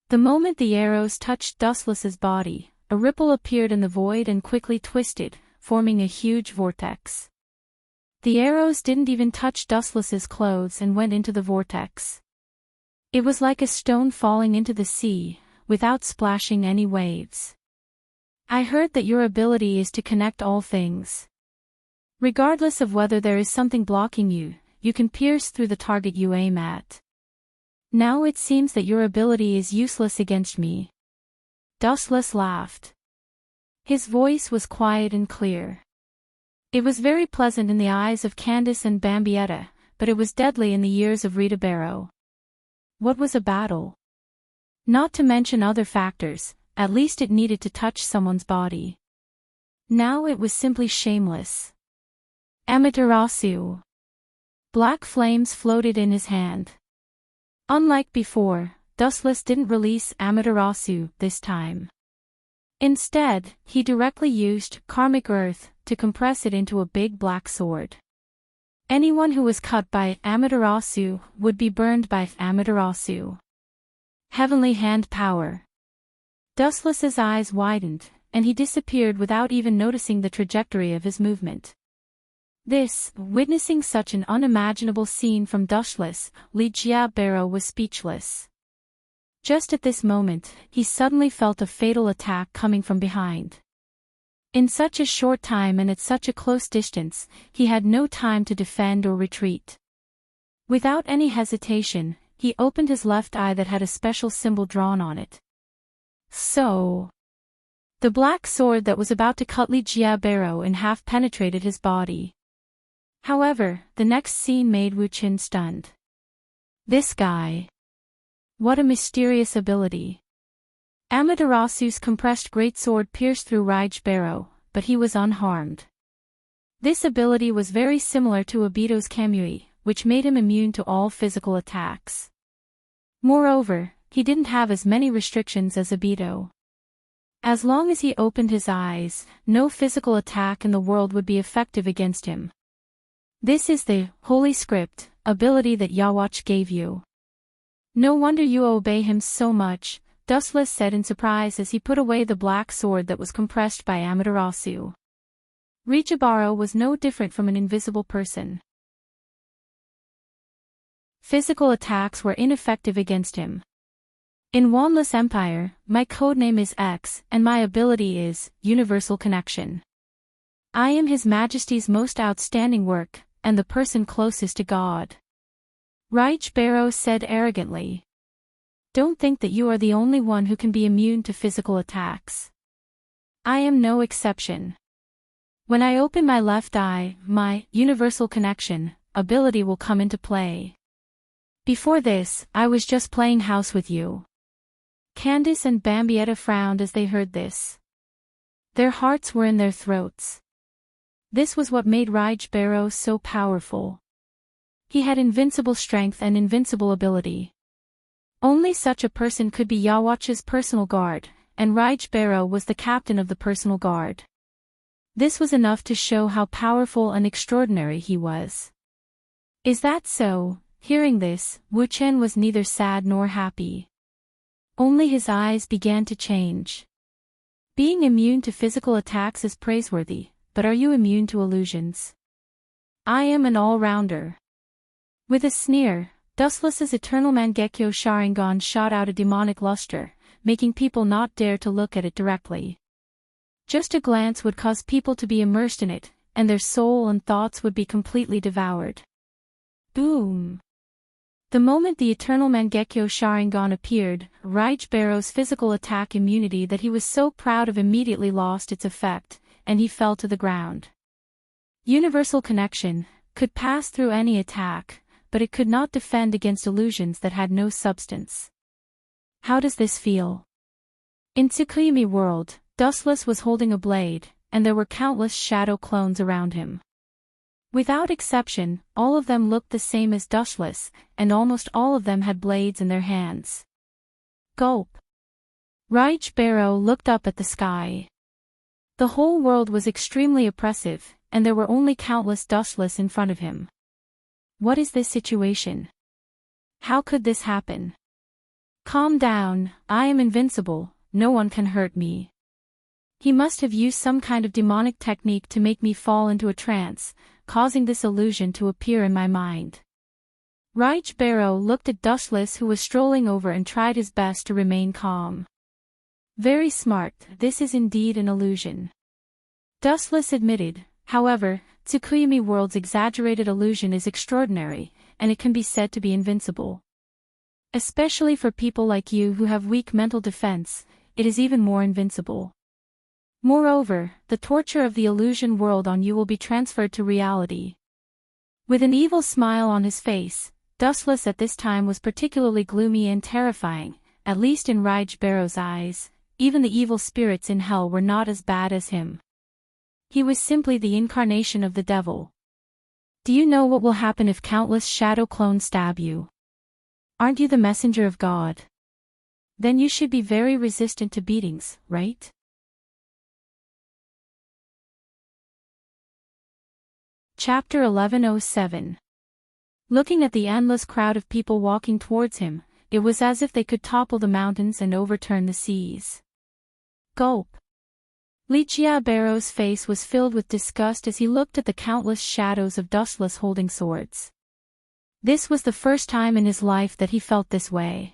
A: The moment the arrows touched Dustless's body, a ripple appeared in the void and quickly twisted, forming a huge vortex. The arrows didn't even touch Dustless's clothes and went into the vortex. It was like a stone falling into the sea, without splashing any waves. I heard that your ability is to connect all things. Regardless of whether there is something blocking you, you can pierce through the target you aim at. Now it seems that your ability is useless against me. Dustless laughed. His voice was quiet and clear. It was very pleasant in the eyes of Candace and Bambietta, but it was deadly in the ears of Rita Barrow. What was a battle? Not to mention other factors, at least it needed to touch someone's body. Now it was simply shameless. Amaterasu. Black flames floated in his hand. Unlike before, Dustless didn't release Amaterasu this time. Instead, he directly used karmic earth to compress it into a big black sword. Anyone who was cut by Amaterasu would be burned by Amaterasu. Heavenly hand power. Dustless's eyes widened, and he disappeared without even noticing the trajectory of his movement. Witnessing such an unimaginable scene from Dustless, Lichia Barrow was speechless. Just at this moment, he suddenly felt a fatal attack coming from behind. In such a short time and at such a close distance, he had no time to defend or retreat. Without any hesitation, he opened his left eye that had a special symbol drawn on it. So, the black sword that was about to cut Lichia Barrow in half penetrated his body. However, the next scene made Wu Qin stunned. This guy. What a mysterious ability. Amaterasu's compressed greatsword pierced through Rige Barrow, but he was unharmed. This ability was very similar to Obito's Kamui, which made him immune to all physical attacks. Moreover, he didn't have as many restrictions as Obito. As long as he opened his eyes, no physical attack in the world would be effective against him. This is the Holy Script ability that Yawatch gave you. No wonder you obey him so much, Dustless said in surprise as he put away the black sword that was compressed by Amaterasu. Richibarro was no different from an invisible person. Physical attacks were ineffective against him. In Wanless Empire, my codename is X, and my ability is Universal Connection. I am His Majesty's most outstanding work, and the person closest to God. Rige Barrow said arrogantly. Don't think that you are the only one who can be immune to physical attacks. I am no exception. When I open my left eye, my universal connection ability will come into play. Before this, I was just playing house with you." Candace and Bambietta frowned as they heard this. Their hearts were in their throats. This was what made Raj Barrow so powerful. He had invincible strength and invincible ability. Only such a person could be Yawach's personal guard, and Raj Barrow was the captain of the personal guard. This was enough to show how powerful and extraordinary he was. "Is that so?" Hearing this, Wu Chen was neither sad nor happy. Only his eyes began to change. "Being immune to physical attacks is praiseworthy, but are you immune to illusions?" "I am an all-rounder." With a sneer, Dustless's eternal Mangekyo Sharingan shot out a demonic luster, making people not dare to look at it directly. Just a glance would cause people to be immersed in it, and their soul and thoughts would be completely devoured. Boom! The moment the eternal Mangekyo Sharingan appeared, Raj Barrow's physical attack immunity that he was so proud of immediately lost its effect, and he fell to the ground. Universal connection could pass through any attack, but it could not defend against illusions that had no substance. How does this feel? In Tsukuyomi world, Dustless was holding a blade, and there were countless shadow clones around him. Without exception, all of them looked the same as Dustless, and almost all of them had blades in their hands. Gulp. Raj Barrow looked up at the sky. The whole world was extremely oppressive, and there were only countless Dustless in front of him. What is this situation? How could this happen? Calm down, I am invincible, no one can hurt me. He must have used some kind of demonic technique to make me fall into a trance, causing this illusion to appear in my mind. Raj Barrow looked at Dustless, who was strolling over, and tried his best to remain calm. Very smart, this is indeed an illusion. Dustless admitted, however, Tsukuyomi world's exaggerated illusion is extraordinary, and it can be said to be invincible. Especially for people like you who have weak mental defense, it is even more invincible. Moreover, the torture of the illusion world on you will be transferred to reality. With an evil smile on his face, Dustless at this time was particularly gloomy and terrifying, at least in Raj Barrow's eyes. Even the evil spirits in hell were not as bad as him. He was simply the incarnation of the devil. Do you know what will happen if countless shadow clones stab you? Aren't you the messenger of God? Then you should be very resistant to beatings, right? Chapter 1107. Looking at the endless crowd of people walking towards him, it was as if they could topple the mountains and overturn the seas. Gulp. Lichia Barrow's face was filled with disgust as he looked at the countless shadows of Dustless holding swords. This was the first time in his life that he felt this way.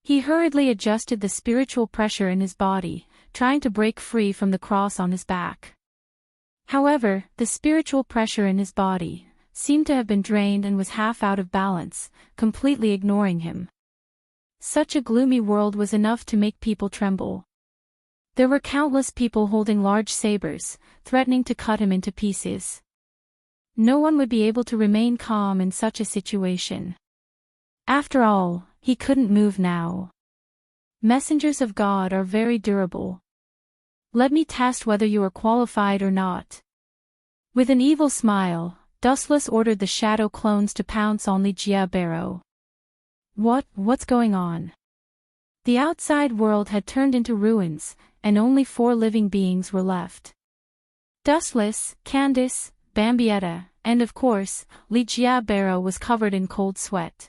A: He hurriedly adjusted the spiritual pressure in his body, trying to break free from the cross on his back. However, the spiritual pressure in his body seemed to have been drained and was half out of balance, completely ignoring him. Such a gloomy world was enough to make people tremble. There were countless people holding large sabers, threatening to cut him into pieces. No one would be able to remain calm in such a situation. After all, he couldn't move now. Messengers of God are very durable. Let me test whether you are qualified or not. With an evil smile, Dustless ordered the shadow clones to pounce on Lichia Barrow. What's going on? The outside world had turned into ruins, and only 4 living beings were left. Dustless, Candace, Bambietta, and of course, Lichia Barrow was covered in cold sweat.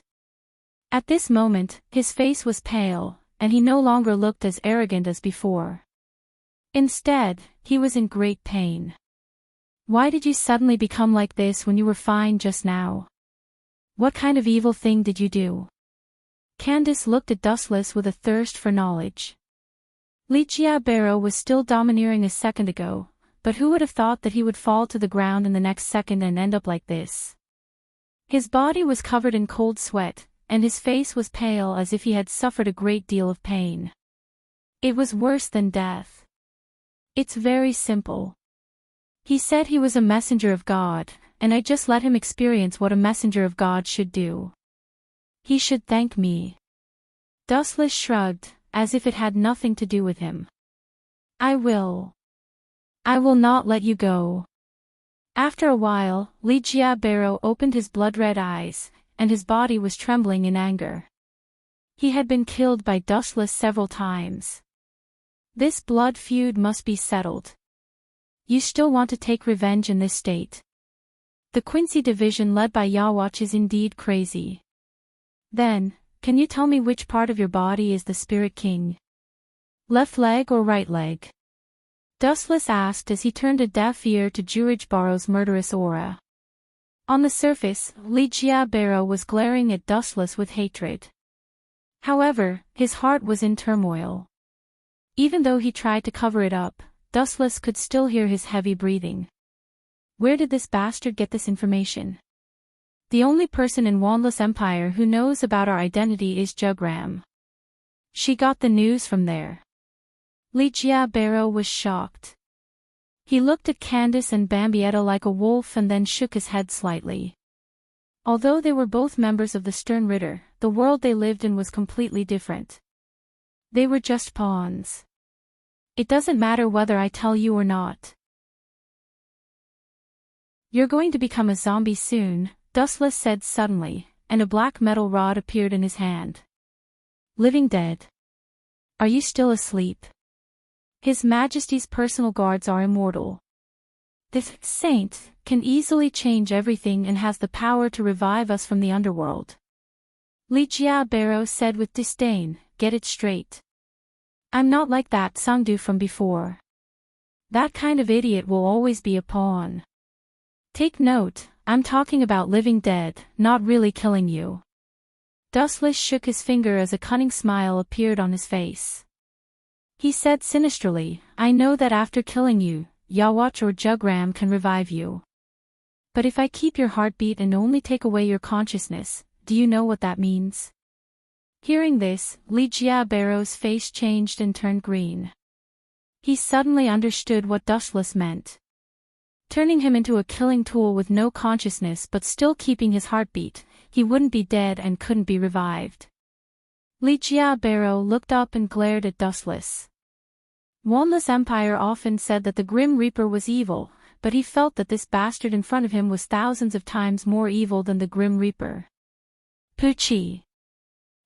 A: At this moment, his face was pale, and he no longer looked as arrogant as before. Instead, he was in great pain. Why did you suddenly become like this when you were fine just now? What kind of evil thing did you do? Candace looked at Dustless with a thirst for knowledge. Lichia Barrow was still domineering a second ago, but who would have thought that he would fall to the ground in the next second and end up like this? His body was covered in cold sweat, and his face was pale as if he had suffered a great deal of pain. It was worse than death. It's very simple. He said he was a messenger of God, and I just let him experience what a messenger of God should do. He should thank me. Dustless shrugged, as if it had nothing to do with him. I will not let you go. After a while, Li Jiabero opened his blood-red eyes, and his body was trembling in anger. He had been killed by Dustless several times. This blood feud must be settled. You still want to take revenge in this state? The Quincy division led by Yawatch is indeed crazy. Then, can you tell me which part of your body is the Spirit King? Left leg or right leg? Dustless asked as he turned a deaf ear to Jurajbaro's murderous aura. On the surface, Li Jiabero was glaring at Dustless with hatred. However, his heart was in turmoil. Even though he tried to cover it up, Dustless could still hear his heavy breathing. Where did this bastard get this information? The only person in Wandless Empire who knows about our identity is Jugram. She got the news from there. Li Jiabero was shocked. He looked at Candace and Bambietta like a wolf and then shook his head slightly. Although they were both members of the Stern Ritter, the world they lived in was completely different. They were just pawns. It doesn't matter whether I tell you or not. You're going to become a zombie soon, Dustless said suddenly, and a black metal rod appeared in his hand. Living dead. Are you still asleep? His Majesty's personal guards are immortal. This saint can easily change everything and has the power to revive us from the underworld. Li Jiabero said with disdain, get it straight. I'm not like that Sangdu from before. That kind of idiot will always be a pawn. Take note, I'm talking about living dead, not really killing you. Dustless shook his finger as a cunning smile appeared on his face. He said sinisterly, I know that after killing you, Yawatch or Jugram can revive you. But if I keep your heartbeat and only take away your consciousness, do you know what that means? Hearing this, Li Jiabero's face changed and turned green. He suddenly understood what Dustless meant. Turning him into a killing tool with no consciousness but still keeping his heartbeat, he wouldn't be dead and couldn't be revived. Li Jiabero looked up and glared at Dustless. Wandless Empire often said that the Grim Reaper was evil, but he felt that this bastard in front of him was thousands of times more evil than the Grim Reaper. Poochie.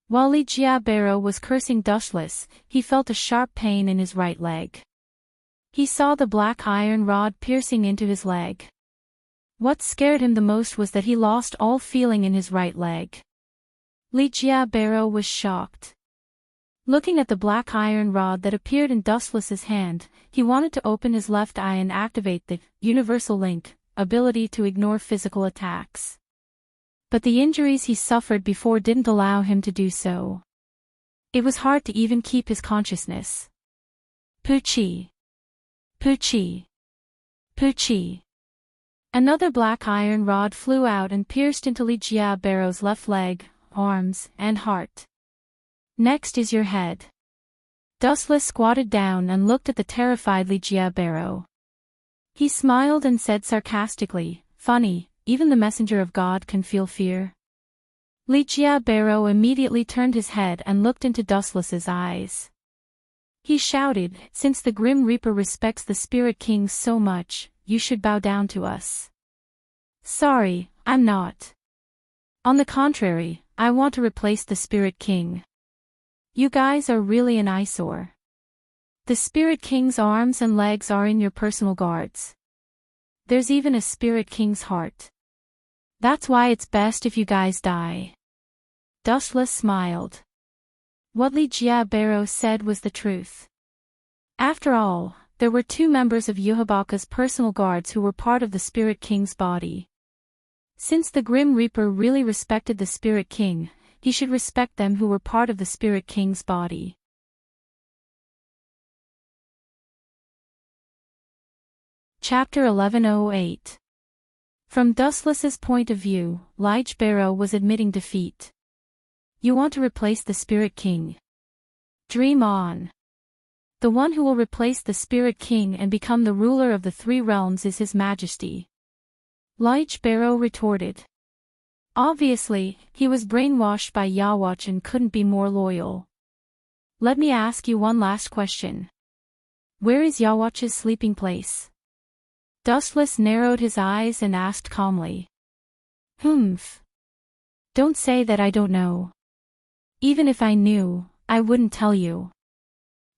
A: While Li Jiabero was cursing Dustless, he felt a sharp pain in his right leg. He saw the black iron rod piercing into his leg. What scared him the most was that he lost all feeling in his right leg. Li Jiabero was shocked. Looking at the black iron rod that appeared in Dustless's hand, he wanted to open his left eye and activate the Universal Link ability to ignore physical attacks. But the injuries he suffered before didn't allow him to do so. It was hard to even keep his consciousness. Poochie. Poochie. Poochie. Another black iron rod flew out and pierced into Li Jiabero's left leg, arms, and heart. Next is your head. Dustless squatted down and looked at the terrified Li Jiabero. He smiled and said sarcastically, funny, even the messenger of God can feel fear. Li Jiabero immediately turned his head and looked into Dustless's eyes. He shouted, since the Grim Reaper respects the Spirit King so much, you should bow down to us. Sorry, I'm not. On the contrary, I want to replace the Spirit King. You guys are really an eyesore. The Spirit King's arms and legs are in your personal guards. There's even a Spirit King's heart. That's why it's best if you guys die. Dustless smiled. What Li Jiabero said was the truth. After all, there were two members of Yuhabaka's personal guards who were part of the Spirit King's body. Since the Grim Reaper really respected the Spirit King, he should respect them who were part of the Spirit King's body. Chapter 1108. From Dustless's point of view, Li Jiabero was admitting defeat. You want to replace the Spirit King? Dream on. The one who will replace the Spirit King and become the ruler of the three realms is His Majesty. Lich Barrow retorted. Obviously, he was brainwashed by Yawatch and couldn't be more loyal. Let me ask you one last question. Where is Yawatch's sleeping place? Dustless narrowed his eyes and asked calmly. Humph. Don't say that I don't know. Even if I knew, I wouldn't tell you.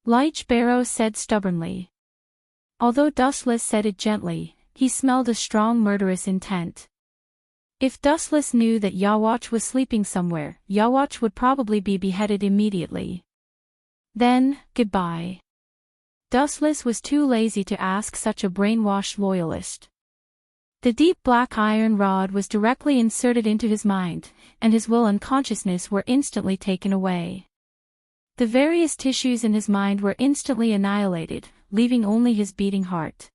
A: Lich Barrow said stubbornly. Although Dustless said it gently, he smelled a strong murderous intent. If Dustless knew that Yawatch was sleeping somewhere, Yawatch would probably be beheaded immediately. Then, goodbye. Dustless was too lazy to ask such a brainwashed loyalist. The deep black iron rod was directly inserted into his mind, and his will and consciousness were instantly taken away. The various tissues in his mind were instantly annihilated, leaving only his beating heart.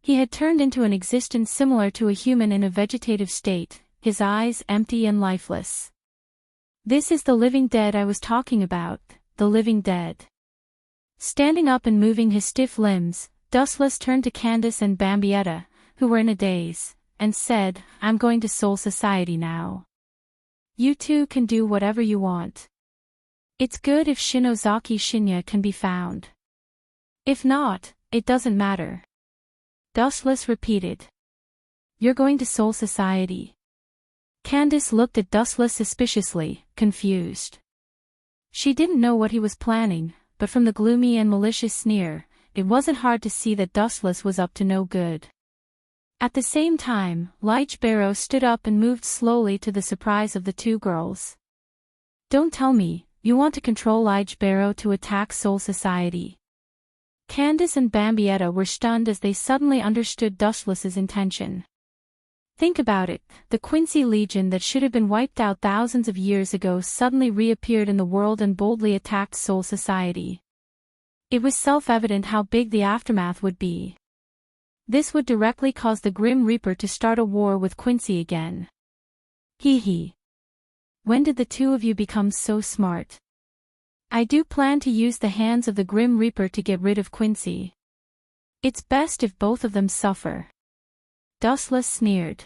A: He had turned into an existence similar to a human in a vegetative state, his eyes empty and lifeless. This is the living dead I was talking about, the living dead. Standing up and moving his stiff limbs, Dustless turned to Candace and Bambietta, who were in a daze, and said, I'm going to Soul Society now. You two can do whatever you want. It's good if Shinozaki Shinya can be found. If not, it doesn't matter. Dustless repeated. You're going to Soul Society. Candace looked at Dustless suspiciously, confused. She didn't know what he was planning, but from the gloomy and malicious sneer, it wasn't hard to see that Dustless was up to no good. At the same time, Lich Barrow stood up and moved slowly to the surprise of the two girls. Don't tell me, you want to control Lich Barrow to attack Soul Society. Candace and Bambietta were stunned as they suddenly understood Dustless's intention. Think about it, the Quincy Legion that should have been wiped out thousands of years ago suddenly reappeared in the world and boldly attacked Soul Society. It was self-evident how big the aftermath would be. This would directly cause the Grim Reaper to start a war with Quincy again. Hee hee. When did the two of you become so smart? I do plan to use the hands of the Grim Reaper to get rid of Quincy. It's best if both of them suffer. Dustless sneered.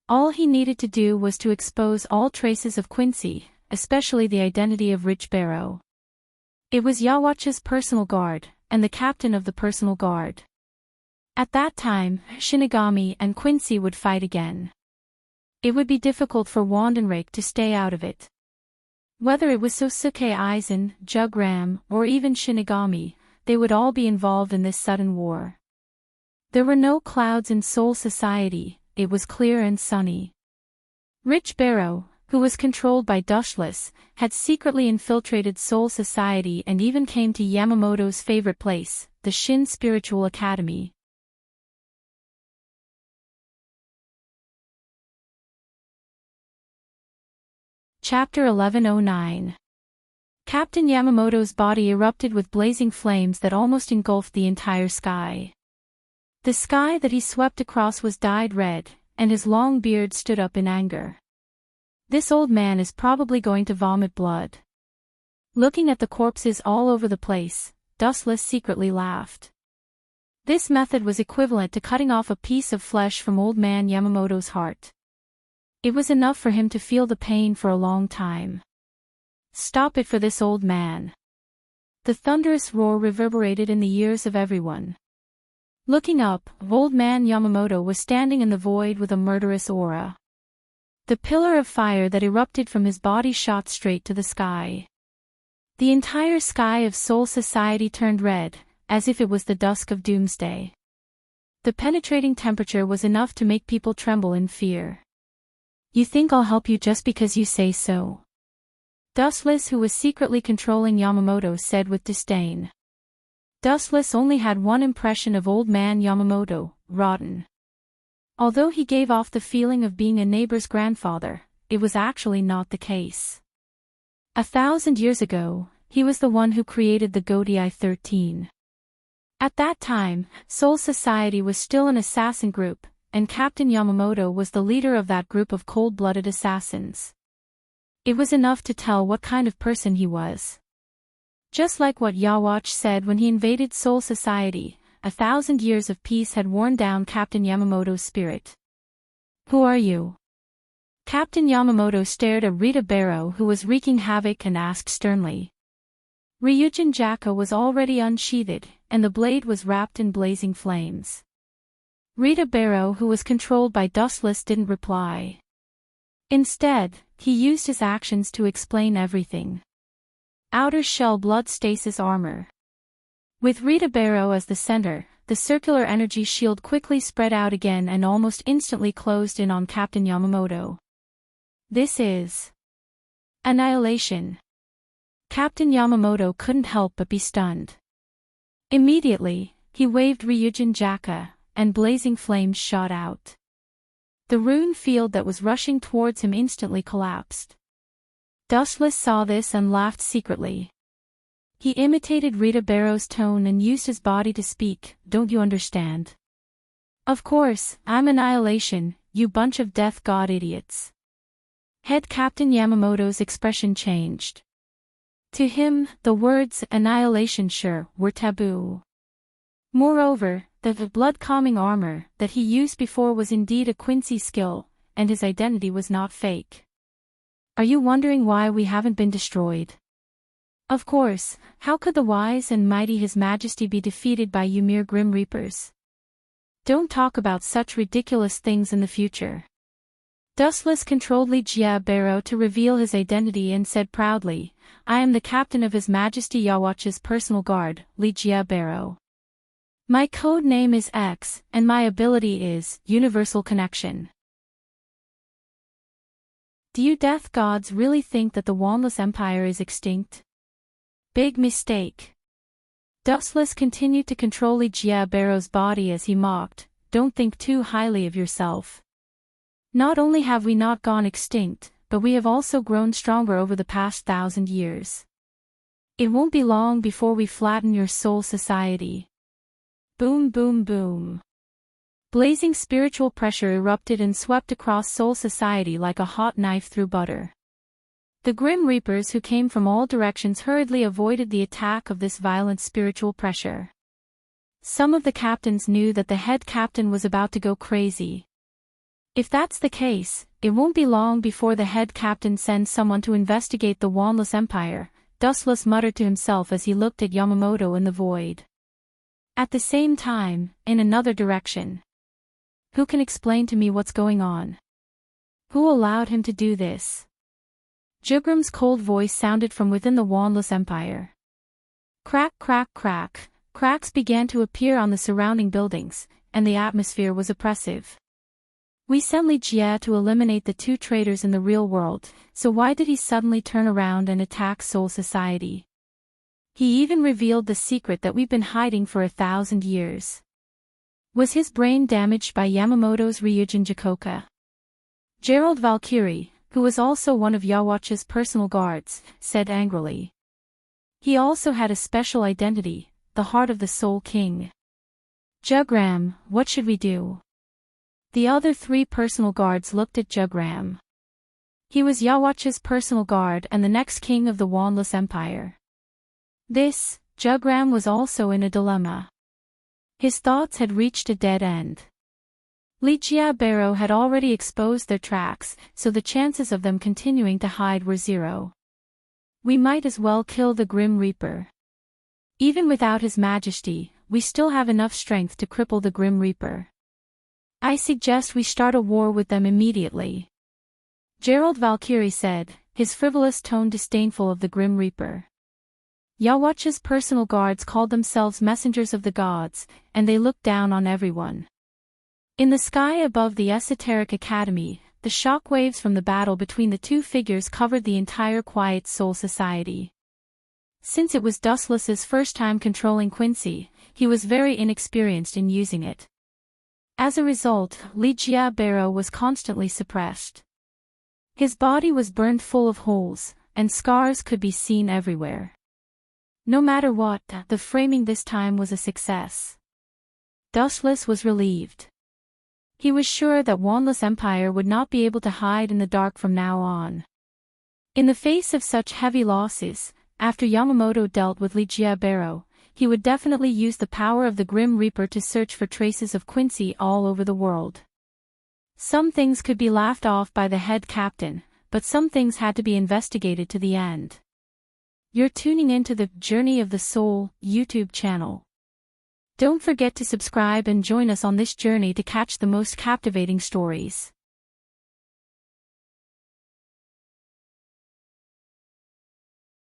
A: All he needed to do was to expose all traces of Quincy, especially the identity of Lich Barrow. It was Yawatch's personal guard, and the captain of the personal guard. At that time, Shinigami and Quincy would fight again. It would be difficult for Wandenrake to stay out of it. Whether it was Sosuke Aizen, Jugram, or even Shinigami, they would all be involved in this sudden war. There were no clouds in Soul Society, it was clear and sunny. Lich Barrow, who was controlled by Dustless, had secretly infiltrated Soul Society and even came to Yamamoto's favorite place, the Shin Spiritual Academy. Chapter 1109. Captain Yamamoto's body erupted with blazing flames that almost engulfed the entire sky. The sky that he swept across was dyed red, and his long beard stood up in anger. This old man is probably going to vomit blood. Looking at the corpses all over the place, Dustless secretly laughed. This method was equivalent to cutting off a piece of flesh from old man Yamamoto's heart. It was enough for him to feel the pain for a long time. Stop it for this old man. The thunderous roar reverberated in the ears of everyone. Looking up, old man Yamamoto was standing in the void with a murderous aura. The pillar of fire that erupted from his body shot straight to the sky. The entire sky of Soul Society turned red, as if it was the dusk of doomsday. The penetrating temperature was enough to make people tremble in fear. You think I'll help you just because you say so? Dustless, who was secretly controlling Yamamoto, said with disdain. Dustless only had one impression of old man Yamamoto, rotten. Although he gave off the feeling of being a neighbor's grandfather, it was actually not the case. 1,000 years ago, he was the one who created the Godei 13. At that time, Soul Society was still an assassin group, and Captain Yamamoto was the leader of that group of cold-blooded assassins. It was enough to tell what kind of person he was. Just like what Yawatch said when he invaded Soul Society, 1,000 years of peace had worn down Captain Yamamoto's spirit. Who are you? Captain Yamamoto stared at Rita Barrow, who was wreaking havoc, and asked sternly. Ryujin Jaka was already unsheathed, and the blade was wrapped in blazing flames. Rita Barrow, who was controlled by Dustless, didn't reply. Instead, he used his actions to explain everything. Outer shell blood stasis armor. With Rita Barrow as the center, the circular energy shield quickly spread out again and almost instantly closed in on Captain Yamamoto. This is annihilation. Captain Yamamoto couldn't help but be stunned. Immediately, he waved Ryujin Jaka, and blazing flames shot out. The rune field that was rushing towards him instantly collapsed. Dustless saw this and laughed secretly. He imitated Rita Barrow's tone and used his body to speak. Don't you understand? Of course, I'm annihilation, you bunch of death god idiots. Head Captain Yamamoto's expression changed. To him, the words annihilation sure were taboo. Moreover, the blood-calming armor that he used before was indeed a Quincy skill, and his identity was not fake. Are you wondering why we haven't been destroyed? Of course, how could the wise and mighty His Majesty be defeated by you mere Grim Reapers? Don't talk about such ridiculous things in the future. Dustless controlled Li Jia Barrow to reveal his identity and said proudly, I am the captain of His Majesty Yawatch's personal guard, Li Jia Barrow. My code name is X, and my ability is Universal Connection. Do you death gods really think that the Wanless Empire is extinct? Big mistake. Dustless continued to control Li Jia Barrow's body as he mocked, don't think too highly of yourself. Not only have we not gone extinct, but we have also grown stronger over the past 1,000 years. It won't be long before we flatten your soul society. Boom boom boom. Blazing spiritual pressure erupted and swept across soul society like a hot knife through butter. The Grim Reapers who came from all directions hurriedly avoided the attack of this violent spiritual pressure. Some of the captains knew that the head captain was about to go crazy. If that's the case, it won't be long before the head captain sends someone to investigate the Wanless Empire, Dustless muttered to himself as he looked at Yamamoto in the void. At the same time, in another direction. Who can explain to me what's going on? Who allowed him to do this? Jugram's cold voice sounded from within the Wanless Empire. Crack crack crack, cracks began to appear on the surrounding buildings, and the atmosphere was oppressive. We sent Li Jia to eliminate the two traitors in the real world, so why did he suddenly turn around and attack Soul Society? He even revealed the secret that we've been hiding for 1,000 years. Was his brain damaged by Yamamoto's Ryujin Jakoka? Gerald Valkyrie, who was also one of Yawatch's personal guards, said angrily. He also had a special identity, the heart of the Soul King. Jugram, what should we do? The other 3 personal guards looked at Jugram. He was Yawatch's personal guard and the next king of the Wanless Empire. Jugram was also in a dilemma. His thoughts had reached a dead end. Li Jia Barrow had already exposed their tracks, so the chances of them continuing to hide were 0. We might as well kill the Grim Reaper. Even without His Majesty, we still have enough strength to cripple the Grim Reaper. I suggest we start a war with them immediately. Gerald Valkyrie said, his frivolous tone disdainful of the Grim Reaper. Yawatch's personal guards called themselves messengers of the gods, and they looked down on everyone. In the sky above the esoteric academy, the shock waves from the battle between the two figures covered the entire Quiet Soul Society. Since it was Dustless's first time controlling Quincy, he was very inexperienced in using it. As a result, Li Jia Barrow was constantly suppressed. His body was burned full of holes, and scars could be seen everywhere. No matter what, the framing this time was a success. Dustless was relieved. He was sure that Wanless Empire would not be able to hide in the dark from now on. In the face of such heavy losses, After Yamamoto dealt with Ligia Barrow, he would definitely use the power of the Grim Reaper to search for traces of Quincy all over the world. Some things could be laughed off by the head captain, but some things had to be investigated to the end. You're tuning into the Journey of the Soul YouTube channel. Don't forget to subscribe and join us on this journey to catch the most captivating stories.